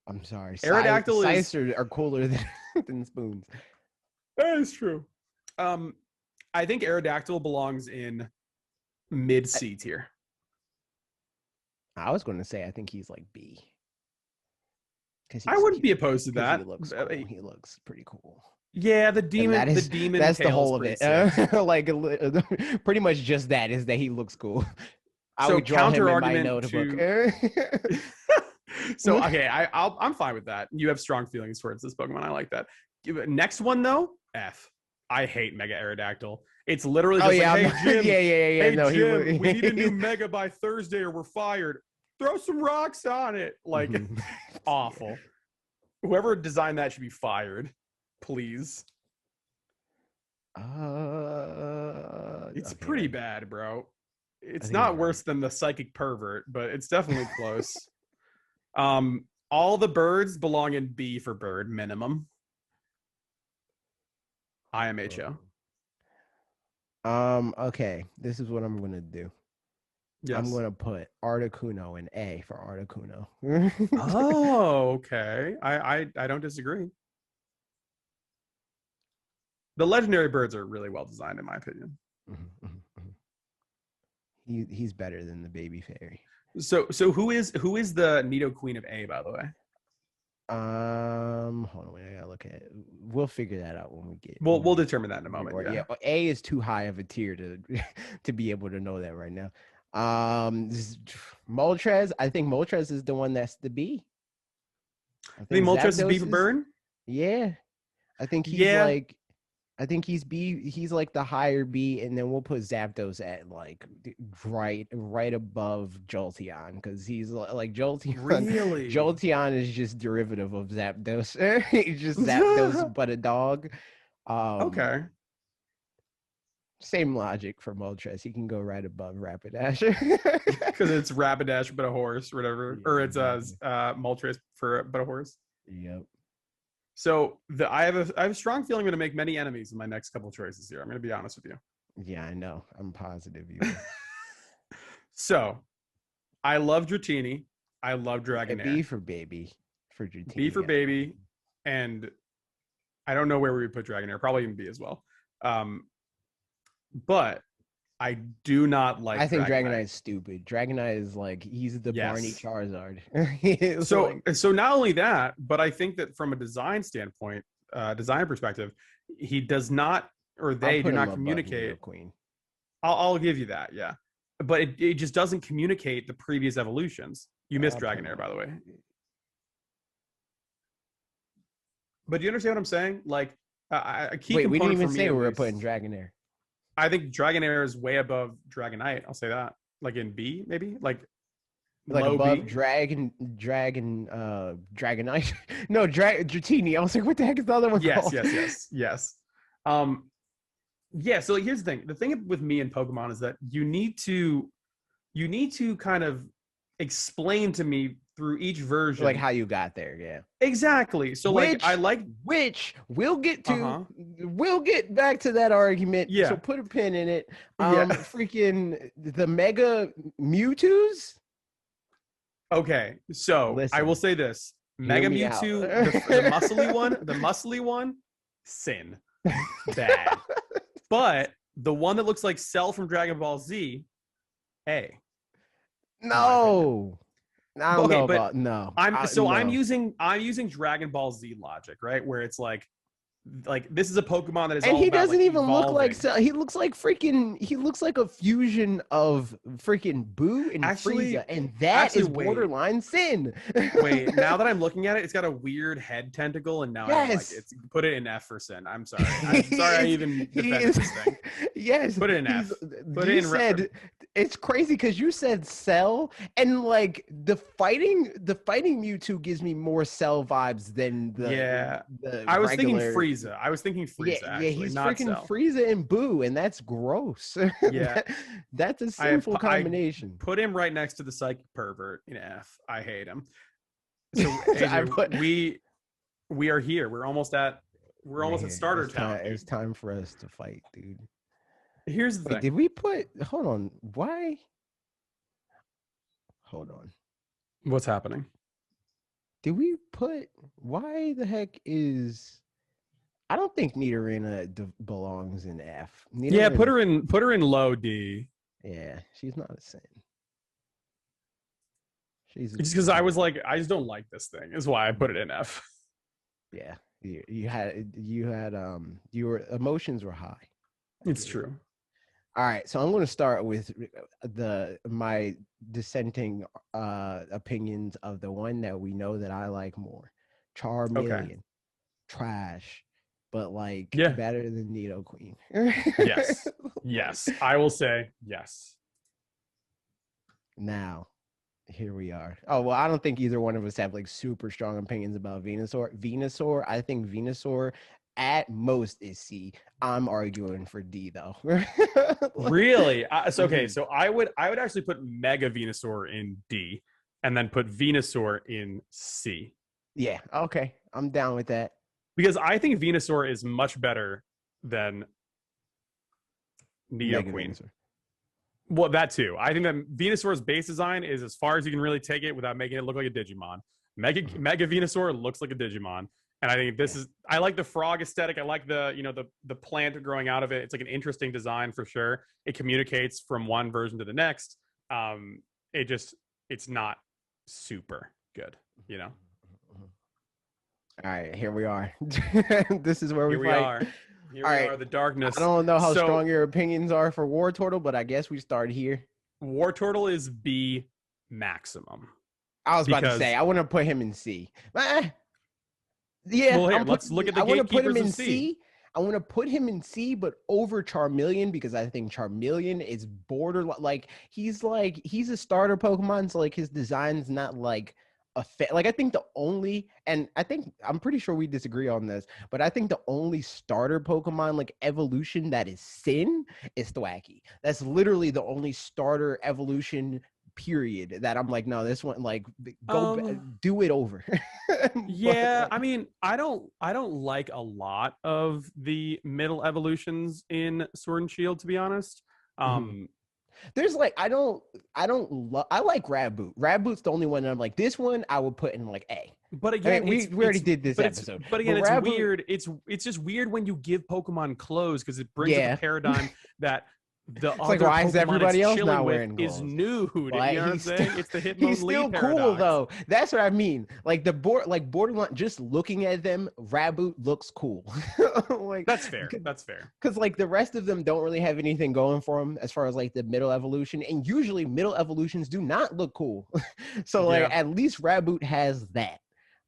I'm sorry. Aerodactyl are cooler than Spoons. That is true. I think Aerodactyl belongs in mid C tier. I was going to say I think he's like B. I wouldn't be opposed to that. He looks cool. He looks pretty cool. Yeah, the demon. That's the whole of it. Like pretty much just that is that he looks cool. I would draw him in my notebook. So okay, I'm fine with that. You have strong feelings towards this Pokemon. I like that. Next one though, F. I hate Mega Aerodactyl. It's literally just hey Jim, Hey Jim, we need a new Mega by Thursday or we're fired. Throw some rocks on it. Like awful. Whoever designed that should be fired. Please. It's pretty bad, bro. It's not worse than the Psychic Pervert, but it's definitely close. All the birds belong in B for bird minimum. IMHO. Okay, this is what I'm gonna do. Yes. I'm gonna put Articuno in A for Articuno. Oh, okay. I don't disagree. The legendary birds are really well designed, in my opinion. He's better than the baby fairy. So who is the Nidoqueen of A, by the way? Hold on, I gotta look at it. We'll figure that out when we get. We'll determine that in a moment. Yeah, A is too high of a tier to be able to know that right now. Moltres. I think Moltres is the one that's the B. I think Moltres is B for bird. Yeah. I think he's Yeah. like, I think he's B. He's like the higher B, and then we'll put Zapdos at like right above Jolteon, because he's like Jolteon. Really? Jolteon is just derivative of Zapdos. He's just Zapdos, but a dog. Okay. Same logic for Moltres. He can go right above Rapidash. Because it's Rapidash but a horse, or whatever, Yeah, or it's exactly. Moltres for but a horse. Yep. So I have a strong feeling I'm going to make many enemies in my next couple choices here. I'm going to be honest with you. Yeah, I know. I'm positive you will. So I love Dratini. I love B Dragonair. for baby. For Dratini. B for baby. And I don't know where we would put Dragonair. Probably even B as well. But I do not like. I think Dragonite is stupid. Dragonite is like, he's the Barney Charizard. So not only that, but I think that from a design standpoint, design perspective, he does not, or they do not communicate. Queen. I'll give you that, yeah. But it just doesn't communicate the previous evolutions. You missed Dragonair, by the way. But do you understand what I'm saying? Like, a key Wait, we didn't even say we were least, putting Dragonair. I think Dragonair is way above Dragonite. I'll say that. Like in B, maybe? Like above B? Dragonite. No, Dratini. I was like, what the heck is the other one called? Yes. Yeah, so like, here's the thing. The thing with me and Pokemon is that you need to kind of explain to me through each version, like how you got there. Yeah, exactly. So which we'll get to. We'll get back to that argument. Yeah, so put a pin in it. Freaking the Mega Mewtwo's. Okay, so listen, I will say this: Mega Mewtwo, the muscly one, sin, bad. But the one that looks like Cell from Dragon Ball Z, A. No. I don't know about no. I'm using Dragon Ball Z logic, right? Where it's like this is a Pokemon that is, and all he about, doesn't like, even evolving. look like Cell. He looks like a fusion of freaking Boo and Frieza, and that is borderline sin. Wait, now that I'm looking at it, it's got a weird head tentacle, and now I'm like, it's put it in F for sin. I'm sorry. I'm sorry I even defended this thing. Yes, put it in F. It's crazy because you said Cell, and like the fighting Mewtwo gives me more Cell vibes than the I was thinking Frieza. Yeah, actually, he's not freaking Cell. Frieza and Boo, and that's gross. Yeah, that's a sinful combination. Put him right next to the psychic pervert in F. I hate him. So Andrew, we are here. We're almost at starter town. It's time for us to fight, dude. Here's the thing. Did we put? Hold on. Why? Hold on. What's happening? Did we put? Why the heck is? I don't think Nidorino belongs in F. Yeah, put her in low D. Yeah, she's not a sin. She's just because I was like, I just don't like this thing. Is why I put it in F. Yeah, your emotions were high. It's true. All right, so I'm going to start with my dissenting opinions of the one that we know that I like more. Charmeleon. Okay. Trash, but like better than Nidoqueen. Yes, I will say yes. Now, here we are. Oh, well, I don't think either one of us have like super strong opinions about Venusaur. I think Venusaur at most is C. I'm arguing for D though. Really? So I would actually put Mega Venusaur in D, and then put Venusaur in C. Yeah. Okay. I'm down with that. Because I think Venusaur is much better than Nidoqueen. Well, that too. I think that Venusaur's base design is as far as you can really take it without making it look like a Digimon. Mega Venusaur looks like a Digimon. And I think I like the frog aesthetic. I like the plant growing out of it. It's like an interesting design for sure. It communicates from one version to the next. It's not super good, All right, here we are. This is where we fight. Here we are, the darkness. I don't know how strong your opinions are for Wartortle, but I guess we start here. Wartortle is B maximum. I was about to say, I want to put him in C. Yeah, Well, here, let's look at the I want to put him gatekeepers in of C. I want to put him in C, but over Charmeleon because I think Charmeleon is like he's a starter Pokemon, so like his design's not like like I think the only, and I'm pretty sure we disagree on this, but I think the only starter Pokemon like evolution that is Sin is Thwackey. That's literally the only starter evolution period that I'm like, no, this one like do it over. Yeah, I mean, I don't like a lot of the middle evolutions in Sword and Shield, to be honest. There's like I like Raboot. Raboot's the only one that I'm like, this one I would put in like A. But again, we already did this episode. But again, it's weird. It's just weird when you give Pokemon clothes because it brings up a paradigm that the it's other like, why Pokemon is everybody else not with wearing is nude. Like, you know what I'm saying? It's the Hitmonlee he's still paradox. cool though. That's what I mean. Like borderline, just looking at them, Raboot looks cool. Like that's fair. That's fair. Because like the rest of them don't really have anything going for them as far as like the middle evolution, and usually middle evolutions do not look cool. So like at least Raboot has that.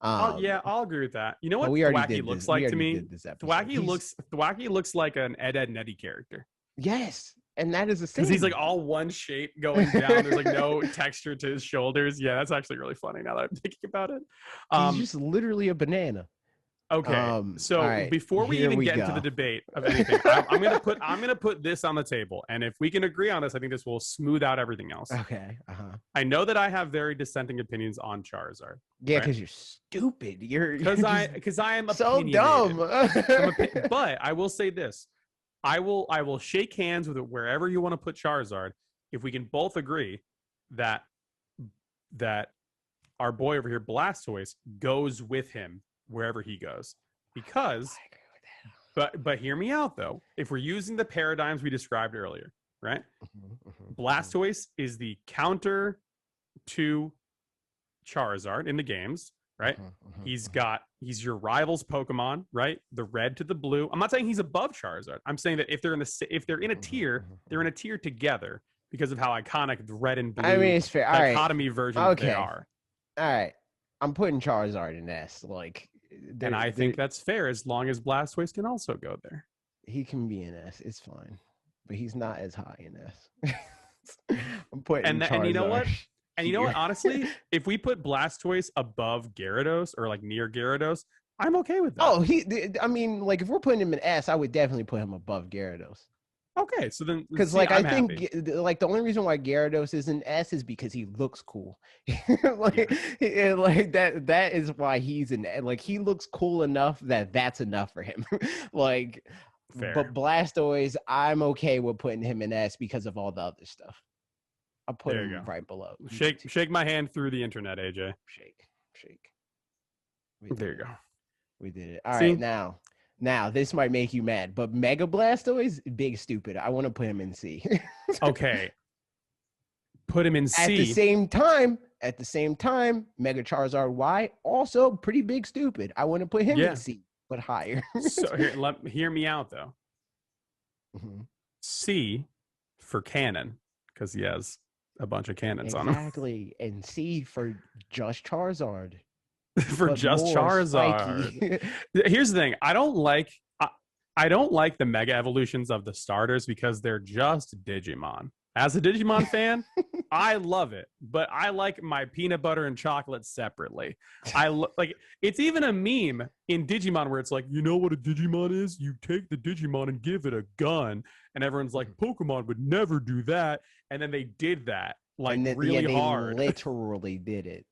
Yeah, I'll agree with that. You know what Thwackey looks like to me? Thwackey looks like an Ed Netty character. Yes. And that is a because he's like all one shape going down. There's like no texture to his shoulders. Yeah, that's actually really funny now that I'm thinking about it. He's just literally a banana. Okay, so before we even get into the debate of anything, I'm gonna put this on the table, and if we can agree on this, I think this will smooth out everything else. Okay. I know that I have very dissenting opinions on Charizard. Yeah, because you're stupid. Because I am so dumb. But I will say this. I will shake hands with it wherever you want to put Charizard if we can both agree that our boy over here, Blastoise, goes with him wherever he goes. Because I agree with that. But hear me out though. If we're using the paradigms we described earlier, right? Blastoise is the counter to Charizard in the games. Right? He's your rival's Pokemon, right? The red to the blue. I'm not saying he's above Charizard. I'm saying that if they're in a tier, they're in a tier together because of how iconic the red and blue it's fair. dichotomy versions they are. All right. I'm putting Charizard in S. Like, and I think that's fair as long as Blastoise can also go there. He can be in S. It's fine. But he's not as high in S. I'm putting Charizard. And you know what? And you know what? Honestly, if we put Blastoise above Gyarados or like near Gyarados, I'm okay with that. Oh, I mean, like if we're putting him in S, I would definitely put him above Gyarados. Okay, so then because like I think like the only reason why Gyarados is in S is because he looks cool. Like that is why he's in. Like he looks cool enough that's enough for him. Like, fair. But Blastoise, I'm okay with putting him in S because of all the other stuff. I'll put him right below. Shake my hand through the internet, AJ. Shake. There you go. We did it. All right, now this might make you mad, but Mega Blastoise, big stupid. I want to put him in C. Okay. Put him in C. At the same time, Mega Charizard Y, also pretty big stupid. I want to put him in C, but higher. So hear me out though. C for cannon, because he has a bunch of cannons on him. Exactly. And C for just Charizard. Charizard. Here's the thing. I don't like the mega evolutions of the starters because they're just Digimon. As a Digimon fan, I love it, but I like my peanut butter and chocolate separately. Like it's even a meme in Digimon where it's like, you know what a Digimon is? You take the Digimon and give it a gun, and everyone's like, Pokemon would never do that, and then they did that really hard. They literally did it.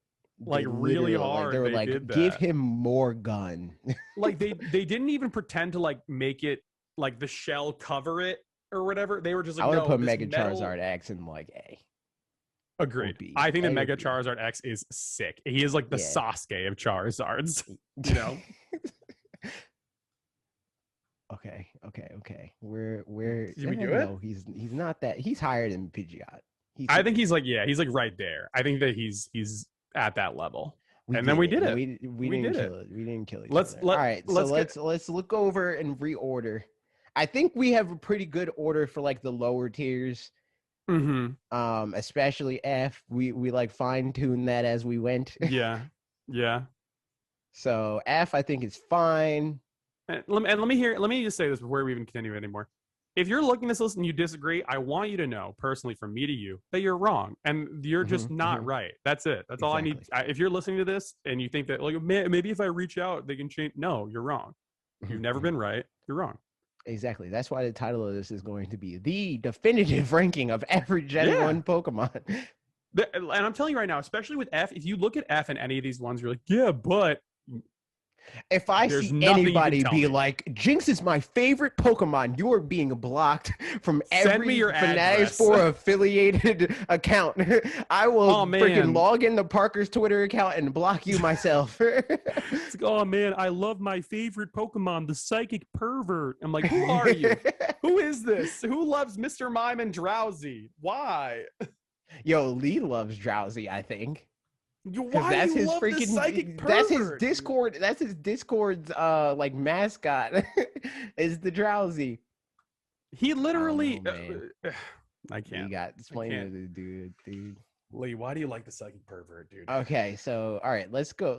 Like really hard. Like, they were like, give him more gun. Like they didn't even pretend to like make it like the shell cover it or whatever. They were just like, I would put Mega Charizard X in like A. Agreed. I think that Mega Charizard X is sick. He is like the Sasuke of Charizards. You know. Okay. We're Did we do it? No, he's not that. He's higher than Pidgeot. I think he's like right there. I think that he's at that level. Then we did it. We didn't kill it. We didn't kill each other. All right, so let's look over and reorder. I think we have a pretty good order for like the lower tiers. Especially F. We like fine-tuned that as we went. Yeah. So F, I think, is fine. And let me just say this before we even continue anymore. If you're looking at this list and you disagree, I want you to know, personally, from me to you, that you're wrong and you're just not right. That's it. That's all I need. If you're listening to this and you think that, like, maybe if I reach out, they can change. No, you're wrong. You've never been right. You're wrong. Exactly. That's why the title of this is going to be the definitive ranking of every Gen 1 Pokemon. And I'm telling you right now, especially with F, if you look at F and any of these ones, you're like, yeah, but if I see anybody be like, Jinx is my favorite Pokemon, you are being blocked from every Fanatics 4 affiliated account. I will freaking log into Parker's Twitter account and block you myself. It's like, oh man, I love my favorite Pokemon, the Psychic Pervert. I'm like, who are you? Who is this? Who loves Mr. Mime and Drowsy? Why? Yo, Lee loves Drowsy, I think. Why that's his freaking Psychic Pervert? That's his Discord. That's his Discord's like mascot is the Drowsy. He literally I can't. You got explain to the dude. Lee, why do you like the Psychic Pervert, dude? Okay, so all right, let's go.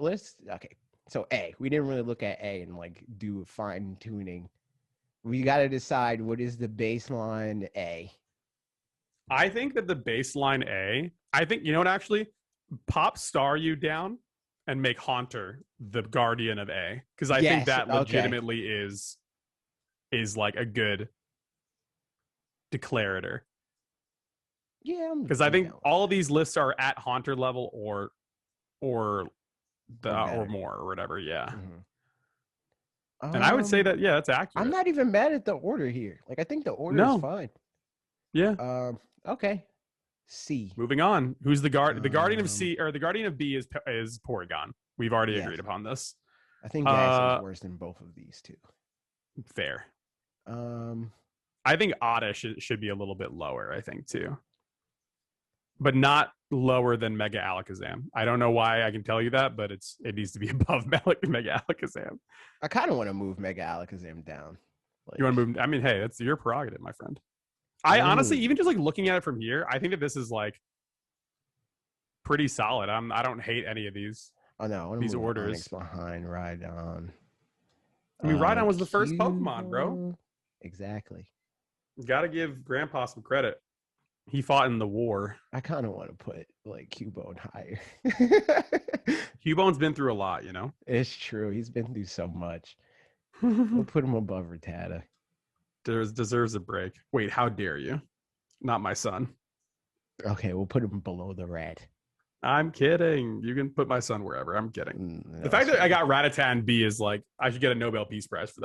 So A. We didn't really look at A and like do fine tuning. We got to decide what is the baseline A. I think that the baseline A, I think, you know what, actually? Pop Star you down and make Haunter the guardian of A. Because I think that legitimately is like a good declarator. Yeah. Because I think all of these lists are at Haunter level or more or whatever. Yeah. Mm-hmm. And I would say that, yeah, that's accurate. I'm not even mad at the order here. Like, I think the order is fine. Yeah. Okay. C. Moving on. Who's the guard? The guardian of C or the guardian of B is Porygon. We've already agreed upon this. I think Gas is worse than both of these two. Fair. I think Oddish should be a little bit lower. I think too, but not lower than Mega Alakazam. I don't know why I can tell you that, but it needs to be above Mega Alakazam. I kind of want to move Mega Alakazam down. Like, you want to move? I mean, hey, that's your prerogative, my friend. I honestly, even just like looking at it from here, I think that this is like pretty solid. I don't hate any of these. Oh no, these orders Onyx behind Rhydon. I mean, Rhydon was the first Pokemon, bro. Exactly. Got to give Grandpa some credit. He fought in the war. I kind of want to put like Cubone higher. Cubone's been through a lot, you know. It's true. He's been through so much. We'll put him above Rattata. Deserves a break. Wait, how dare you? Not my son. Okay, we'll put him below the rat. I'm kidding. You can put my son wherever. I'm kidding. The fact that I got Rattata and B is like, I should get a Nobel Peace Prize for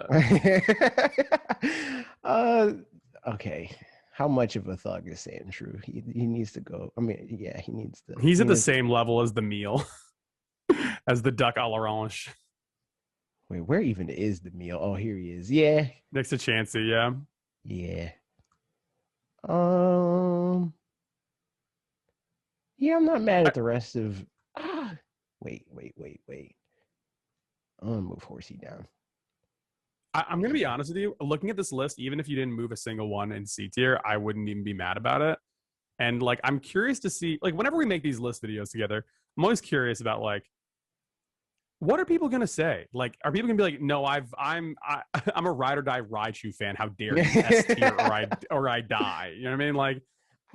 that. Okay. How much of a thug is Sandshrew? He needs to go. I mean, yeah, he needs to. He's at the same level as the meal, as the duck à l'orange. Wait, where even is the meal? Oh, here he is. Yeah. Next to Chansey, yeah. Yeah. Yeah, I'm not mad at the rest of. Wait. I'm gonna move Horsey down. I'm gonna be honest with you. Looking at this list, even if you didn't move a single one in C tier, I wouldn't even be mad about it. And like, I'm curious to see, like, whenever we make these list videos together, I'm always curious about like, what are people gonna say? Like, are people gonna be like, "No, I'm a ride or die Raichu fan. How dare you S tier or I die?" You know what I mean? Like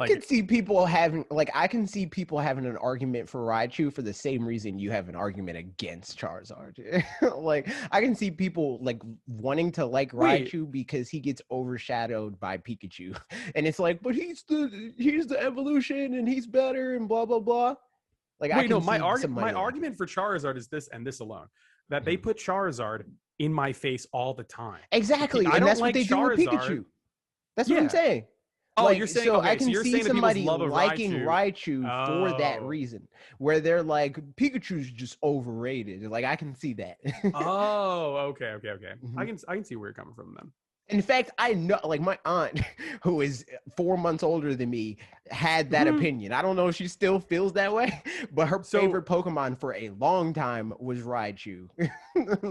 I can see people having an argument for Raichu for the same reason you have an argument against Charizard. Like, I can see people like wanting to like Raichu because he gets overshadowed by Pikachu, and it's like, but he's the evolution and he's better and blah blah blah. Like, my argument for Charizard is this and this alone, that they put Charizard in my face all the time. Exactly, and that's what they do with Pikachu. That's what I'm saying. Oh, like, you're saying, so okay, I can so see somebody liking Raichu for that reason, where they're like, Pikachu's just overrated. Like, I can see that. Oh, okay. Mm-hmm. I can see where you're coming from then. In fact, I know, like, my aunt, who is 4 months older than me, had that opinion. I don't know if she still feels that way, but her favorite Pokemon for a long time was Raichu.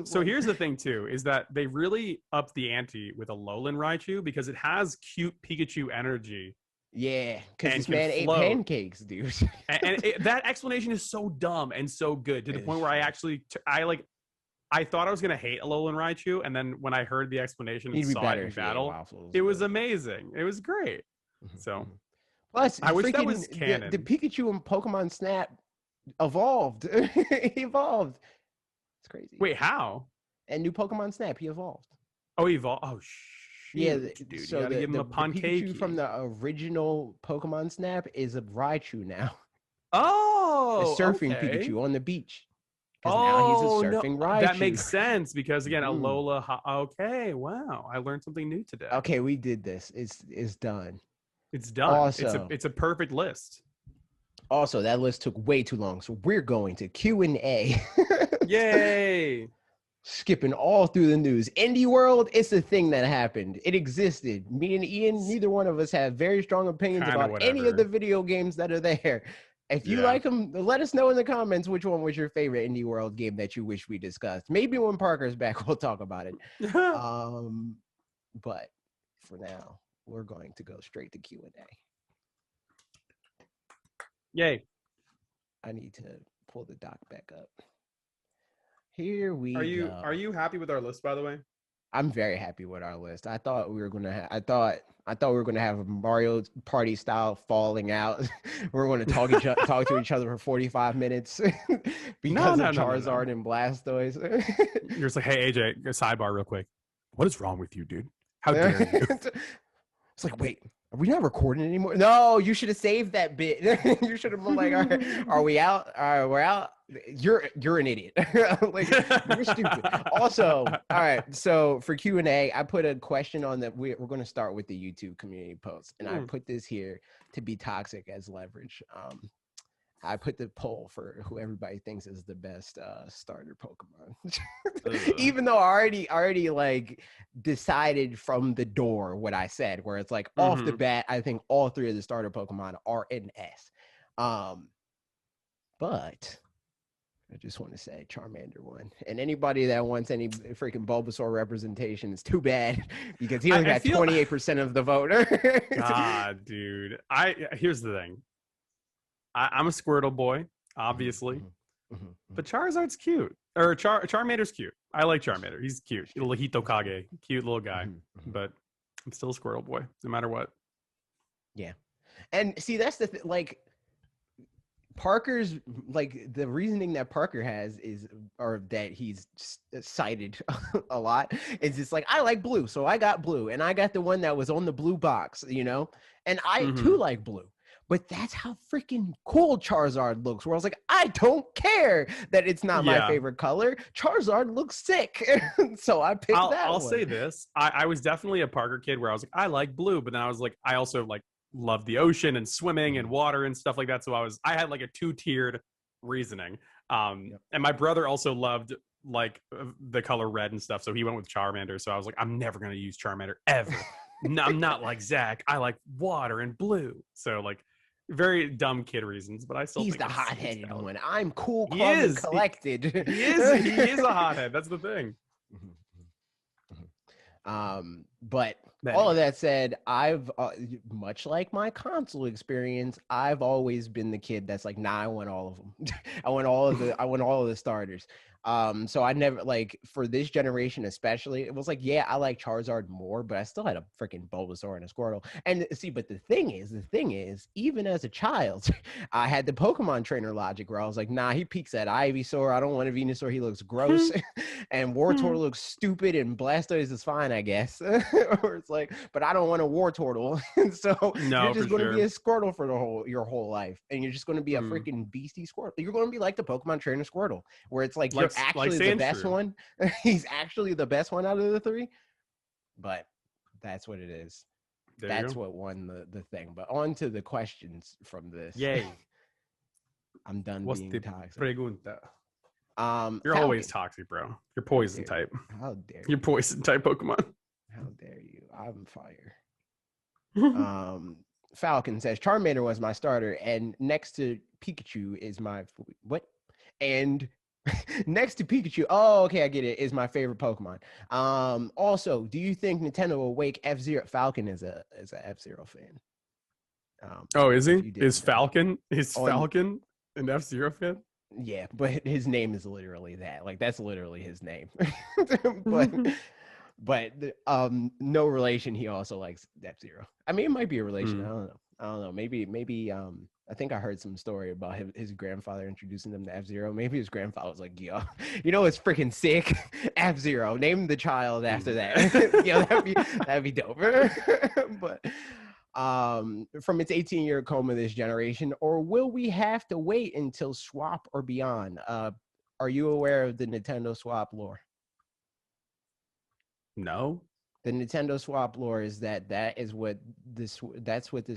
So here's the thing, too, is that they really upped the ante with Alolan Raichu because it has cute Pikachu energy. Yeah, because this man ate pancakes, dude. and that explanation is so dumb and so good to the point where I I thought I was gonna hate Alolan Raichu, and then when I heard the explanation and He'd be saw it better in if he ate battle, waffles. it was amazing. It was great. So Plus, I wish that freaking was canon. the Pikachu in Pokemon Snap evolved. He evolved. It's crazy. Wait, how? And new Pokemon Snap, he evolved. Oh, evolved. Oh, shoot, Yeah, dude. so you gotta give him a the Pankeki. Pikachu from the original Pokemon Snap is a Raichu now. Oh, A surfing okay. Pikachu on the beach. Because now he's a surfing Raichu. That makes sense because again, Alola. Okay, wow, I learned something new today. Okay, we did this. It's done. It's done. Also, it's a perfect list. Also, that list took way too long, so we're going to Q&A. Yay! Skipping all through the news. Indie World, it's a thing that happened. It existed. Me and Ian, neither one of us have very strong opinions about any of the video games that are there. If you like them, let us know in the comments which one was your favorite Indie World game that you wish we discussed. Maybe when Parker's back, we'll talk about it. But for now, we're going to go straight to Q&A. Yay. I need to pull the doc back up. Here we go. Are you happy with our list, by the way? I'm very happy with our list. I thought we were gonna have. I thought we were gonna have a Mario Party style falling out. We're going to talk to each other for 45 minutes because of Charizard and Blastoise. You're just like, hey AJ, sidebar real quick. What is wrong with you, dude? How dare you? It's like, wait, are we not recording anymore? No, you should have saved that bit. You should have been like, all right, are we out? All right, we're out. You're an idiot. Like, you're stupid. Also, all right, so for Q&A, I put a question on that. We're going to start with the YouTube community post, and I put this here to be toxic as leverage. I put the poll for who everybody thinks is the best starter Pokemon. Even though I already like decided from the door what I said, where it's like off the bat, I think all three of the starter Pokemon are an S. But I just want to say Charmander won. And anybody that wants any freaking Bulbasaur representation is too bad because he only got 28% of the vote. God, dude. Here's the thing. I'm a Squirtle boy, obviously, but Charizard's cute. Or Charmander's cute. I like Charmander. He's cute. Little Hitokage, cute little guy. But I'm still a Squirtle boy, no matter what. Yeah, and see that's the like Parker's like the reasoning that Parker has is, or that he's cited a lot, is just like I like blue, so I got blue, and I got the one that was on the blue box, you know, and I too like blue. But that's how freaking cool Charizard looks. Where I was like, I don't care that it's not my favorite color. Charizard looks sick. So I picked that I'll one. say this. I was definitely a Parker kid where I was like, I like blue. But then I was like, I also like love the ocean and swimming and water and stuff like that. So I had like a 2-tiered reasoning. And my brother also loved like the color red and stuff. So he went with Charmander. So I was like, I'm never going to use Charmander ever. No, I'm not like Zach. I like water and blue. So like, very dumb kid reasons, but I still think he's the hot-headed one. I'm cool, calm, and collected. He is a hothead. That's the thing. But all of that said, I've much like my console experience, I've always been the kid that's like, nah, I want all of them. I want all of the starters. So I never, like, for this generation especially, it was like, yeah, I like Charizard more, but I still had a freaking Bulbasaur and a Squirtle. And see, but the thing is, even as a child, I had the Pokemon trainer logic where I was like, nah, he peaks at Ivysaur. I don't want a Venusaur. He looks gross. And Wartortle looks stupid, and Blastoise is fine, I guess. Or it's like, but I don't want a Wartortle. And so you're just going to be a Squirtle for your whole life. And you're just going to be a freaking beastie Squirtle. You're going to be like the Pokemon trainer Squirtle, where it's like, you're actually the best one. He's actually the best one out of the three. But that's what it is. That's what won the thing. But on to the questions from this. Yay. I'm done being toxic. Pregunta? You're Falcon. Always toxic, bro. You're poison type. How dare you? You're poison type Pokemon. How dare you? I'm fire. Falcon says Charmander was my starter, and next to Pikachu is my what? And next to Pikachu, oh, okay, I get it, is my favorite Pokemon. Also, do you think Nintendo will wake F-Zero? Falcon is a F-Zero fan. Is he? Is Falcon an F-Zero fan? Yeah, but his name is literally that. Like that's literally his name. but no relation. He also likes F-Zero. I mean, it might be a relation. I don't know. Maybe I think I heard some story about his grandfather introducing them to F-Zero. Maybe his grandfather was like, yo, you know, it's freaking sick. F-Zero. Name the child after that. Yo, that'd be dope. But from its 18-year coma this generation, or will we have to wait until swap or beyond? Are you aware of the Nintendo swap lore? No. The Nintendo swap lore is that's what the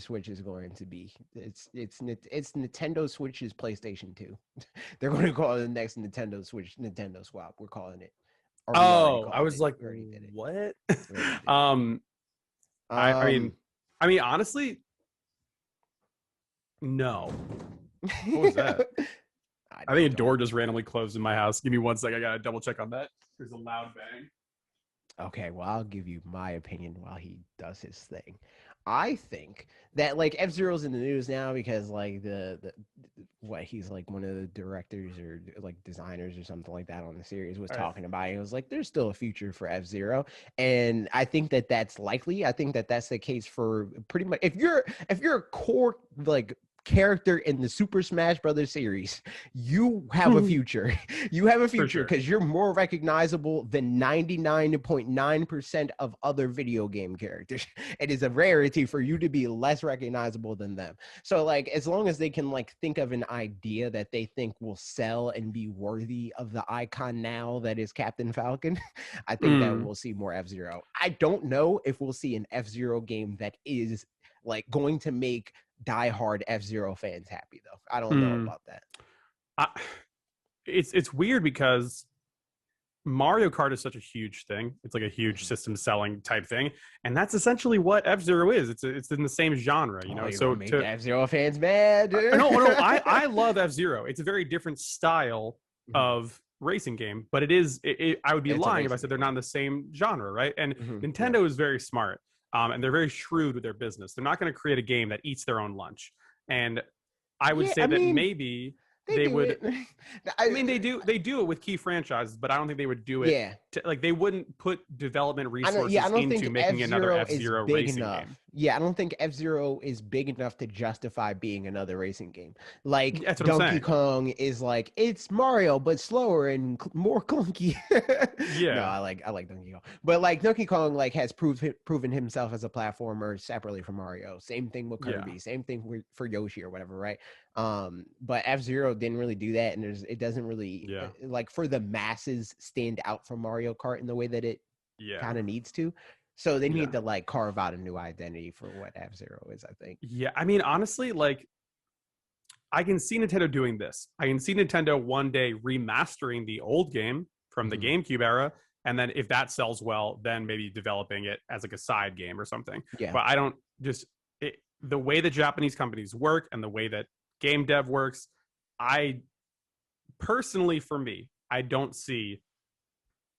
Switch is going to be. It's Nintendo Switch's PlayStation 2. They're going to call it the next Nintendo Switch Nintendo swap. We're calling it. Oh, I was like, what? I mean, honestly, no. What was that? I think a door just randomly closed in my house. Give me 1 second. I gotta double check on that. There's a loud bang. Okay, well, I'll give you my opinion while he does his thing. I think that like F-Zero's in the news now because like he's like one of the directors or like designers or something like that on the series was talking about it. It was like there's still a future for F-Zero, and I think that that's likely. I think that that's the case for pretty much if you're a core like character in the Super Smash Brothers series, you have a future. You have a future because you're more recognizable than 99.9% of other video game characters. It is a rarity for you to be less recognizable than them. So like as long as they can like think of an idea that they think will sell and be worthy of the icon now that is Captain Falcon, I think that we'll see more F-Zero. I don't know if we'll see an F-Zero game that is like going to make diehard F-Zero fans happy though. I don't know about that. It's weird because Mario Kart is such a huge thing. It's like a huge system selling type thing, and that's essentially what F-Zero is. It's in the same genre, you know. So make F-Zero fans mad. No, I love F-Zero. It's a very different style of racing game, but I would be lying if I said they're not in the same genre, right? And Nintendo is very smart. And they're very shrewd with their business. They're not going to create a game that eats their own lunch. And I would say that maybe they would. I mean, they do it with key franchises, but I don't think they would do it. Yeah. Like they wouldn't put development resources into making another F-Zero racing game. Yeah, I don't think F-Zero is big enough to justify being another racing game. Like Donkey Kong is like it's Mario but slower and more clunky. Yeah, no, I like Donkey Kong, but like Donkey Kong like has proven himself as a platformer separately from Mario. Same thing with Kirby. Same thing for Yoshi or whatever, right? But F-Zero didn't really do that, and it doesn't really like for the masses stand out from Mario Kart in the way that it kind of needs to. So they need to like carve out a new identity for what F-Zero is, I think. Yeah, I mean, honestly, like I can see Nintendo doing this. I can see Nintendo one day remastering the old game from the GameCube era, and then if that sells well, then maybe developing it as like a side game or something. Yeah. But I don't the way that Japanese companies work and the way that game dev works, I personally, for me, I don't see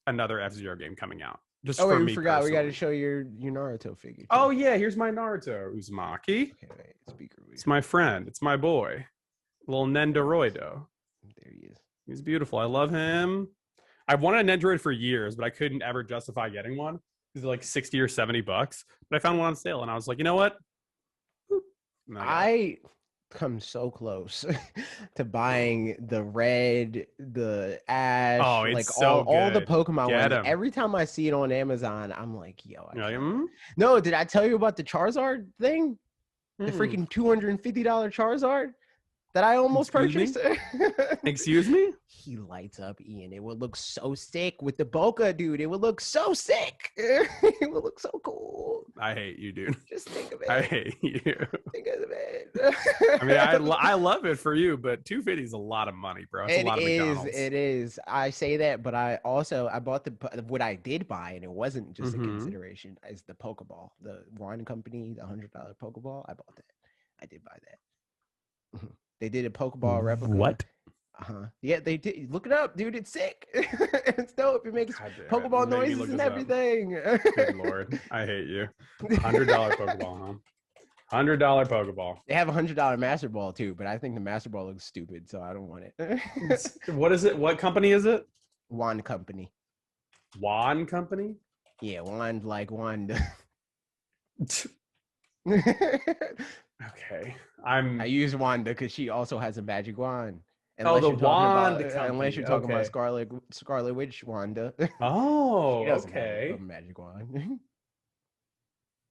another F-Zero game coming out. Just for me, forgot personally. We got to show your Naruto figure too. Oh yeah, here's my Naruto Uzumaki. Okay, it's my friend. It's my boy, little Nendoroido. There he is. He's beautiful. I love him. I've wanted a Nendoroid for years, but I couldn't ever justify getting one. These are like $60 or $70. But I found one on sale, and I was like, you know what? I come so close to buying the red, the ash, like all the Pokemon ones. Every time I see it on Amazon, I'm like, yo. No, did I tell you about the Charizard thing? The freaking $250 Charizard that I almost purchased. Excuse me? He lights up, Ian. It would look so sick with the bokeh, dude. It would look so sick. It would look so cool. I hate you, dude. Just think of it. I hate you. Think of it. I mean, I love it for you, but $250 is a lot of money, bro. It's a lot of McDonald's. It is. I say that, but I bought what I did buy, and it wasn't just a consideration, is the Pokeball. The wine company, the $100 Pokeball. I bought that. I did buy that. They did a Pokeball replica. What? Yeah, they did. Look it up, dude. It's sick. It's dope. It makes Pokeball noises and everything. Good Lord. I hate you. $100 Pokeball, huh? $100 Pokeball. They have $100 Master Ball too, but I think the Master Ball looks stupid, so I don't want it. What is it? What company is it? Wand Company. Wand Company? Yeah, wand like Wanda. Okay. I use Wanda because she also has a magic wand. Oh, the wand company. Unless you're talking about Scarlet Witch Wanda. Oh, she doesn't okay. have a magic wand.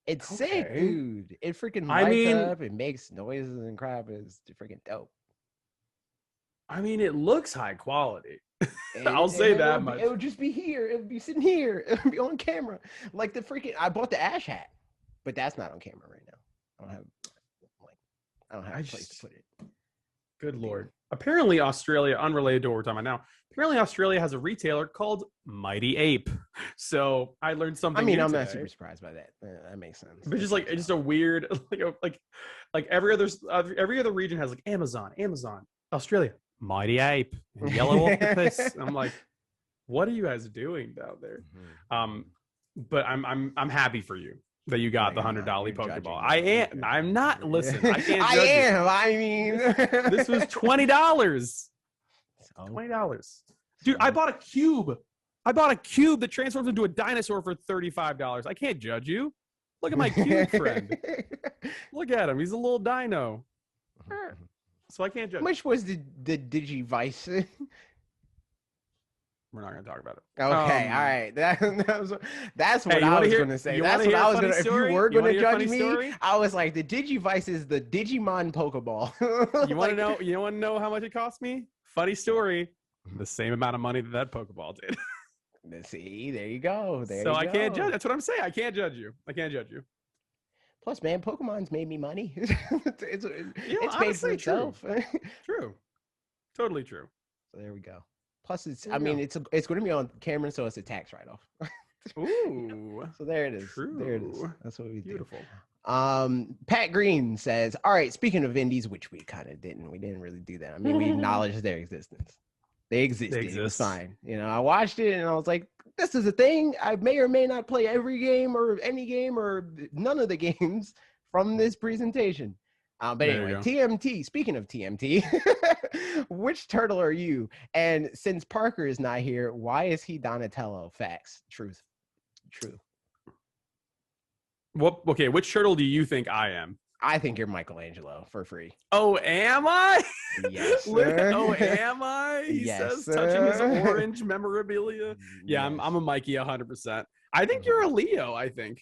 It's Okay. sick, dude. It freaking lights up. It makes noises and crap. It's freaking dope. I mean, it looks high quality. I'll say that much. It would just be here. It would be sitting here. It would be on camera. Like the freaking. I bought the Ash hat, but that's not on camera right now. I don't have a place to put it. Good Lord. Apparently, Australia, unrelated to what we're talking about now, apparently Australia has a retailer called Mighty Ape. So I learned something. I mean, new I'm today. not super surprised by that. That makes sense. But just a weird, like every other region has like Amazon, Australia, Mighty Ape, and Yellow Octopus. I'm like, what are you guys doing down there? Mm-hmm. But I'm happy for you that you got the $100 Pokeball. I am. I'm not. Listen, I can't. I am. I mean, this was $20. $20, dude. I bought a cube. That transforms into a dinosaur for $35. I can't judge you. Look at my cube friend. Look at him. He's a little dino. So I can't judge. How much was the Digivice? We're not going to talk about it. Okay, all right. That's what I was going to say. That's what I was going to. If you were going to judge me, I was like, the Digivice is the Digimon Pokeball. You want to know? You want to know how much it cost me? Funny story. The same amount of money that Pokeball did. See, there you go. I can't judge. That's what I'm saying. I can't judge you. Plus, man, Pokemon's made me money. it's paid for itself. True. Totally true. So there we go. Plus, it's going to be on camera, so it's a tax write-off. Ooh. So there it is. True. There it is. That's what we do. Beautiful. Pat Green says, all right, speaking of indies, which we kind of didn't. We didn't really do that. I mean, we acknowledged their existence. They existed. It was fine. You know, I watched it and I was like, this is a thing. I may or may not play every game or any game or none of the games from this presentation. But anyway, TMT, speaking of TMT, which turtle are you? And since Parker is not here, why is he Donatello? Facts. Truth. Okay, which turtle do you think I am? I think you're Michelangelo for free. Oh, am I? Yes, sir. Oh, am I? He says, touching his orange memorabilia. Yeah, yes. I'm a Mikey 100%. I think you're a Leo, I think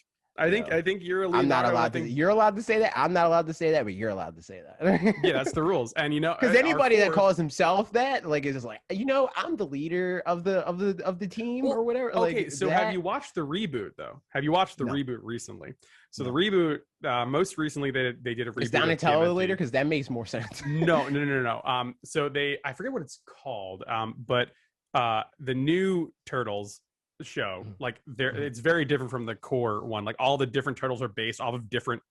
you're a Leo. I'm not allowed to. You're allowed to say that. I'm not allowed to say that, but you're allowed to say that. Yeah, that's the rules. And because anybody that calls himself that, like, is just like, I'm the leader of the team or whatever. Okay, like, so have you watched the reboot though? Have you watched the reboot recently? So the reboot, most recently they did a reboot. Is Donatello the leader? Because that makes more sense. No. So I forget what it's called. But the new Turtles show, like it's very different from the core one. Like all the different turtles are based off of different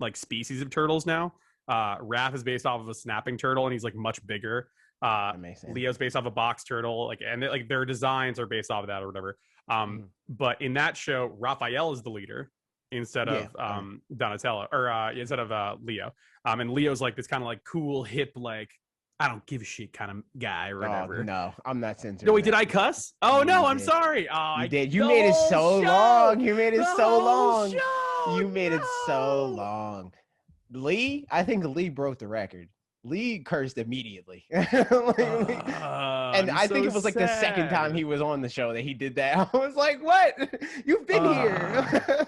like species of turtles now. Raph is based off of a snapping turtle and he's like much bigger. Leo's based off a box turtle, like, and their designs are based off of that or whatever. But in that show, Raphael is the leader instead of Donatello, or instead of Leo. And Leo's like this kind of like cool hip, like I don't give a shit kind of guy or whatever. No, I'm not censoring. No, wait, did I cuss? Oh, no, I'm sorry. Oh, you did. You made it so long. You made it so long. You made it so long. Lee, I think Lee broke the record. Lee cursed immediately. And I think it was like the second time he was on the show that he did that. I was like, what? You've been here.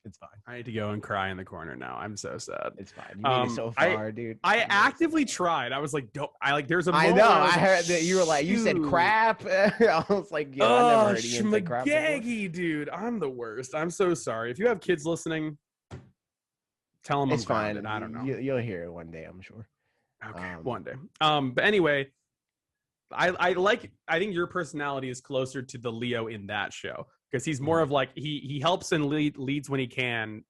It's fine. I need to go and cry in the corner now. I'm so sad. It's fine. You made it so far, dude. I actively tried. I was like, there's a moment. I know. I heard that you were like, you said crap. I was like, yo, I never heard you say crap before. Dude, I'm the worst. I'm so sorry. If you have kids listening, tell them it's fine. I don't know. You'll hear it one day, I'm sure. Okay, one day. But anyway, I think your personality is closer to the Leo in that show. Because he's more of like he helps and leads when he can,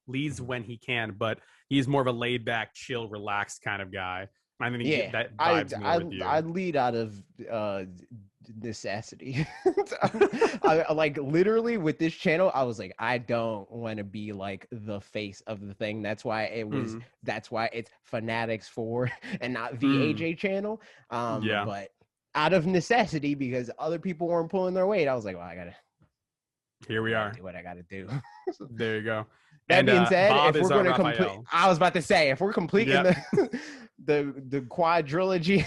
but he's more of a laid back, chill, relaxed kind of guy. I mean, that vibes more with you. I lead out of necessity. I like literally with this channel, I was like, I don't want to be like the face of the thing. That's why it was. That's why it's Fanatics 4 and not VAJ channel. But out of necessity, because other people weren't pulling their weight, I was like, well, I gotta. Here we are. Do what I gotta do. There you go. That being said, Bob if we're going to Raphael. complete, I was about to say, if we're completing the quadrilogy,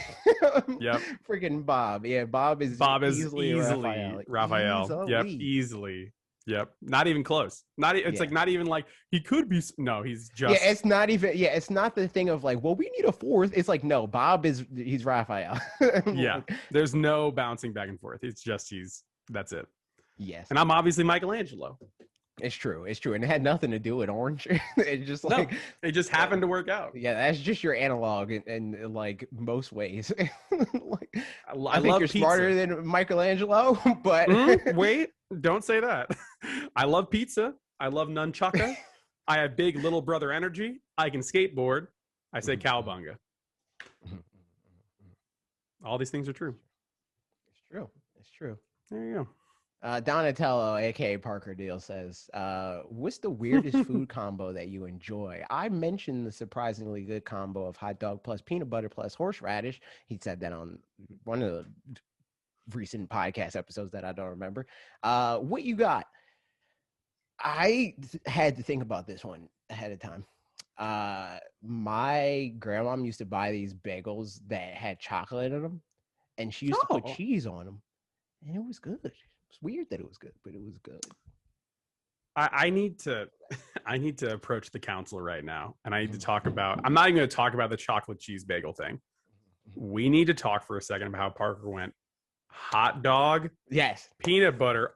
freaking Bob, Bob is easily Raphael. Yep, easily. Yep, not even close. It's like not even like he could be. No, he's just. Yeah, it's not even. Yeah, it's not the thing of like, well, we need a fourth. It's like, no, he's Raphael. Yeah, there's no bouncing back and forth. It's just that's it. Yes, and I'm obviously Michelangelo. It's true, and it had nothing to do with orange. It just like it just happened to work out. Yeah, that's just your analog in like most ways. Like, I think love you're pizza. smarter than Michelangelo, but wait, don't say that. I love pizza. I love nunchaka. I have big little brother energy. I can skateboard. I say cowabunga. All these things are true. It's true. There you go. Donatello, aka Parker Deal, says, what's the weirdest food combo that you enjoy? I mentioned the surprisingly good combo of hot dog plus peanut butter plus horseradish. He said that on one of the recent podcast episodes that I don't remember. What you got? I had to think about this one ahead of time. My grandmom used to buy these bagels that had chocolate in them, and she used to put cheese on them, and it was good. It's weird that it was good, but it was good. I need to approach the counselor right now, and I need to talk about. I'm not even going to talk about the chocolate cheese bagel thing. We need to talk for a second about how Parker went hot dog, yes, peanut butter.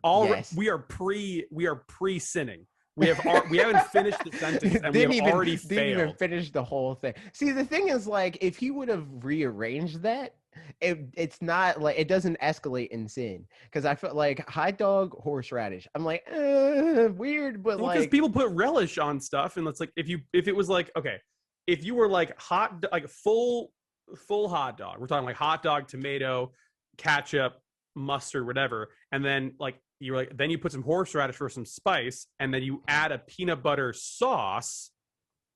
We are pre-sinning. We haven't finished the sentence, and we have already failed. Didn't even finish the whole thing. See, the thing is, like, if he would have rearranged that, it's not like it doesn't escalate in sin, because I felt like hot dog, horseradish. I'm like, weird, but because people put relish on stuff, and it's like if it was like, okay, if you were like full hot dog, we're talking like hot dog, tomato, ketchup, mustard, whatever, and then then you put some horseradish for some spice, and then you add a peanut butter sauce,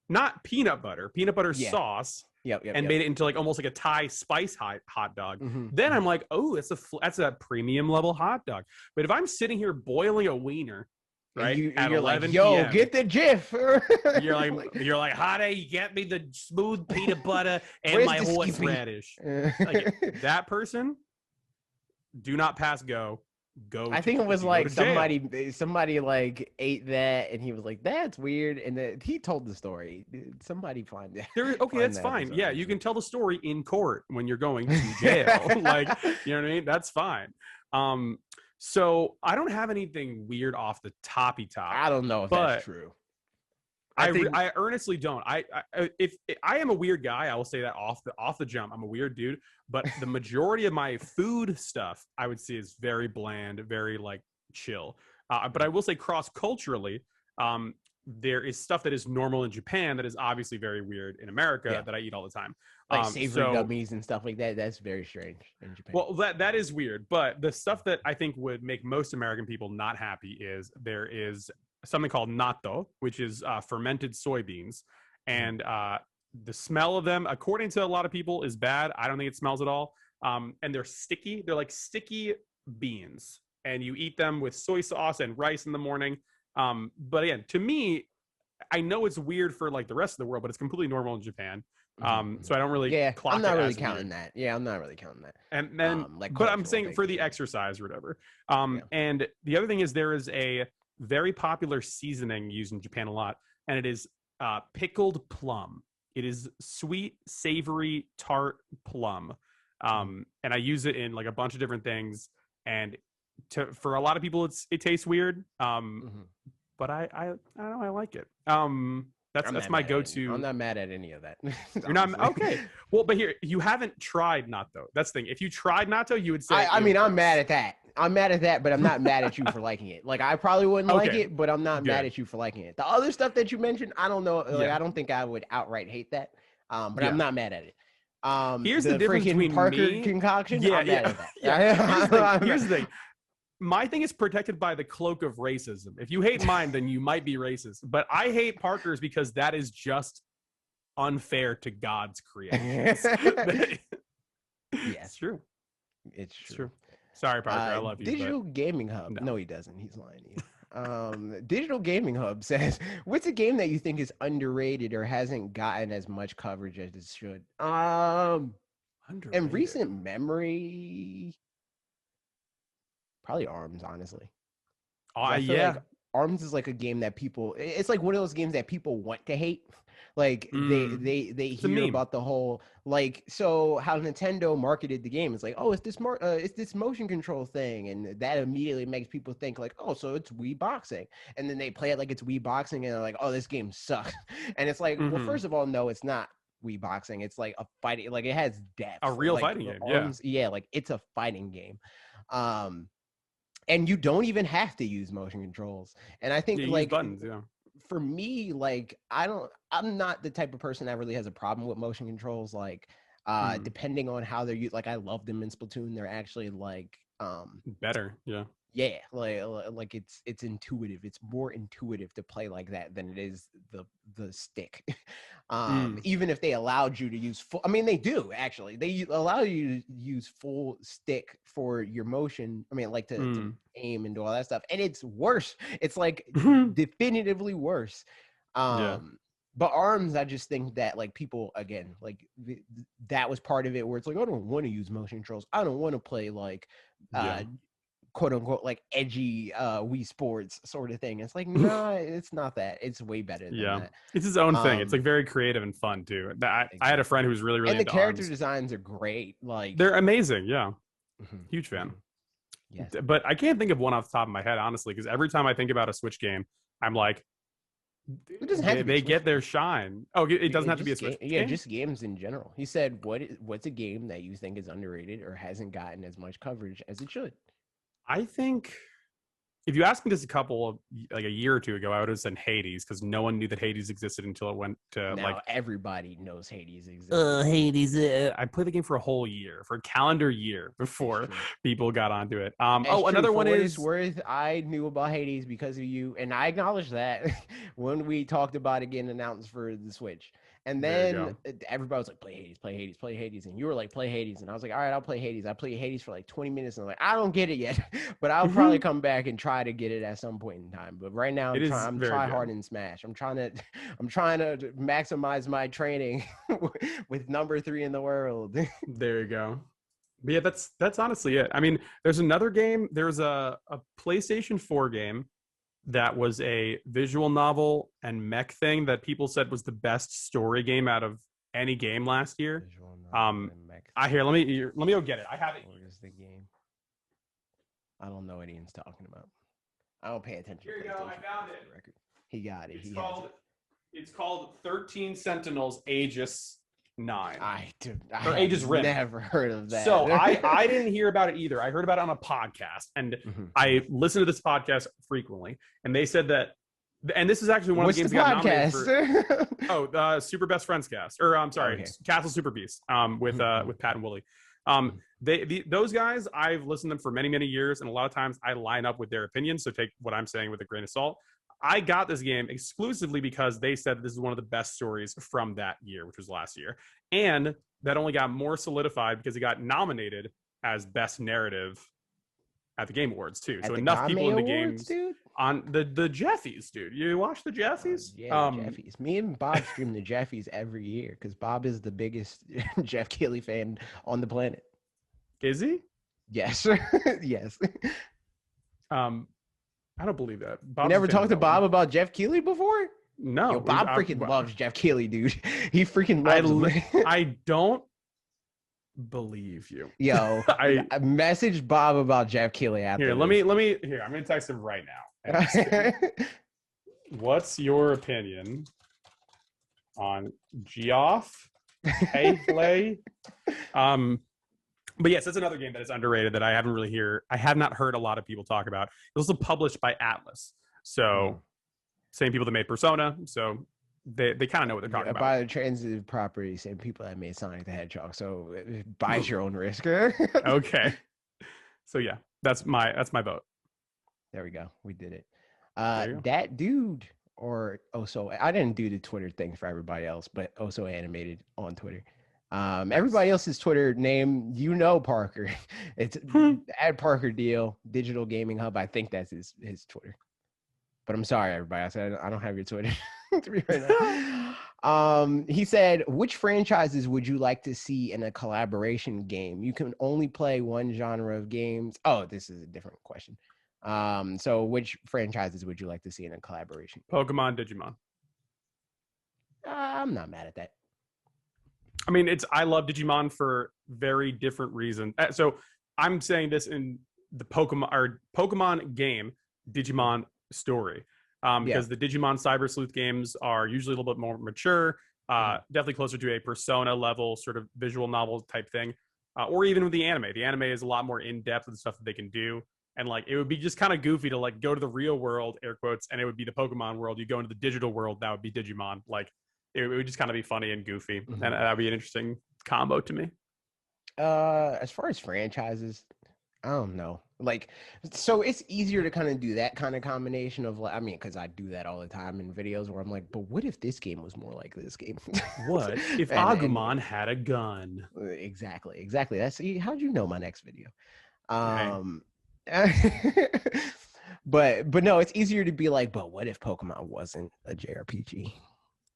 not peanut butter sauce. And made it into like almost like a Thai spice hot dog. Then I'm like, oh, that's a premium level hot dog. But if I'm sitting here boiling a wiener, right, at you're 11 like, yo, PM, get the GIF. you're like, Hottie, get me the smooth peanut butter and my horseradish. Like, that person, do not pass go. I think it was like somebody like ate that, and he was like, "That's weird," and then he told the story. Somebody find it. Okay, that's fine. Yeah, you can tell the story in court when you're going to jail. Like, you know what I mean? That's fine. So I don't have anything weird off the toppy top. I don't know if that's true. I earnestly don't. If I am a weird guy, I will say that off the jump. I'm a weird dude, but the majority of my food stuff I would say is very bland, very like chill. But I will say cross culturally, there is stuff that is normal in Japan that is obviously very weird in America that I eat all the time. Like savory gummies and stuff like that. That's very strange in Japan. Well, that is weird. But the stuff that I think would make most American people not happy is there is something called natto, which is fermented soybeans, and the smell of them, according to a lot of people, is bad. I don't think it smells at all. And they're sticky. They're like sticky beans, and you eat them with soy sauce and rice in the morning. But again, to me, I know it's weird for like the rest of the world, but it's completely normal in Japan. So I don't really clock I'm not it really as counting weird. that. Yeah, I'm not really counting that. And then, but I'm saying for the exercise or whatever. And the other thing is there is a very popular seasoning used in Japan a lot, and it is pickled plum. It is sweet, savory, tart plum. And I use it in like a bunch of different things. And for a lot of people, it tastes weird. But I don't know, I like it. That's my go-to. I'm not mad at any of that. You're not okay. Well, but here, you haven't tried natto. That's the thing. If you tried natto, you would say. I mean, I'm mad at that. I'm mad at that, but I'm not mad at you for liking it. Like, I probably wouldn't like it, but I'm not mad at you for liking it. The other stuff that you mentioned, I don't know. Like, I don't think I would outright hate that. But I'm not mad at it. Here's the difference freaking between Parker me. concoction. Yeah, I'm mad at that. Yeah. Here's the thing. My thing is protected by the cloak of racism. If you hate mine, then you might be racist. But I hate Parker's because that is just unfair to God's creation. It's true. It's true. Sorry, Parker. I love you. Digital Gaming Hub. No, he doesn't. He's lying to you. Digital Gaming Hub says, "What's a game that you think is underrated or hasn't gotten as much coverage as it should?" In recent memory, probably Arms. Honestly. Yeah. Like Arms is like a game that people. It's like one of those games that people want to hate. Like they hear about the whole like, so how Nintendo marketed the game. It's like, oh, it's this motion control thing, and that immediately makes people think like, oh, so it's Wii boxing, and then they play it like it's Wii boxing, and they're like, oh, this game sucks. And it's like, well, first of all, no, it's not Wii boxing. It's like a fighting, like it has depth, a real like, fighting game. Arms, yeah, like it's a fighting game. And you don't even have to use motion controls. And I think like buttons, for me, like I'm not the type of person that really has a problem with motion controls. Like depending on how they're used, like I love them in Splatoon. They're actually like better. Yeah, like it's intuitive. It's more intuitive to play like that than it is the stick. Even if they allowed you to use full, I mean, they do actually. They allow you to use full stick for your motion. I mean, like to aim and do all that stuff, and it's worse. It's like definitively worse. But Arms, I just think that like people, again, like that was part of it where it's like, I don't want to use motion controls. I don't want to play like quote unquote like edgy Wii Sports sort of thing. It's like, nah, it's not that. It's way better than that. It's his own thing. It's like very creative and fun too. I had a friend who was really and the character Arms. Designs are great. Like they're amazing. Huge fan. Yes. But I can't think of one off the top of my head, honestly, because every time I think about a Switch game, I'm like, they get their shine. Oh, it doesn't have to be a Switch game? Yeah, just games in general. He said, what's a game that you think is underrated or hasn't gotten as much coverage as it should? I think if you asked me this a year or two ago, I would have said Hades, because no one knew that Hades existed until it went to now everybody knows Hades exists. Hades. I played the game for a whole year, for a calendar year before people got onto it. Another one is worth. I knew about Hades because of you, and I acknowledge that when we talked about it getting announced for the Switch. And then everybody was like, play Hades, play Hades, play Hades. And you were like, play Hades. And I was like, all right, I'll play Hades. I played Hades for like 20 minutes. And I'm like, I don't get it yet. But I'll probably come back and try to get it at some point in time. But right now, I'm trying hard in Smash. I'm trying to maximize my training with number 3 in the world. There you go. But yeah, that's honestly it. I mean, there's another game. There's a PlayStation 4 game that was a visual novel and mech thing that people said was the best story game out of any game last year. Let me go get it. I have it. What is the game? I don't know what Ian's talking about. I don't pay attention. Here you go. I found it. Record. He got it. It's called 13 Sentinels Aegis 9. I Aegis Rim. Never heard of that. So I didn't hear about it either. I heard about it on a podcast, and I listen to this podcast frequently, and they said that, and this is actually one of the games that got nominated for Super Best Friends Cast, or I'm sorry, Castle Super Beast, with Pat and Willie. Those guys, I've listened to them for many years, and a lot of times I line up with their opinions, so take what I'm saying with a grain of salt. I got this game exclusively because they said this is one of the best stories from that year, which was last year. And that only got more solidified because it got nominated as Best Narrative at the Game Awards, too. So enough people in the game on the Jeffies, dude. You watch the Jeffies? Jeffies. Me and Bob stream the Jeffies every year because Bob is the biggest Jeff Keighley fan on the planet. Is he? Yes. Yes. I don't believe that. You never talked to Bob about Jeff Keighley before? No. Yo, Bob freaking loves Jeff Keighley, dude. He freaking loves him. I don't believe you. Yo, I messaged Bob about Jeff Keighley after. Here, let me here, I'm gonna text him right now. What's your opinion on Geoff Keighley? But yes, that's another game that is underrated that I have not heard a lot of people talk about. It's also published by Atlas. So same people that made Persona. So they kind of know what they're talking about. By the transitive properties and people that made Sonic the Hedgehog, so buys your own risk. Okay, so yeah, that's my vote. There we go. We did it. There you go. That dude, or so I didn't do the Twitter thing for everybody else, but also animated on Twitter. Everybody else's Twitter name, Parker. It's at Parker Deal, Digital Gaming Hub. I think that's his Twitter. But I'm sorry, everybody. I said I don't have your Twitter right now. He said, which franchises would you like to see in a collaboration game? You can only play one genre of games. Oh, this is a different question. So which franchises would you like to see in a collaboration game? Pokemon, Digimon. I'm not mad at that. I mean, I love Digimon for very different reasons. So I'm saying this in the Pokemon game, Digimon story, because the Digimon Cyber Sleuth games are usually a little bit more mature, definitely closer to a Persona level sort of visual novel type thing, or even with the anime. The anime is a lot more in depth with the stuff that they can do, and like it would be just kind of goofy to like go to the real world, air quotes, and it would be the Pokemon world. You go into the digital world, that would be Digimon. Like it would just kind of be funny and goofy, and that'd be an interesting combo to me. As far as franchises, I don't know. Like, so it's easier to kind of do that kind of combination of like, I mean, because I do that all the time in videos where I'm like, but what if this game was more like this game? What if Agumon had a gun? Exactly. That's how'd you know my next video? But no, it's easier to be like, but what if Pokemon wasn't a JRPG?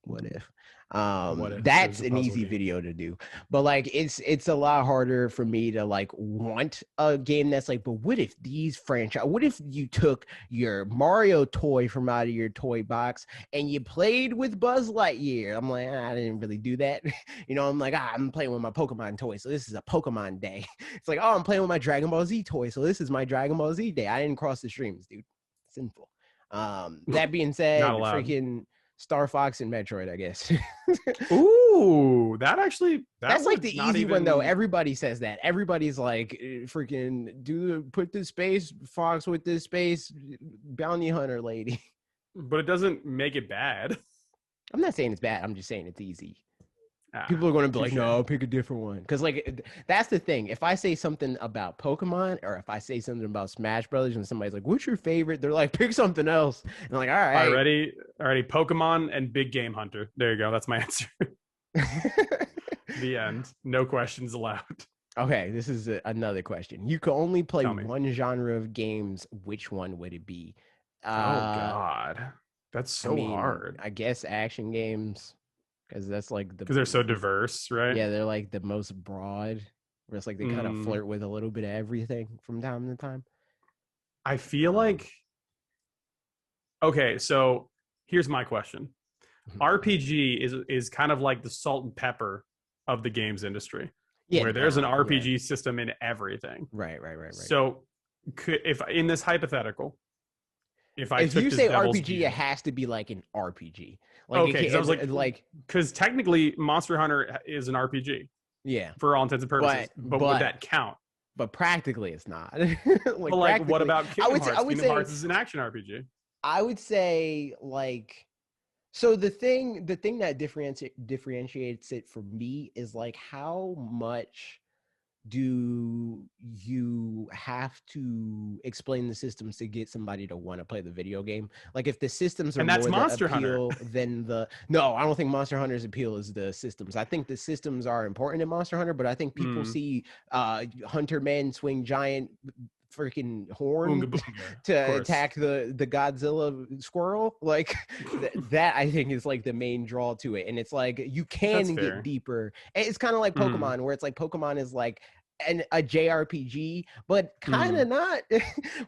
What if? That's an easy video to do, but like it's a lot harder for me to like want a game that's like, but what if what if you took your Mario toy from out of your toy box and you played with Buzz Lightyear? I'm like, I didn't really do that. I'm like, I'm playing with my Pokemon toy, so this is a Pokemon day. It's like, oh, I'm playing with my Dragon Ball Z toy, so this is my Dragon Ball Z day. I didn't cross the streams, dude. Sinful. That being said, freaking Star Fox and Metroid, I guess. Ooh, that's like the easy one though. Everybody says that. Everybody's like, freaking put the space fox with this space bounty hunter lady. But it doesn't make it bad. I'm not saying it's bad. I'm just saying it's easy. People are going to be like, no, I'll pick a different one. Because, like, that's the thing. If I say something about Pokemon or if I say something about Smash Brothers and somebody's like, what's your favorite? They're like, pick something else. And I'm like, all right. Ready? Pokemon and Big Game Hunter. There you go. That's my answer. The end. No questions allowed. Okay, this is another question. You could only play one genre of games. Which one would it be? Oh, God. That's so hard. I guess action games. Because that's like because they're so diverse, right? Yeah, they're like the most broad. Where it's like they kind of flirt with a little bit of everything from time to time. I feel like okay, so here's my question. RPG is kind of like the salt and pepper of the games industry. Yeah, where there's an RPG system in everything. Right. So if in this hypothetical, if you say RPG, it has to be like an RPG. Like, okay, because I was like, because technically Monster Hunter is an RPG. Yeah, for all intents and purposes. But would that count? But practically, it's not. What about Kingdom Hearts? Kingdom Hearts is an action RPG. I would say like, so the thing that differentiates it for me is like how much do you have to explain the systems to get somebody to want to play the video game? Like if the systems are and that's more Monster the appeal Hunter. than no, I don't think Monster Hunter's appeal is the systems. I think the systems are important in Monster Hunter, but I think people see Hunter Men swing giant freaking horn to attack the Godzilla squirrel. Like that I think is like the main draw to it. And it's like you can get deeper. It's kind of like Pokemon where it's like Pokemon is like a JRPG, but kind of not.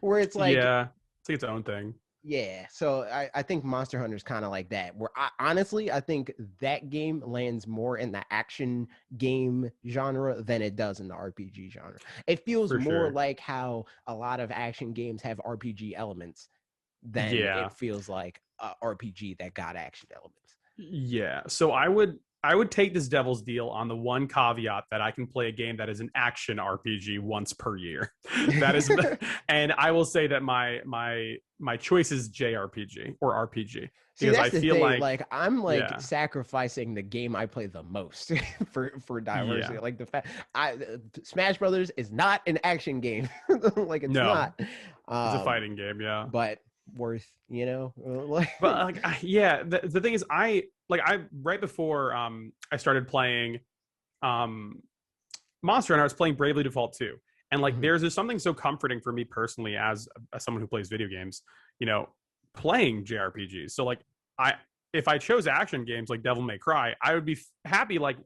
Where it's like it's like its own thing. Yeah, so I think Monster Hunter is kind of like that. Where I think that game lands more in the action game genre than it does in the RPG genre. It feels more like how a lot of action games have RPG elements than it feels like a RPG that got action elements. Yeah, so I would I would take this devil's deal on the one caveat that I can play a game that is an action RPG once per year. That is, and I will say that my choice is JRPG or RPG. See, because that's I the feel thing. like I'm like yeah. sacrificing the game I play the most for diversity. Yeah. Like the fact, Smash Brothers is not an action game. Like it's No. not. It's a fighting game, yeah. But worth, you know. Like, But like, yeah, the thing is, I right before I started playing Monster Hunter, I was playing Bravely Default 2, and like there's just something so comforting for me personally as someone who plays video games, you know, playing JRPGs. So like if I chose action games like Devil May Cry, I would be happy like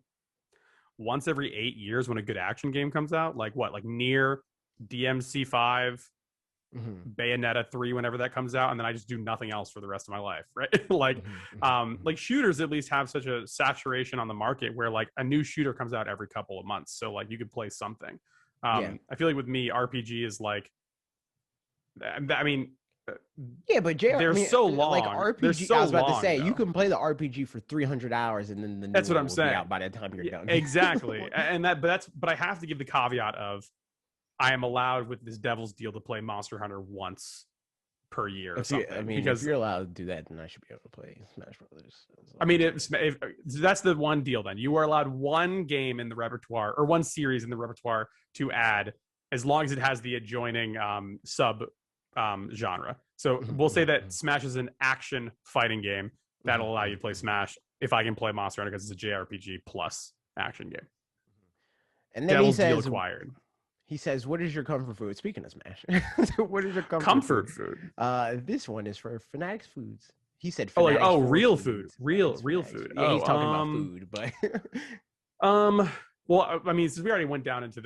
once every 8 years when a good action game comes out, like Nier, DMC5, Bayonetta 3 whenever that comes out, and then I just do nothing else for the rest of my life, right? Like like shooters at least have such a saturation on the market where like a new shooter comes out every couple of months, so like you could play something. I feel like with me, RPG is like, I mean, but they're so long. Like RPG, so I was about long, to say, though. you can play the RPG for 300 hours, and then the That's what I'm will saying. be out by the time you're done. Exactly, and but I have to give the caveat of I am allowed with this devil's deal to play Monster Hunter once per year or something. Because if you're allowed to do that, then I should be able to play Smash Brothers. I mean, if that's the one deal. Then you are allowed one game in the repertoire or one series in the repertoire to add, as long as it has the adjoining sub genre. So we'll say that Smash is an action fighting game that'll allow you to play Smash if I can play Monster Hunter because it's a JRPG plus action game. And then Devil's deal acquired. He says, "What is your comfort food?" Speaking of Smash, what is your comfort food? This one is for Fanatics Foods. He said, real food, real food. Yeah, he's talking about food, but well, I mean, since we already went down into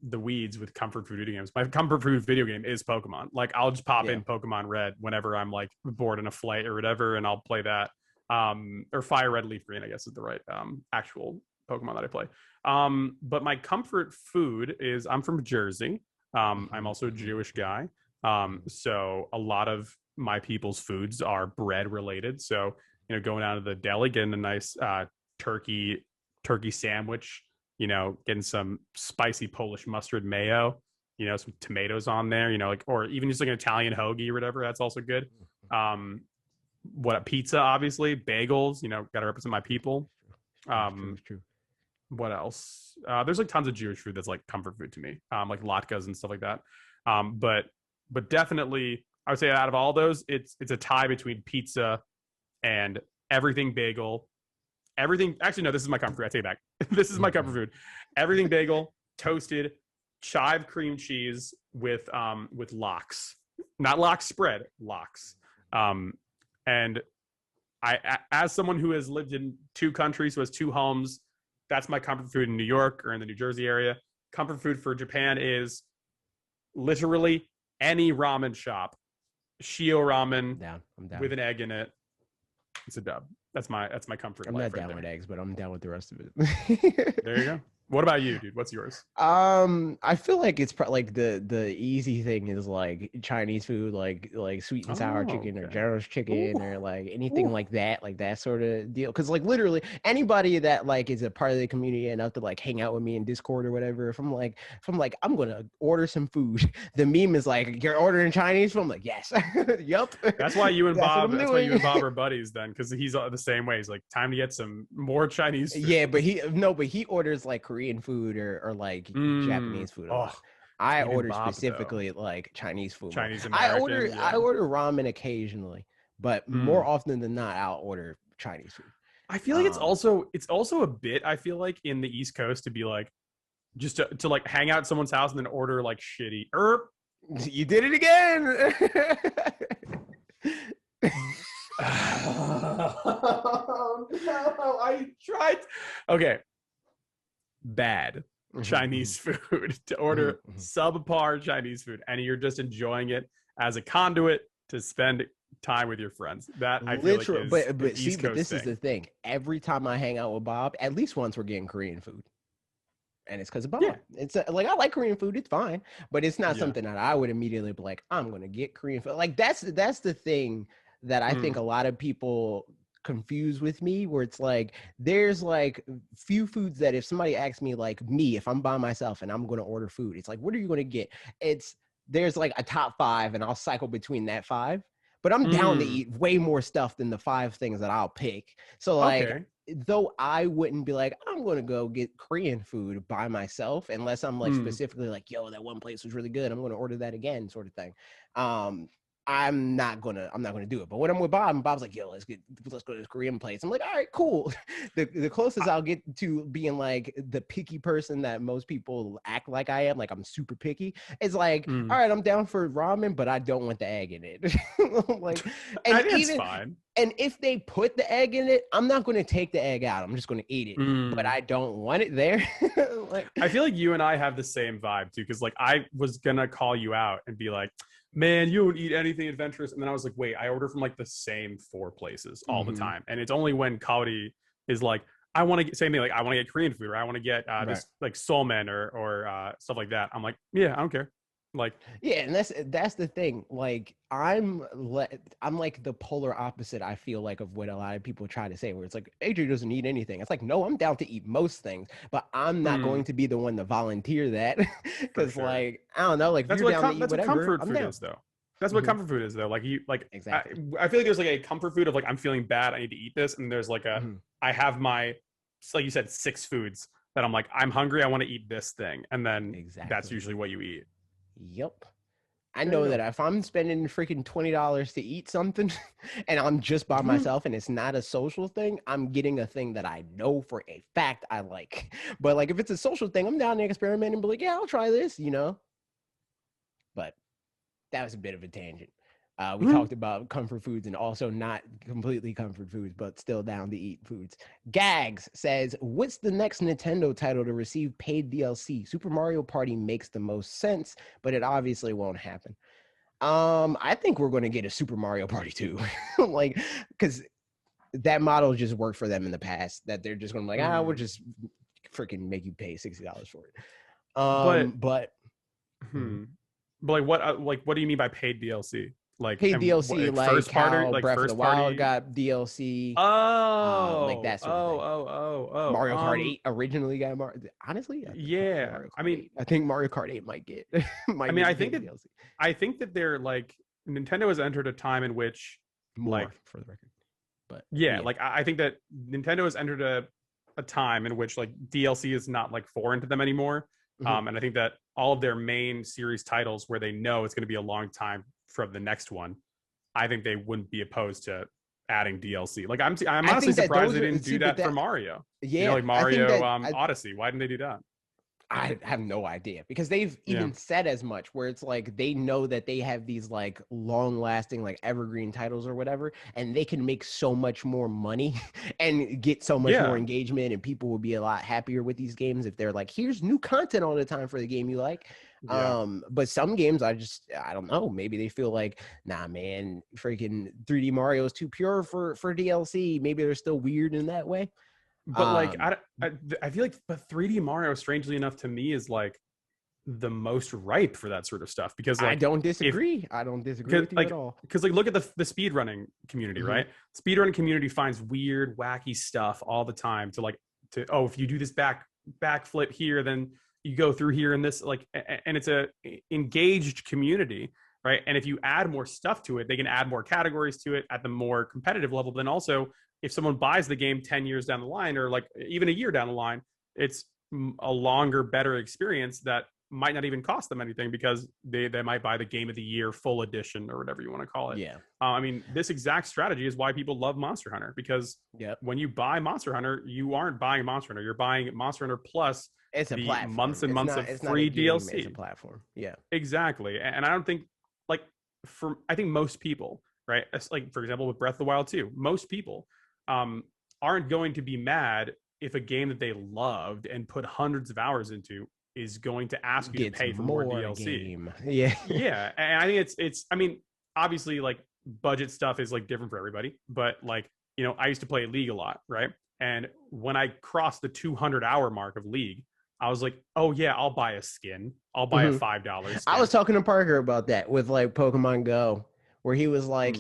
the weeds with comfort food video games, my comfort food video game is Pokemon. Like I'll just pop in Pokemon Red whenever I'm like bored in a flight or whatever, and I'll play that. Or Fire Red, Leaf Green, I guess is the right actual Pokemon that I play. But my comfort food is I'm from Jersey. I'm also a Jewish guy. So a lot of my people's foods are bread related. So, you know, going down to the deli, getting a nice turkey sandwich, you know, getting some spicy Polish mustard mayo, you know, some tomatoes on there, you know, like, or even just like an Italian hoagie or whatever. That's also good. Pizza, obviously, bagels, you know, got to represent my people. True. What else? There's like tons of Jewish food that's like comfort food to me, like latkes and stuff like that. But definitely, I would say out of all those, it's a tie between pizza and everything bagel. Everything. Actually, no, this is my comfort food. I take it back. This is my comfort food. Everything bagel, toasted, chive cream cheese with lox, not lox spread, lox. And I, as someone who has lived in 2 countries, who has 2 homes, that's my comfort food in New York or in the New Jersey area. Comfort food for Japan is literally any ramen shop. Shio ramen I'm down. with an egg in it. It's a dub. That's my comfort. I'm life not down right with there. eggs, but I'm down with the rest of it. There you go. What about you, dude? What's yours? I feel like it's like the easy thing is like Chinese food, like sweet and sour chicken or General's chicken or like anything like that sort of deal. Because like literally anybody that like is a part of the community enough to like hang out with me in Discord or whatever, if I'm like I'm gonna order some food, the meme is like, you're ordering Chinese food. I'm like, yes, yup. That's why you and Bob. That's why you and Bob are buddies then, because he's the same way. He's like, time to get some more Chinese food. Yeah, but he orders like Korean food or like Japanese food. I order specifically like Chinese food. Chinese American. I order ramen occasionally, but more often than not, I'll order Chinese food. I feel like it's also a bit. I feel like in the East Coast to be like just to like hang out at someone's house and then order like shitty. You did it again. Oh, no, I tried. Okay. Bad Chinese food to order subpar Chinese food, and you're just enjoying it as a conduit to spend time with your friends. That I feel like is but East Coast this thing. is the thing. Every time I hang out with Bob, at least once we're getting Korean food. And it's because of Bob. Yeah. It's like I like Korean food. It's fine, but it's not something that I would immediately be like, I'm gonna get Korean food. Like that's the thing that I think a lot of people confused with me, where it's like there's like few foods that if somebody asks me, like me, if I'm by myself and I'm going to order food, it's like, what are you going to get? There's like a top 5 and I'll cycle between that 5, but I'm down to eat way more stuff than the 5 things that I'll pick. So like, though I wouldn't be like, I'm going to go get Korean food by myself, unless I'm like specifically like, yo, that one place was really good, I'm going to order that again, sort of thing. I'm not gonna do it. But when I'm with Bob, and Bob's like, yo, let's go to this Korean place, I'm like, all right, cool. The closest I'll get to being like the picky person that most people act like I am, like I'm super picky, is like, all right, I'm down for ramen, but I don't want the egg in it. Like, and I think even, it's fine. And if they put the egg in it, I'm not going to take the egg out. I'm just going to eat it, but I don't want it there. Like, I feel like you and I have the same vibe too, because like I was gonna call you out and be like, man, you don't eat anything adventurous. And then I was like, wait, I order from like the same 4 places all the time. And it's only when Kaori is like, I want to get, same thing, like I want to get Korean food, or I want to get this like soulmen or stuff like that. I'm like, yeah, I don't care. Like, yeah, and that's the thing. Like, I'm like the polar opposite, I feel like, of what a lot of people try to say, where it's like, AJ doesn't eat anything. It's like, no, I'm down to eat most things, but I'm not going to be the one to volunteer that, because like, I don't know, like, that's if you're down to eat that's whatever, what comfort I'm food down. is though. That's what comfort food is though. Like Exactly. I feel like there's like a comfort food of like, I'm feeling bad, I need to eat this, and there's like I have my, like you said, 6 foods that I'm like, I'm hungry, I want to eat this thing, and then that's usually what you eat. Yep. I know that if I'm spending freaking $20 to eat something and I'm just by myself and it's not a social thing, I'm getting a thing that I know for a fact I like. But like, if it's a social thing, I'm down to experiment and be like, yeah, I'll try this, you know? But that was a bit of a tangent. We talked about comfort foods and also not completely comfort foods, but still down to eat foods. Gags says, what's the next Nintendo title to receive paid DLC? Super Mario Party makes the most sense, but it obviously won't happen. I think we're going to get a Super Mario Party 2. Like, because that model just worked for them in the past, that they're just going to be like, we'll just freaking make you pay $60 for it. But what do you mean by paid DLC? Like paid DLC, like first how party, like Breath first of the Wild party got DLC. Like that sort of thing. Mario Kart 8 originally got honestly. I think Mario Kart 8 might get. I think that they're like, Nintendo has entered a time in which for the record, but like I think that Nintendo has entered a time in which like DLC is not like foreign to them anymore. And I think that all of their main series titles, where they know it's going to be a long time from the next one, I think they wouldn't be opposed to adding DLC. Like I'm honestly surprised they didn't do that for Mario. Yeah, you know, like Mario Odyssey. Why didn't they do that? I have no idea, because they've even said as much, where it's like they know that they have these like long lasting like evergreen titles or whatever, and they can make so much more money and get so much more engagement, and people will be a lot happier with these games if they're like, here's new content all the time for the game you like. But some games I don't know, maybe they feel like, nah man, freaking 3D Mario is too pure for DLC. Maybe they're still weird in that way. But like I feel like, but 3D Mario, strangely enough, to me is like the most ripe for that sort of stuff, because like, I don't disagree with you at all. Because like, look at the speedrunning community, right? Speedrunning community finds weird, wacky stuff all the time to if you do this backflip here, then you go through here, and this like, and it's a engaged community, right? And if you add more stuff to it, they can add more categories to it at the more competitive level. Then also, if someone buys the game 10 years down the line, or like even a year down the line, it's a longer, better experience that might not even cost them anything, because they might buy the game of the year full edition, or whatever you want to call it. Yeah. I mean, this exact strategy is why people love Monster Hunter, because when you buy Monster Hunter, you aren't buying Monster Hunter. You're buying Monster Hunter plus it's a platform. Months and months of free DLC. It's a platform. Yeah, exactly. And I don't think I think most people, right? Like, for example, with Breath of the Wild 2, most people aren't going to be mad if a game that they loved and put hundreds of hours into is going to ask you to pay for more DLC. Game. Yeah. Yeah. And I think it's, I mean, obviously like budget stuff is like different for everybody, but like, you know, I used to play League a lot, right? And when I crossed the 200-hour mark of League, I was like, oh yeah, I'll buy a skin. I'll buy a $5 skin. I was talking to Parker about that with like Pokemon Go, where he was like,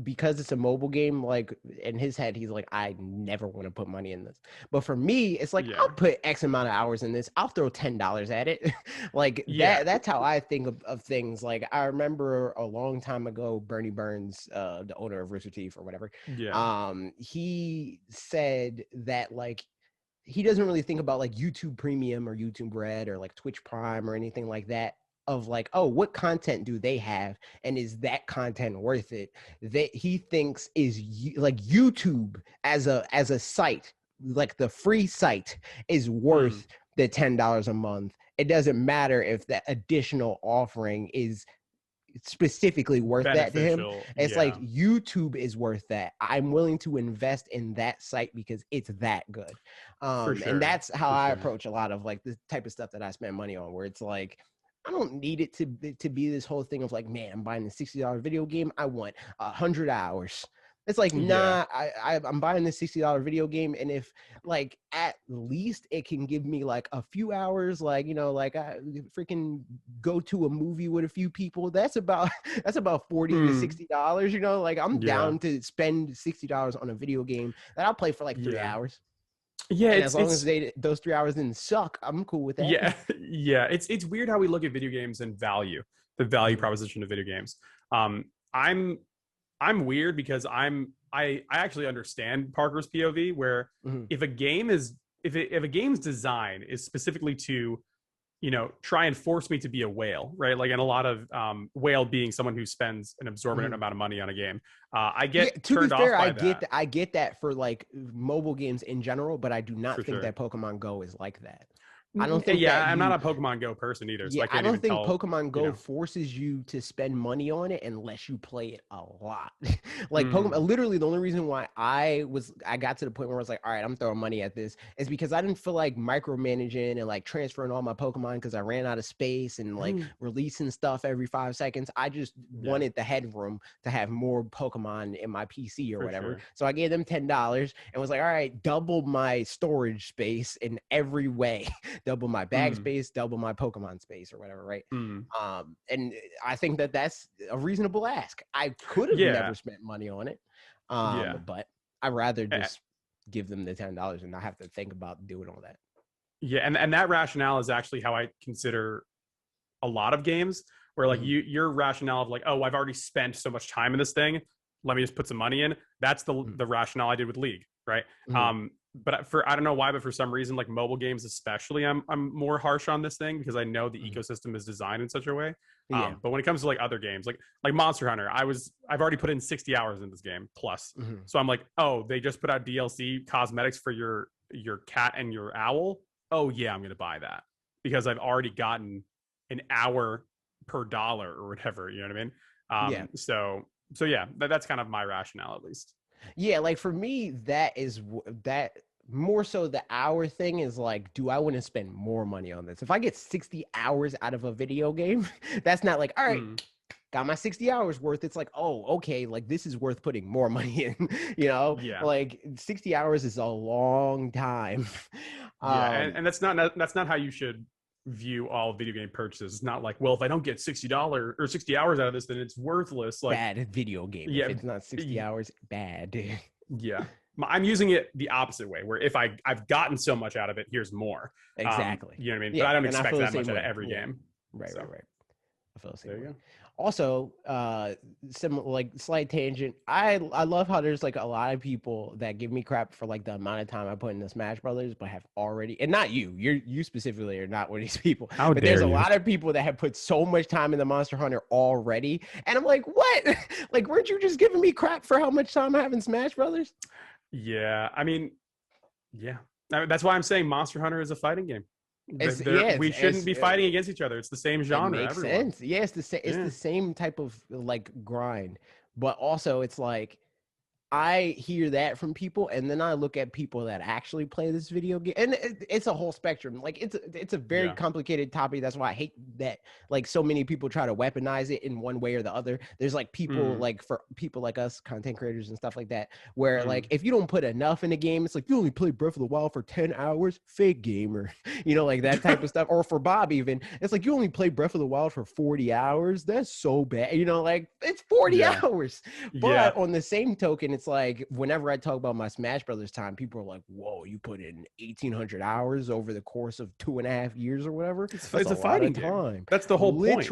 because it's a mobile game, like in his head, he's like, I never want to put money in this. But for me, it's like, I'll put X amount of hours in this. I'll throw $10 at it. Like that's how I think of things. Like I remember a long time ago, Bernie Burns, the owner of Rooster Teeth or whatever. He said that like, he doesn't really think about like YouTube Premium or YouTube Red or like Twitch Prime or anything like that, of like, oh, what content do they have, and is that content worth it? That he thinks is like YouTube as a site, like the free site, is worth the $10 a month. It doesn't matter if that additional offering is specifically worth that to him. It's like YouTube is worth that. I'm willing to invest in that site because it's that good. And that's how I approach a lot of like the type of stuff that I spend money on, where it's like, I don't need it to be this whole thing of like, man, I'm buying a $60 video game, I want 100 hours. It's like, nah, I'm buying this $60 video game, and if like at least it can give me like a few hours, like, you know, like I freaking go to a movie with a few people, that's about $40 to $60, you know, like I'm down to spend $60 on a video game that I'll play for like 3 hours. Yeah, and as long as those 3 hours didn't suck, I'm cool with that. Yeah. It's weird how we look at video games and the value proposition of video games. I'm weird because I actually understand Parker's POV, where if a game's design is specifically to, you know, try and force me to be a whale, right? Like, and a lot of whale being someone who spends an absorbent amount of money on a game. I get turned off by that. I get that for like mobile games in general, but I do not think that Pokemon Go is like that. I don't think. I'm not a Pokemon Go person either. So I don't think Pokemon Go forces you to spend money on it unless you play it a lot. Like Pokemon, literally the only reason why I got to the point where I was like, all right, I'm throwing money at this, is because I didn't feel like micromanaging and like transferring all my Pokemon because I ran out of space and like releasing stuff every 5 seconds. I just wanted the headroom to have more Pokemon in my PC or whatever. So I gave them $10 and was like, all right, double my storage space in every way. Double my bag space, double my Pokemon space, or whatever, right? And I think that that's a reasonable ask. I could have never spent money on it, but I'd rather just give them the $10 and not have to think about doing all that. Yeah, and that rationale is actually how I consider a lot of games, where like your rationale of like, oh, I've already spent so much time in this thing, let me just put some money in. That's the rationale I did with League, right? But I don't know why, but for some reason, like mobile games especially, I'm more harsh on this thing because I know the ecosystem is designed in such a way. But when it comes to like other games, like Monster Hunter, I've already put in 60 hours in this game plus. So I'm like, oh, they just put out DLC cosmetics for your cat and your owl. Oh yeah, I'm gonna buy that because I've already gotten an hour per dollar or whatever. You know what I mean? So yeah, that's kind of my rationale at least. Yeah, like for me, that more so the hour thing is like, do I want to spend more money on this? If I get 60 hours out of a video game, that's not like, all right, got my 60 hours worth. It's like, oh, okay, like this is worth putting more money in, you know? Yeah. Like 60 hours is a long time. And that's not how you should view all video game purchases. It's not like, well, if I don't get $60 or 60 hours out of this, then it's worthless. Like bad video game. Yeah, if it's not 60 hours, bad. Yeah, I'm using it the opposite way, where if I've gotten so much out of it, here's more. Exactly. You know what I mean? Yeah, but I don't expect that much out of every game. Right. I feel the same way. Also, like slight tangent. I love how there's like a lot of people that give me crap for like the amount of time I put into Smash Brothers, but have already, and not you specifically are not one of these people. But there's a lot of people that have put so much time in the Monster Hunter already, and I'm like, what? Like, weren't you just giving me crap for how much time I have in Smash Brothers? Yeah, I mean, yeah, that's why I'm saying Monster Hunter is a fighting game. We shouldn't be fighting against each other. It's the same genre. It makes sense. Yeah, it's the same type of like grind, but also it's like I hear that from people, and then I look at people that actually play this video game, and it's a whole spectrum. Like it's a very complicated topic. That's why I hate that like so many people try to weaponize it in one way or the other. There's like people like for people like us, content creators and stuff like that, where like if you don't put enough in a game, it's like you only play Breath of the Wild for 10 hours, fake gamer, you know, like that type of stuff. Or for Bob, even it's like you only play Breath of the Wild for 40 hours. That's so bad, you know, like it's 40 hours. But on the same token, it's like whenever I talk about my Smash Brothers time, people are like, "Whoa, you put in 1,800 hours over the course of 2.5 years or whatever." It's a fighting game. That's the whole point.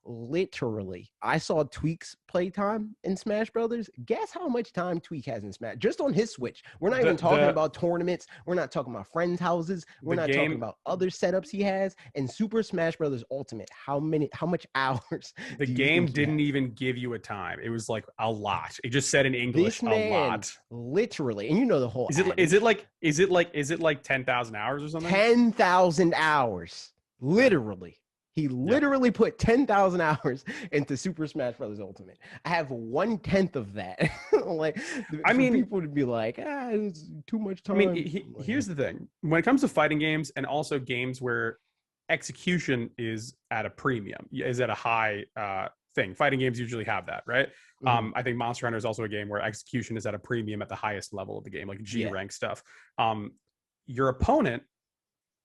Literally. I saw Tweak's playtime in Smash Brothers. Guess how much time Tweak has in Smash? Just on his Switch. We're not even talking about tournaments. We're not talking about friends' houses. We're not talking about other setups he has. In Super Smash Brothers Ultimate, how much hours? The game didn't even give you a time. It was like a lot. It just said in English a lot. Literally, and you know the whole. Is it like 10,000 hours or something? 10,000 hours. Literally. He literally put 10,000 hours into Super Smash Brothers Ultimate. I have 1/10 of that. Like, I mean, people would be like, it's too much time. I mean, here's the thing: when it comes to fighting games, and also games where execution is at a premium, is at a high thing. Fighting games usually have that, right? I think Monster Hunter is also a game where execution is at a premium at the highest level of the game, like G rank stuff. Your opponent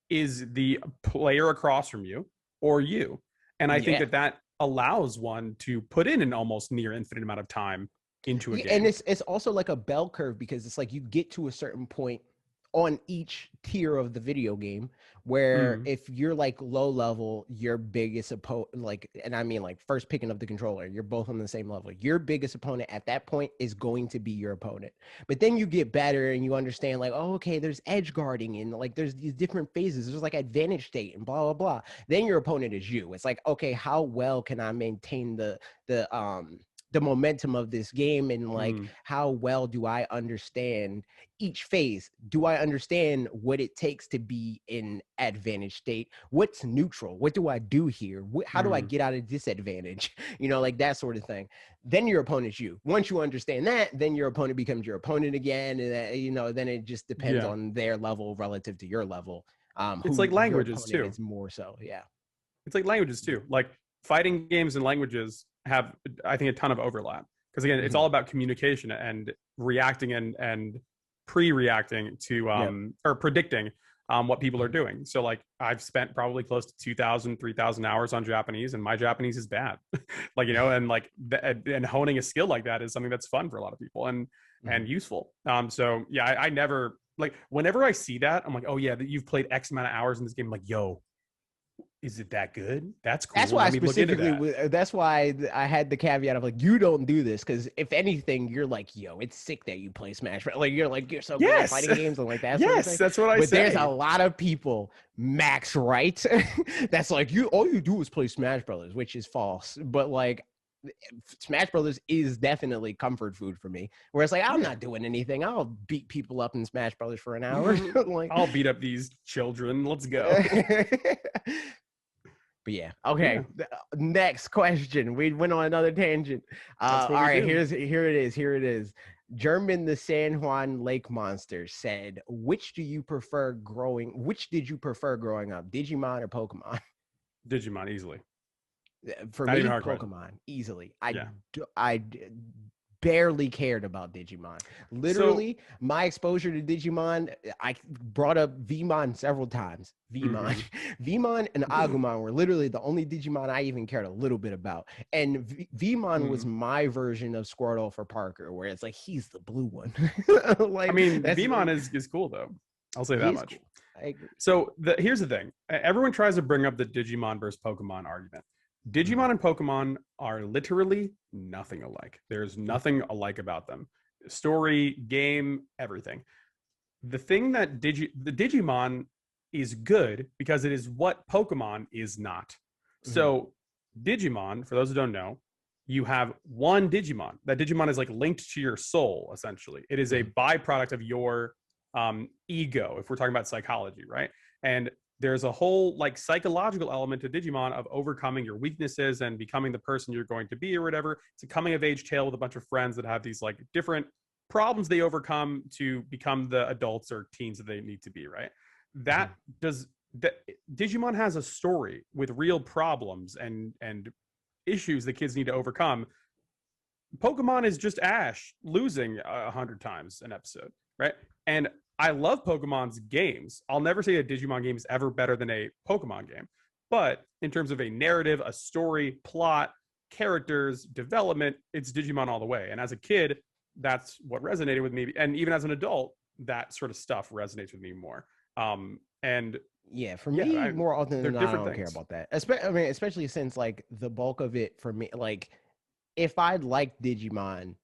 is the player across from you or you, and I think that allows one to put in an almost near infinite amount of time into a game. And it's also like a bell curve, because it's like you get to a certain point on each tier of the video game where if you're like low level, your biggest opponent, like, and I mean like first picking up the controller, you're both on the same level, your biggest opponent at that point is going to be your opponent. But then you get better and you understand like, oh, okay, there's edge guarding and like there's these different phases, there's like advantage state and blah blah blah. Then your opponent is you. It's like, okay, how well can I maintain the momentum of this game, and like how well do I understand each phase? Do I understand what it takes to be in advantage state? What's neutral? What do I do here? How do I get out of disadvantage? You know, like that sort of thing. Then your opponent's you. Once you understand that, then your opponent becomes your opponent again, and that, you know, then it just depends on their level relative to your level. It's like languages too. It's more so, It's like languages too. Like fighting games and languages have, I think, a ton of overlap, because again, it's all about communication and reacting and pre-reacting to or predicting what people are doing. So like I've spent probably close to 2,000, 3,000 hours on Japanese, and my Japanese is bad. Like, you know, and like and honing a skill like that is something that's fun for a lot of people and useful. So yeah, I never, like, whenever I see that, I'm like, oh yeah, that you've played X amount of hours in this game. I'm like, yo, is it that good? That's cool. That's why that's why I had the caveat of like, you don't do this, because if anything, you're like, yo, it's sick that you play Smash. Like you're so good at fighting games and like that. Yes, that's what I say. But there's a lot of people, Max, right? That's like, all you do is play Smash Brothers, which is false. But like, Smash Brothers is definitely comfort food for me. Whereas like, I'm not doing anything. I'll beat people up in Smash Brothers for an hour. Like, I'll beat up these children. Let's go. But yeah, okay. Next question. We went on another tangent. All right, here it is. German the San Juan Lake Monster said, which did you prefer growing up? Digimon or Pokemon? Digimon, easily. For me, Pokemon, easily. I barely cared about Digimon. Literally, my exposure to Digimon, I brought up Vmon several times. Vmon and Agumon were literally the only Digimon I even cared a little bit about. And Vmon was my version of Squirtle for Parker, where it's like, he's the blue one. Like, I mean, Vmon is cool though. I'll say that much. Cool. I agree. So here's the thing. Everyone tries to bring up the Digimon versus Pokemon argument. Digimon and Pokemon are literally nothing alike. There's nothing alike about them. Story, game, everything. The thing that the Digimon is good because it is what Pokemon is not. So Digimon, for those who don't know, you have one Digimon. That Digimon is like linked to your soul, essentially. It is a byproduct of your ego, if we're talking about psychology, right? And there's a whole like psychological element to Digimon of overcoming your weaknesses and becoming the person you're going to be or whatever. It's a coming of age tale with a bunch of friends that have these like different problems they overcome to become the adults or teens that they need to be, right? That Digimon has a story with real problems and issues that kids need to overcome. Pokemon is just Ash losing 100 times an episode, right? And I love Pokemon's games. I'll never say a Digimon game is ever better than a Pokemon game. But in terms of a narrative, a story, plot, characters, development, it's Digimon all the way. And as a kid, that's what resonated with me. And even as an adult, that sort of stuff resonates with me more. And yeah, for me, more often than not, I don't care about that. Especially since like the bulk of it for me, like if I liked Digimon,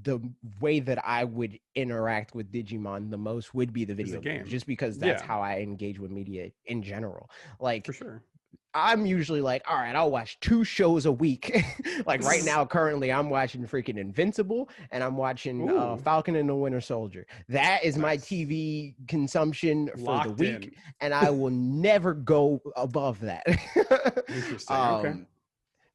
the way that I would interact with Digimon the most would be the video games, just because that's how I engage with media in general. Like, for sure, I'm usually like, all right, I'll watch 2 shows a week. Like right now, currently, I'm watching freaking Invincible and I'm watching Falcon and the Winter Soldier. That is my TV consumption for the week, and I will never go above that. Interesting. Okay.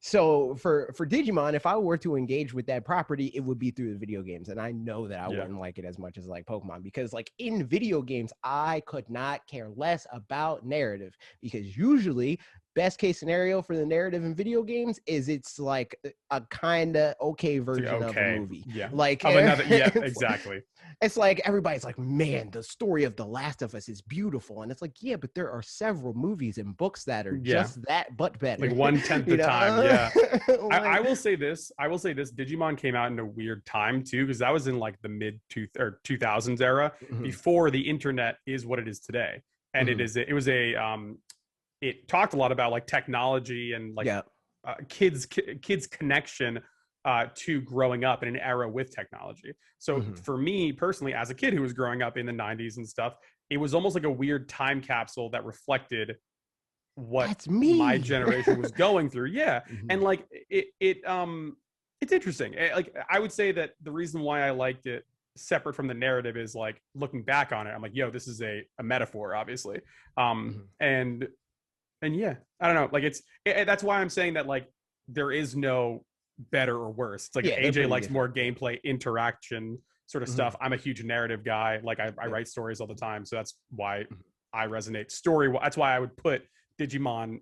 So for Digimon, if I were to engage with that property, it would be through the video games. And I know that I wouldn't like it as much as like Pokemon, because like in video games, I could not care less about narrative, because usually best case scenario for the narrative in video games is it's like a kind of okay version of a movie. Yeah. Like exactly. It's like everybody's like, man, the story of The Last of Us is beautiful. And it's like, yeah, but there are several movies and books that are just that, but better. Like 1/10 the time. Yeah. Like, I will say this. Digimon came out in a weird time too, because that was in like the mid 2000s era, before the internet is what it is today. And it talked a lot about like technology and like kids connection to growing up in an era with technology. So for me personally, as a kid who was growing up in the 90s and stuff, it was almost like a weird time capsule that reflected what my generation was going through. Yeah. And like it's interesting. Like I would say that the reason why I liked it separate from the narrative is like looking back on it, I'm like, yo, this is a metaphor, obviously. And yeah, I don't know. Like that's why I'm saying that like there is no better or worse. It's like AJ likes more gameplay interaction sort of stuff. I'm a huge narrative guy. Like I write stories all the time, so that's why I resonate story. That's why I would put Digimon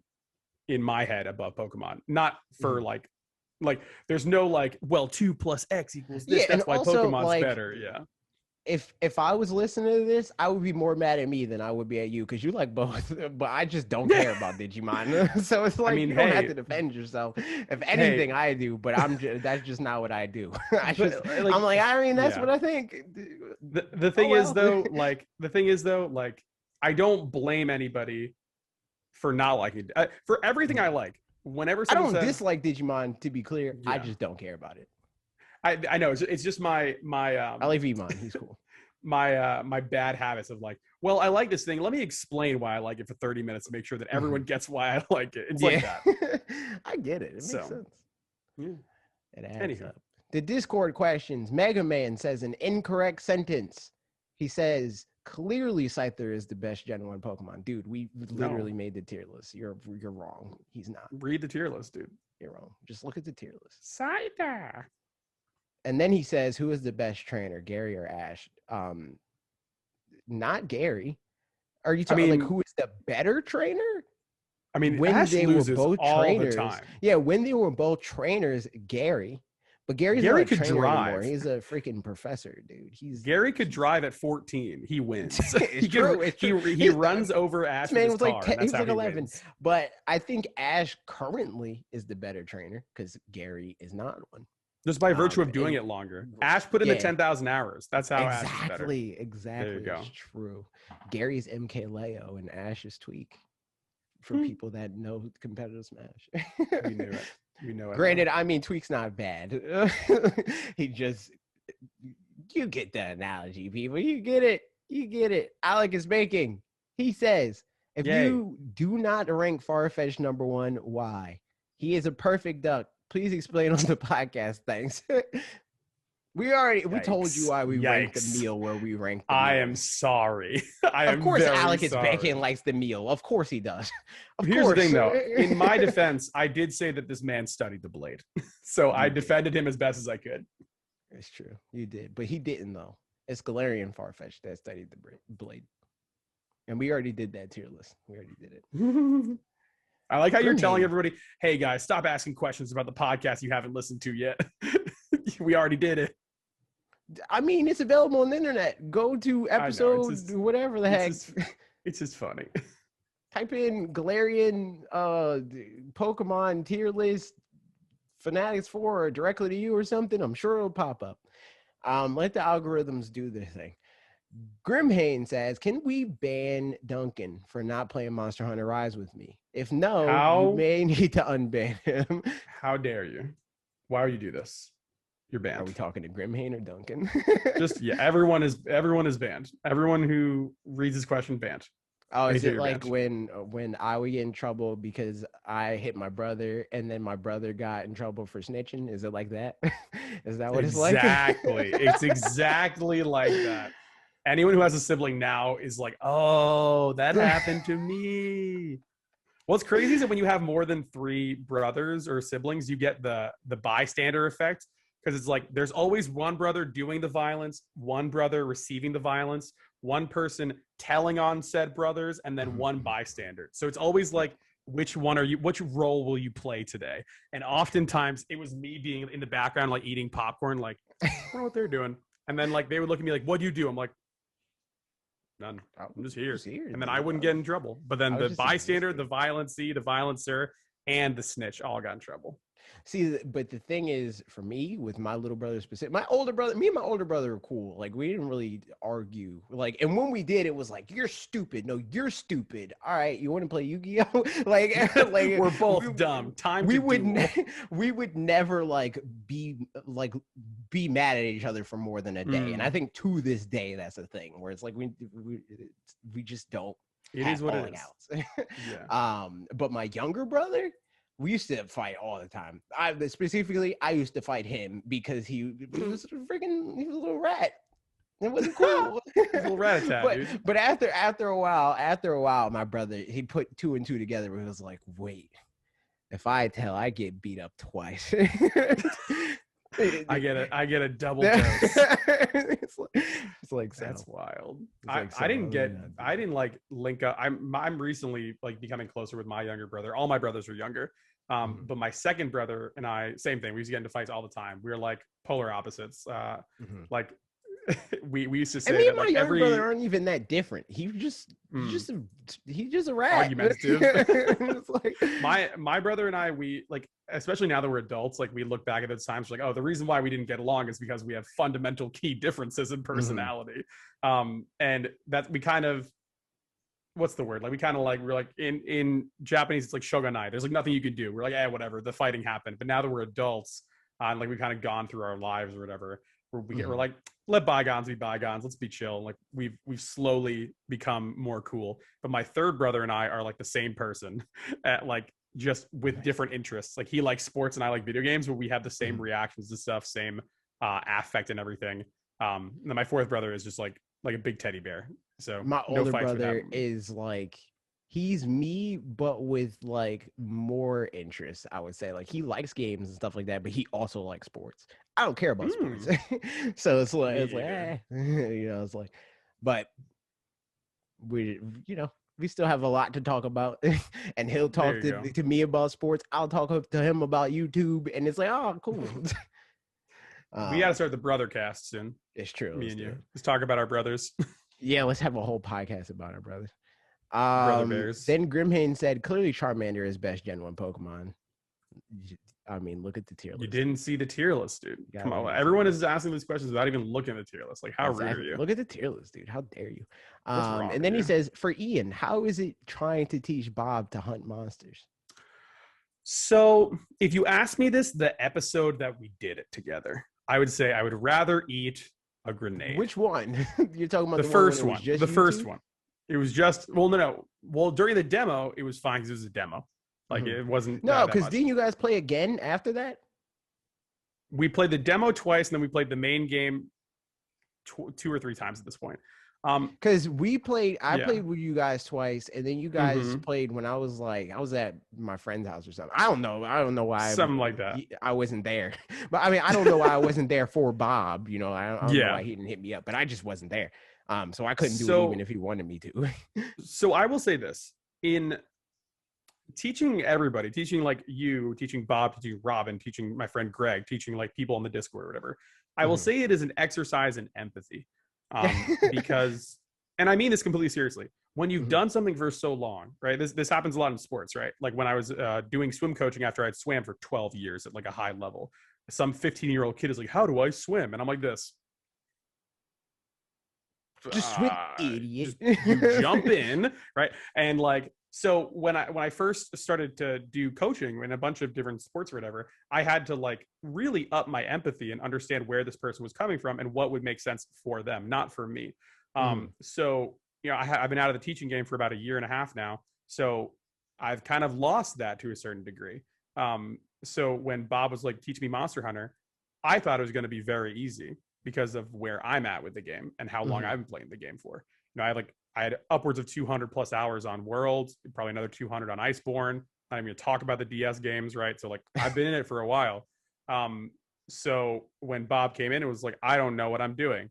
in my head above Pokemon. Not for like there's no like, well, 2 + X = this. That's why also, Pokemon's like, better. Yeah. If I was listening to this, I would be more mad at me than I would be at you, because you like both, but I just don't care about Digimon. So it's like, you don't have to defend yourself. If anything, I do, but that's just not what I do. I'm like, I mean, that's what I think. The thing is though, I don't blame anybody for not liking it. For everything I like. Whenever I don't dislike Digimon, to be clear, I just don't care about it. I know it's just my I like Vmon, he's cool. My bad habits of like, well, I like this thing, let me explain why I like it for 30 minutes to make sure that everyone gets why I like it. It's like that. I get it. It makes sense. Yeah. It adds up. The Discord questions. Mega Man says an incorrect sentence. He says, clearly Scyther is the best Gen 1 Pokemon. Dude, we literally made the tier list. You're wrong. He's not. Read the tier list, dude. You're wrong. Just look at the tier list. Scyther. And then he says, who is the best trainer, Gary or Ash? Not Gary. Are you talking like who is the better trainer? I mean, when Ash they loses were both all trainers, the time. Yeah, when they were both trainers, Gary. But Gary could drive. Anymore. He's a freaking professor, dude. Gary could drive at 14. He wins. He runs over Ash. This man was like 10, he was like 11. Wins. But I think Ash currently is the better trainer because Gary is not one. Just by virtue of doing it longer. Ash put in the 10,000 hours. That's how Ash is better. Exactly. There you go. It's true. Gary's MK Leo and Ash is Tweak. For people that know competitive Smash. We knew it. We know it. Granted, I mean, Tweak's not bad. You get the analogy, people. You get it. Alec is baking. He says, if you do not rank Farfetch number 1, why? He is a perfect duck. Please explain on the podcast. Thanks. We told you why we ranked the meal where we ranked the meal. I am sorry. Of course Alec is bacon likes the meal. Of course he does. Here's the thing though. In my defense, I did say that this man studied the blade. So I defended him as best as I could. It's true. You did, but he didn't though. It's Galarian Farfetch'd that studied the blade, and we already did that tier list. We already did it. I like how you're telling everybody, "Hey guys, stop asking questions about the podcast you haven't listened to yet. We already did it." I mean, it's available on the internet. Go to episode whatever the heck. It's just funny. Type in Galarian Pokemon tier list Fanatics 4 directly to you or something. I'm sure it'll pop up. Let the algorithms do their thing. Grimhane says, can we ban Duncan for not playing Monster Hunter Rise with me? If no, you may need to unban him. How dare you? Why would you do this? You're banned. Are we talking to Grimhane or Duncan? Everyone is banned. Everyone who reads this question banned. Oh, is it like when I would get in trouble because I hit my brother and then my brother got in trouble for snitching? Is it like that? Is that what it's like? Exactly. It's exactly like that. Anyone who has a sibling now is like, oh, that happened to me. What's crazy is that when you have more than 3 brothers or siblings, you get the bystander effect. Because it's like there's always one brother doing the violence, one brother receiving the violence, one person telling on said brothers, and then one bystander. So it's always like, which role will you play today? And oftentimes it was me being in the background, like eating popcorn, like, I don't know what they're doing. And then like they would look at me like, what do you do? I'm like, none. I'm just here. And then I wouldn't get in trouble. But then the bystander, the violency, the violencer, and the snitch all got in trouble. See, but the thing is, for me, with my little brother specific, me and my older brother were cool. Like, we didn't really argue. Like, and when we did, it was like, you're stupid. No, you're stupid. All right, you want to play Yu-Gi-Oh? like we're both dumb. We would never be mad at each other for more than a day. And I think to this day, that's a thing where it's like we just don't. It is what it is. Yeah. But my younger brother, we used to fight all the time. I used to fight him because he was a little rat. It wasn't cool. A little rat attack, dude. But after a while, my brother, he put 2 and 2 together. Where he was like, wait, if I get beat up twice. I get a double dose. it's like that's wild. I didn't like link up. I'm recently like becoming closer with my younger brother. All my brothers are younger. But my second brother and I, same thing. We used to get into fights all the time. We were like polar opposites. Like we used to say and me and my younger brother aren't even that different. He's just a rat. Argumentative. Like, my brother and I, we like, especially now that we're adults, like we look back at those times, we're like, oh, the reason why we didn't get along is because we have fundamental key differences in personality. And that we kind of, what's the word? Like we kind of like, we're like in Japanese, it's like shogunai. There's like nothing you can do. We're like, whatever, the fighting happened. But now that we're adults, and like we kind of gone through our lives or whatever, we're like, let bygones be bygones. Let's be chill. Like we've slowly become more cool. But my third brother and I are like the same person, at like just with different interests. Like he likes sports and I like video games, but we have the same reactions to stuff, same affect and everything. And then my fourth brother is just like a big teddy bear. So my older brother is like, he's me, but with like more interest, I would say. Like he likes games and stuff like that, but he also likes sports. I don't care about sports. So it's like, it's like, but we still have a lot to talk about. And he'll talk to me about sports. I'll talk to him about YouTube. And it's like, oh, cool. We got to start the brother cast soon. It's true. Me and you. Let's talk about our brothers. Yeah, let's have a whole podcast about our brothers. Brother bears. Then Grimhane said, clearly Charmander is best Gen 1 Pokemon. I mean, look at the tier list. You didn't see the tier list, dude. Come on. Everyone is asking these questions without even looking at the tier list. Like, how rude are you? Look at the tier list, dude. How dare you? And then he says, for Ian, how is it trying to teach Bob to hunt monsters? So if you ask me this, the episode that we did it together, I would say I would rather eat a grenade. Which one? You're talking about the first one. The first one. It was just, no. Well, during the demo, it was fine because it was a demo. Like it wasn't. No, because didn't you guys play again after that? We played the demo twice, and then we played the main game. 2 or 3 times at this point. Because I Yeah. played with you guys twice, and then you guys played when I was at my friend's house or something. I don't know why Something like that. I wasn't there. But I mean, I don't know why I wasn't there for Bob. You know, I don't know Yeah. why he didn't hit me up, but I just wasn't there. So I couldn't do it even if he wanted me to. So I will say this: in teaching everybody, teaching like you, teaching Bob, teaching Robin, teaching my friend Greg, teaching like people on the Discord or whatever, I will say it is an exercise in empathy. Because, and I mean this completely seriously, when you've done something for so long, right? This happens a lot in sports, right? Like when I was doing swim coaching after I'd swam for 12 years at like a high level, some 15-year-old kid is like, how do I swim? And I'm like this. Just swim, idiot. You jump in, right? And like, so when I first started to do coaching in a bunch of different sports or whatever, I had to like really up my empathy and understand where this person was coming from and what would make sense for them, not for me. So, you know, I've been out of the teaching game for about 1.5 years now. So I've kind of lost that to a certain degree. So when Bob was like, teach me Monster Hunter, I thought it was going to be very easy because of where I'm at with the game and how long I've been playing the game for. You know, I had upwards of 200 plus hours on Worlds, probably another 200 on Iceborne. Not even gonna talk about the DS games, right? So like I've been in it for a while. So when Bob came in, it was like, I don't know what I'm doing.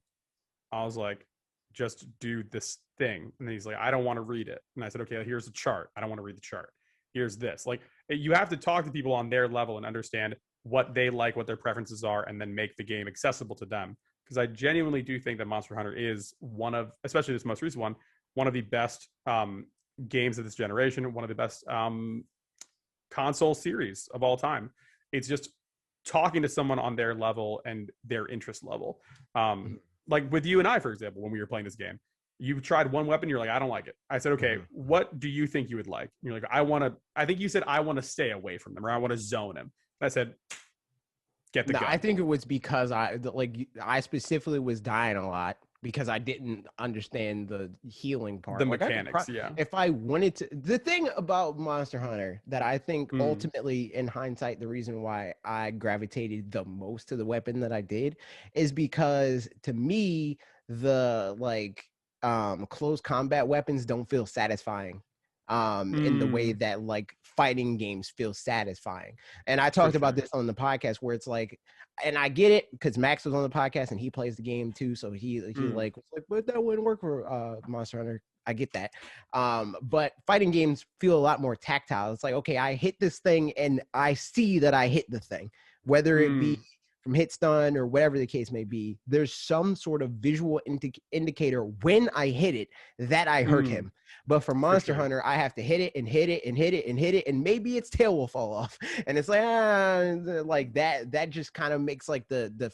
I was like, just do this thing. And then he's like, I don't want to read it. And I said, okay, here's the chart. I don't want to read the chart. Here's this. Like you have to talk to people on their level and understand what they like, what their preferences are, and then make the game accessible to them. Because I genuinely do think that Monster Hunter is one of, especially this most recent one of the best games of this generation, one of the best console series of all time. It's just talking to someone on their level and their interest level. Like with you and I, for example, when we were playing this game, you tried one weapon, you're like, I don't like it. I said, okay, what do you think you would like? And you're like, I think you said, I want to stay away from them, or I want to zone him. And I said, get the gun. I think it was because I specifically was dying a lot because I didn't understand the healing part. The mechanics, If I wanted to, the thing about Monster Hunter that I think ultimately, in hindsight, the reason why I gravitated the most to the weapon that I did is because to me, the close combat weapons don't feel satisfying in the way that like fighting games feel satisfying. And I talked about this on the podcast where it's like, and I get it because Max was on the podcast and he plays the game too, so he was like, but that wouldn't work for Monster Hunter. I get that. But fighting games feel a lot more tactile. It's like, okay, I hit this thing and I see that I hit the thing, whether it be from hit stun or whatever the case may be. There's some sort of visual indicator when I hit it that I hurt him. But for Monster Hunter, I have to hit it and hit it and hit it and hit it, and maybe its tail will fall off. And it's like that just kind of makes like the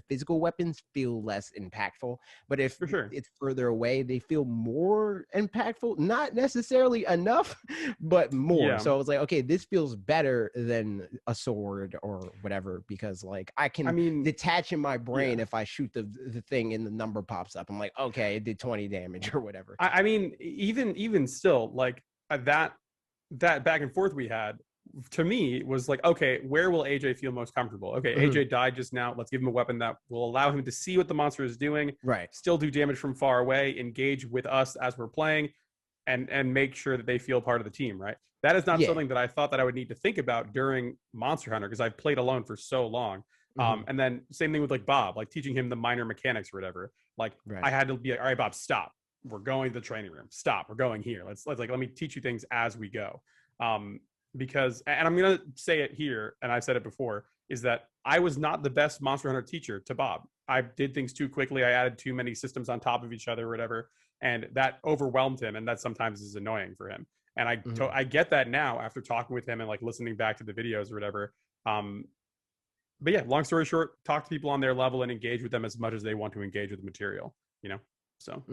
physical weapons feel less impactful. But if it's further away, they feel more impactful. Not necessarily enough, but more. Yeah. So I was like, okay, this feels better than a sword or whatever, because like I can detach in my brain if I shoot the thing and the number pops up. I'm like, okay, it did 20 damage or whatever. I mean, even still, like that back and forth we had, to me, was like, okay, where will AJ feel most comfortable? Okay, AJ died just now. Let's give him a weapon that will allow him to see what the monster is doing, right? Still do damage from far away, engage with us as we're playing, and make sure that they feel part of the team, right? That is not something that I thought that I would need to think about during Monster Hunter, because I've played alone for so long. And then same thing with like Bob, like teaching him the minor mechanics or whatever. Like I had to be like, all right, Bob, stop. We're going to the training room. Stop. We're going here. Let me teach you things as we go. Because, and I'm going to say it here, and I've said it before, is that I was not the best Monster Hunter teacher to Bob. I did things too quickly. I added too many systems on top of each other or whatever. And that overwhelmed him. And that sometimes is annoying for him. And I get that now after talking with him and like listening back to the videos or whatever. But yeah, long story short, talk to people on their level and engage with them as much as they want to engage with the material, you know? So.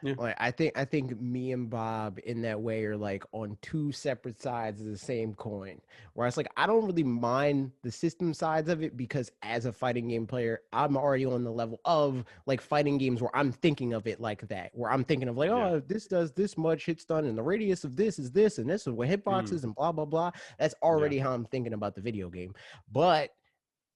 Yeah. Like I think me and Bob in that way are like on two separate sides of the same coin, where it's like I don't really mind the system sides of it, because as a fighting game player, I'm already on the level of like fighting games where I'm thinking of it like that, where I'm thinking of like, oh, this does this much hit stun and the radius of this is this and this is what hitboxes and blah blah blah. That's already how I'm thinking about the video game. But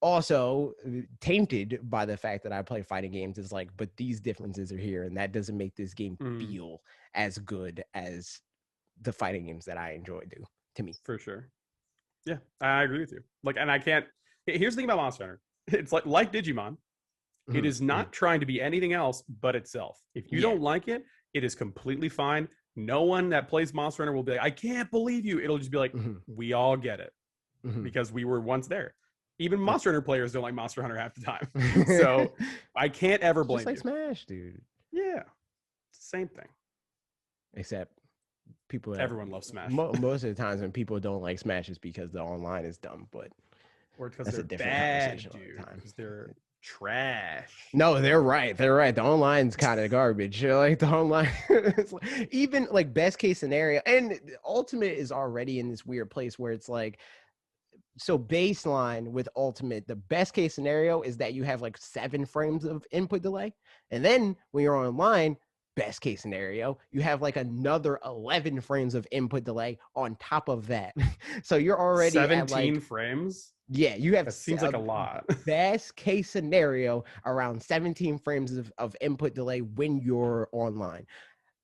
also tainted by the fact that I play fighting games is like, but these differences are here, and that doesn't make this game feel as good as the fighting games that I enjoy do to me. For sure. Yeah, I agree with you. Like, and I can't. Here's the thing about Monster Hunter. It's like Digimon. It is not trying to be anything else but itself. If you don't like it, it is completely fine. No one that plays Monster Hunter will be like, I can't believe you. It'll just be like, we all get it because we were once there. Even Monster Hunter players don't like Monster Hunter half the time. So I can't ever blame you. Just like Smash, dude. Yeah. Same thing. Except people. Everyone loves Smash. Most of the times when people don't like Smash is because the online is dumb, or because they're bad, dude. Because they're trash. No, they're right. They're right. The online's kind of garbage. Like the online, even like best case scenario, and Ultimate is already in this weird place where it's like, so baseline with Ultimate, the best case scenario is that you have like 7 frames of input delay, and then when you're online, best case scenario, you have like another 11 frames of input delay on top of that. So you're already 17 at like, frames. Yeah, you have. That seems like a lot. Best case scenario, around 17 frames of input delay when you're online.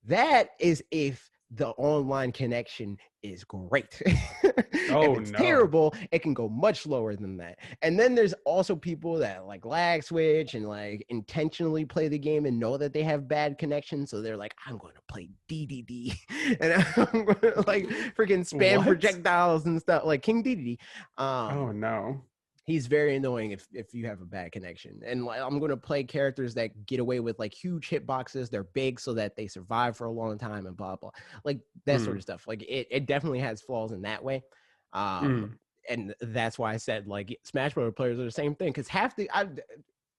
That is if the online connection is great. If it's terrible, it can go much lower than that. And then there's also people that like lag switch and like intentionally play the game and know that they have bad connection, so they're like, I'm going to play DDD and I'm going to like freaking spam projectiles and stuff, like King DDD. Oh no. He's very annoying if you have a bad connection. And like, I'm going to play characters that get away with like huge hitboxes. They're big so that they survive for a long time and blah, blah. Like that sort of stuff. Like it definitely has flaws in that way. And that's why I said like Smash Bros. Players are the same thing. Because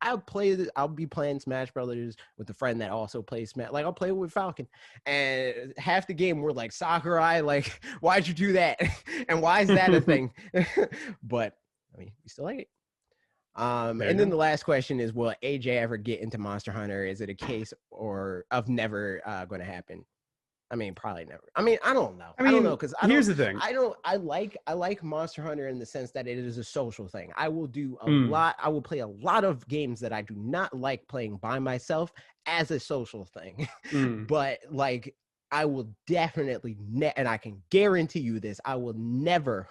I'll be playing Smash Brothers with a friend that also plays Smash. Like I'll play with Falcon, and half the game we're like, Sakurai, like, why'd you do that? And why is that a thing? But I mean, we still like it. And then the last question is, will AJ ever get into Monster Hunter? Is it a case of never going to happen? I mean, probably never. I mean, I don't know. I don't know, because here's the thing. I like Monster Hunter in the sense that it is a social thing. I will do a lot. I will play a lot of games that I do not like playing by myself as a social thing. But like, I will definitely, and I can guarantee you this, I will never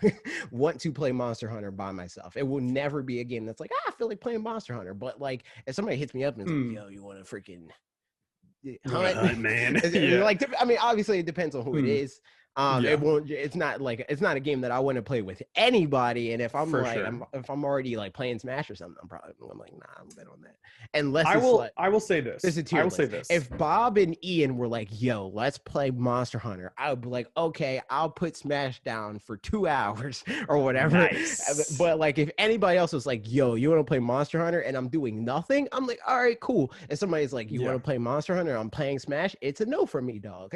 want to play Monster Hunter by myself. It will never be a game that's like, I feel like playing Monster Hunter. But like, if somebody hits me up and is like, yo, you want to freaking hunt, man? Like, I mean, obviously it depends on who it is. It's not a game that I want to play with anybody. And if I'm if I'm already like playing Smash or something, I'm like, nah, I'm good on that. Unless I will say this. I will say this. If Bob and Ian were like, yo, let's play Monster Hunter, I would be like, okay, I'll put Smash down for 2 hours or whatever. Nice. But like, if anybody else was like, yo, you want to play Monster Hunter, and I'm doing nothing, I'm like, all right, cool. And somebody's like, you want to play Monster Hunter, I'm playing Smash, it's a no for me, dog.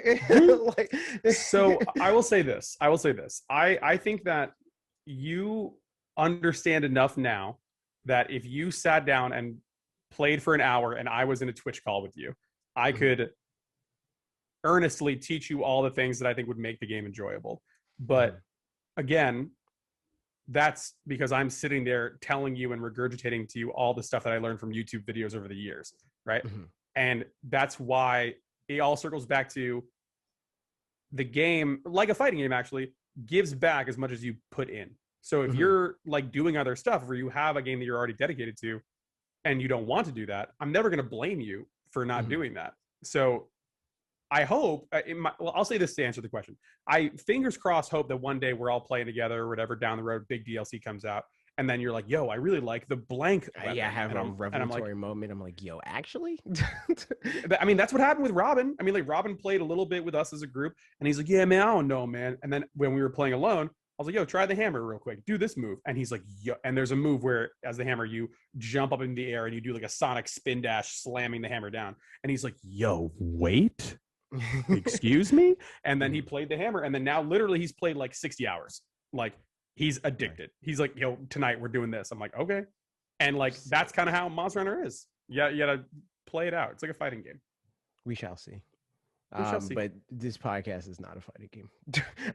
Like, so I will say this. I think that you understand enough now that if you sat down and played for an hour and I was in a Twitch call with you, I could earnestly teach you all the things that I think would make the game enjoyable. But again, that's because I'm sitting there telling you and regurgitating to you all the stuff that I learned from YouTube videos over the years, right? And that's why it all circles back to the game, like a fighting game actually, gives back as much as you put in. So if you're like doing other stuff where you have a game that you're already dedicated to and you don't want to do that, I'm never going to blame you for not doing that. So I hope, I'll say this to answer the question. I, fingers crossed, hope that one day we're all playing together or whatever down the road, big DLC comes out, and then you're like, yo, I really like the blank. Yeah, I have a revelatory moment. I'm like, yo, actually? I mean, that's what happened with Robin. I mean, like, Robin played a little bit with us as a group, and he's like, yeah, man, I don't know, man. And then when we were playing alone, I was like, yo, try the hammer real quick. Do this move. And he's like, yo. And there's a move where, as the hammer, you jump up in the air and you do like a sonic spin dash, slamming the hammer down. And he's like, yo, wait. Excuse me? And then he played the hammer, and then now literally he's played like 60 hours. Like, he's addicted. He's like, yo, tonight we're doing this. I'm like, okay. And like, that's kind of how Monster Hunter is. Yeah, you gotta play it out. It's like a fighting game. We shall see. We shall see. But this podcast is not a fighting game.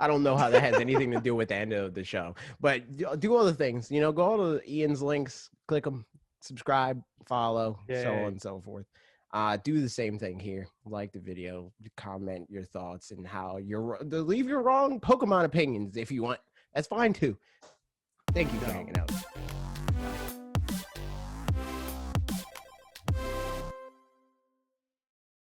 I don't know how that has anything to do with the end of the show. But do other things. You know, go to Ian's links, click them, subscribe, follow, so on and so forth. Do the same thing here. Like the video, comment your thoughts and how leave your wrong Pokemon opinions if you want. That's fine too. Thank you for hanging out.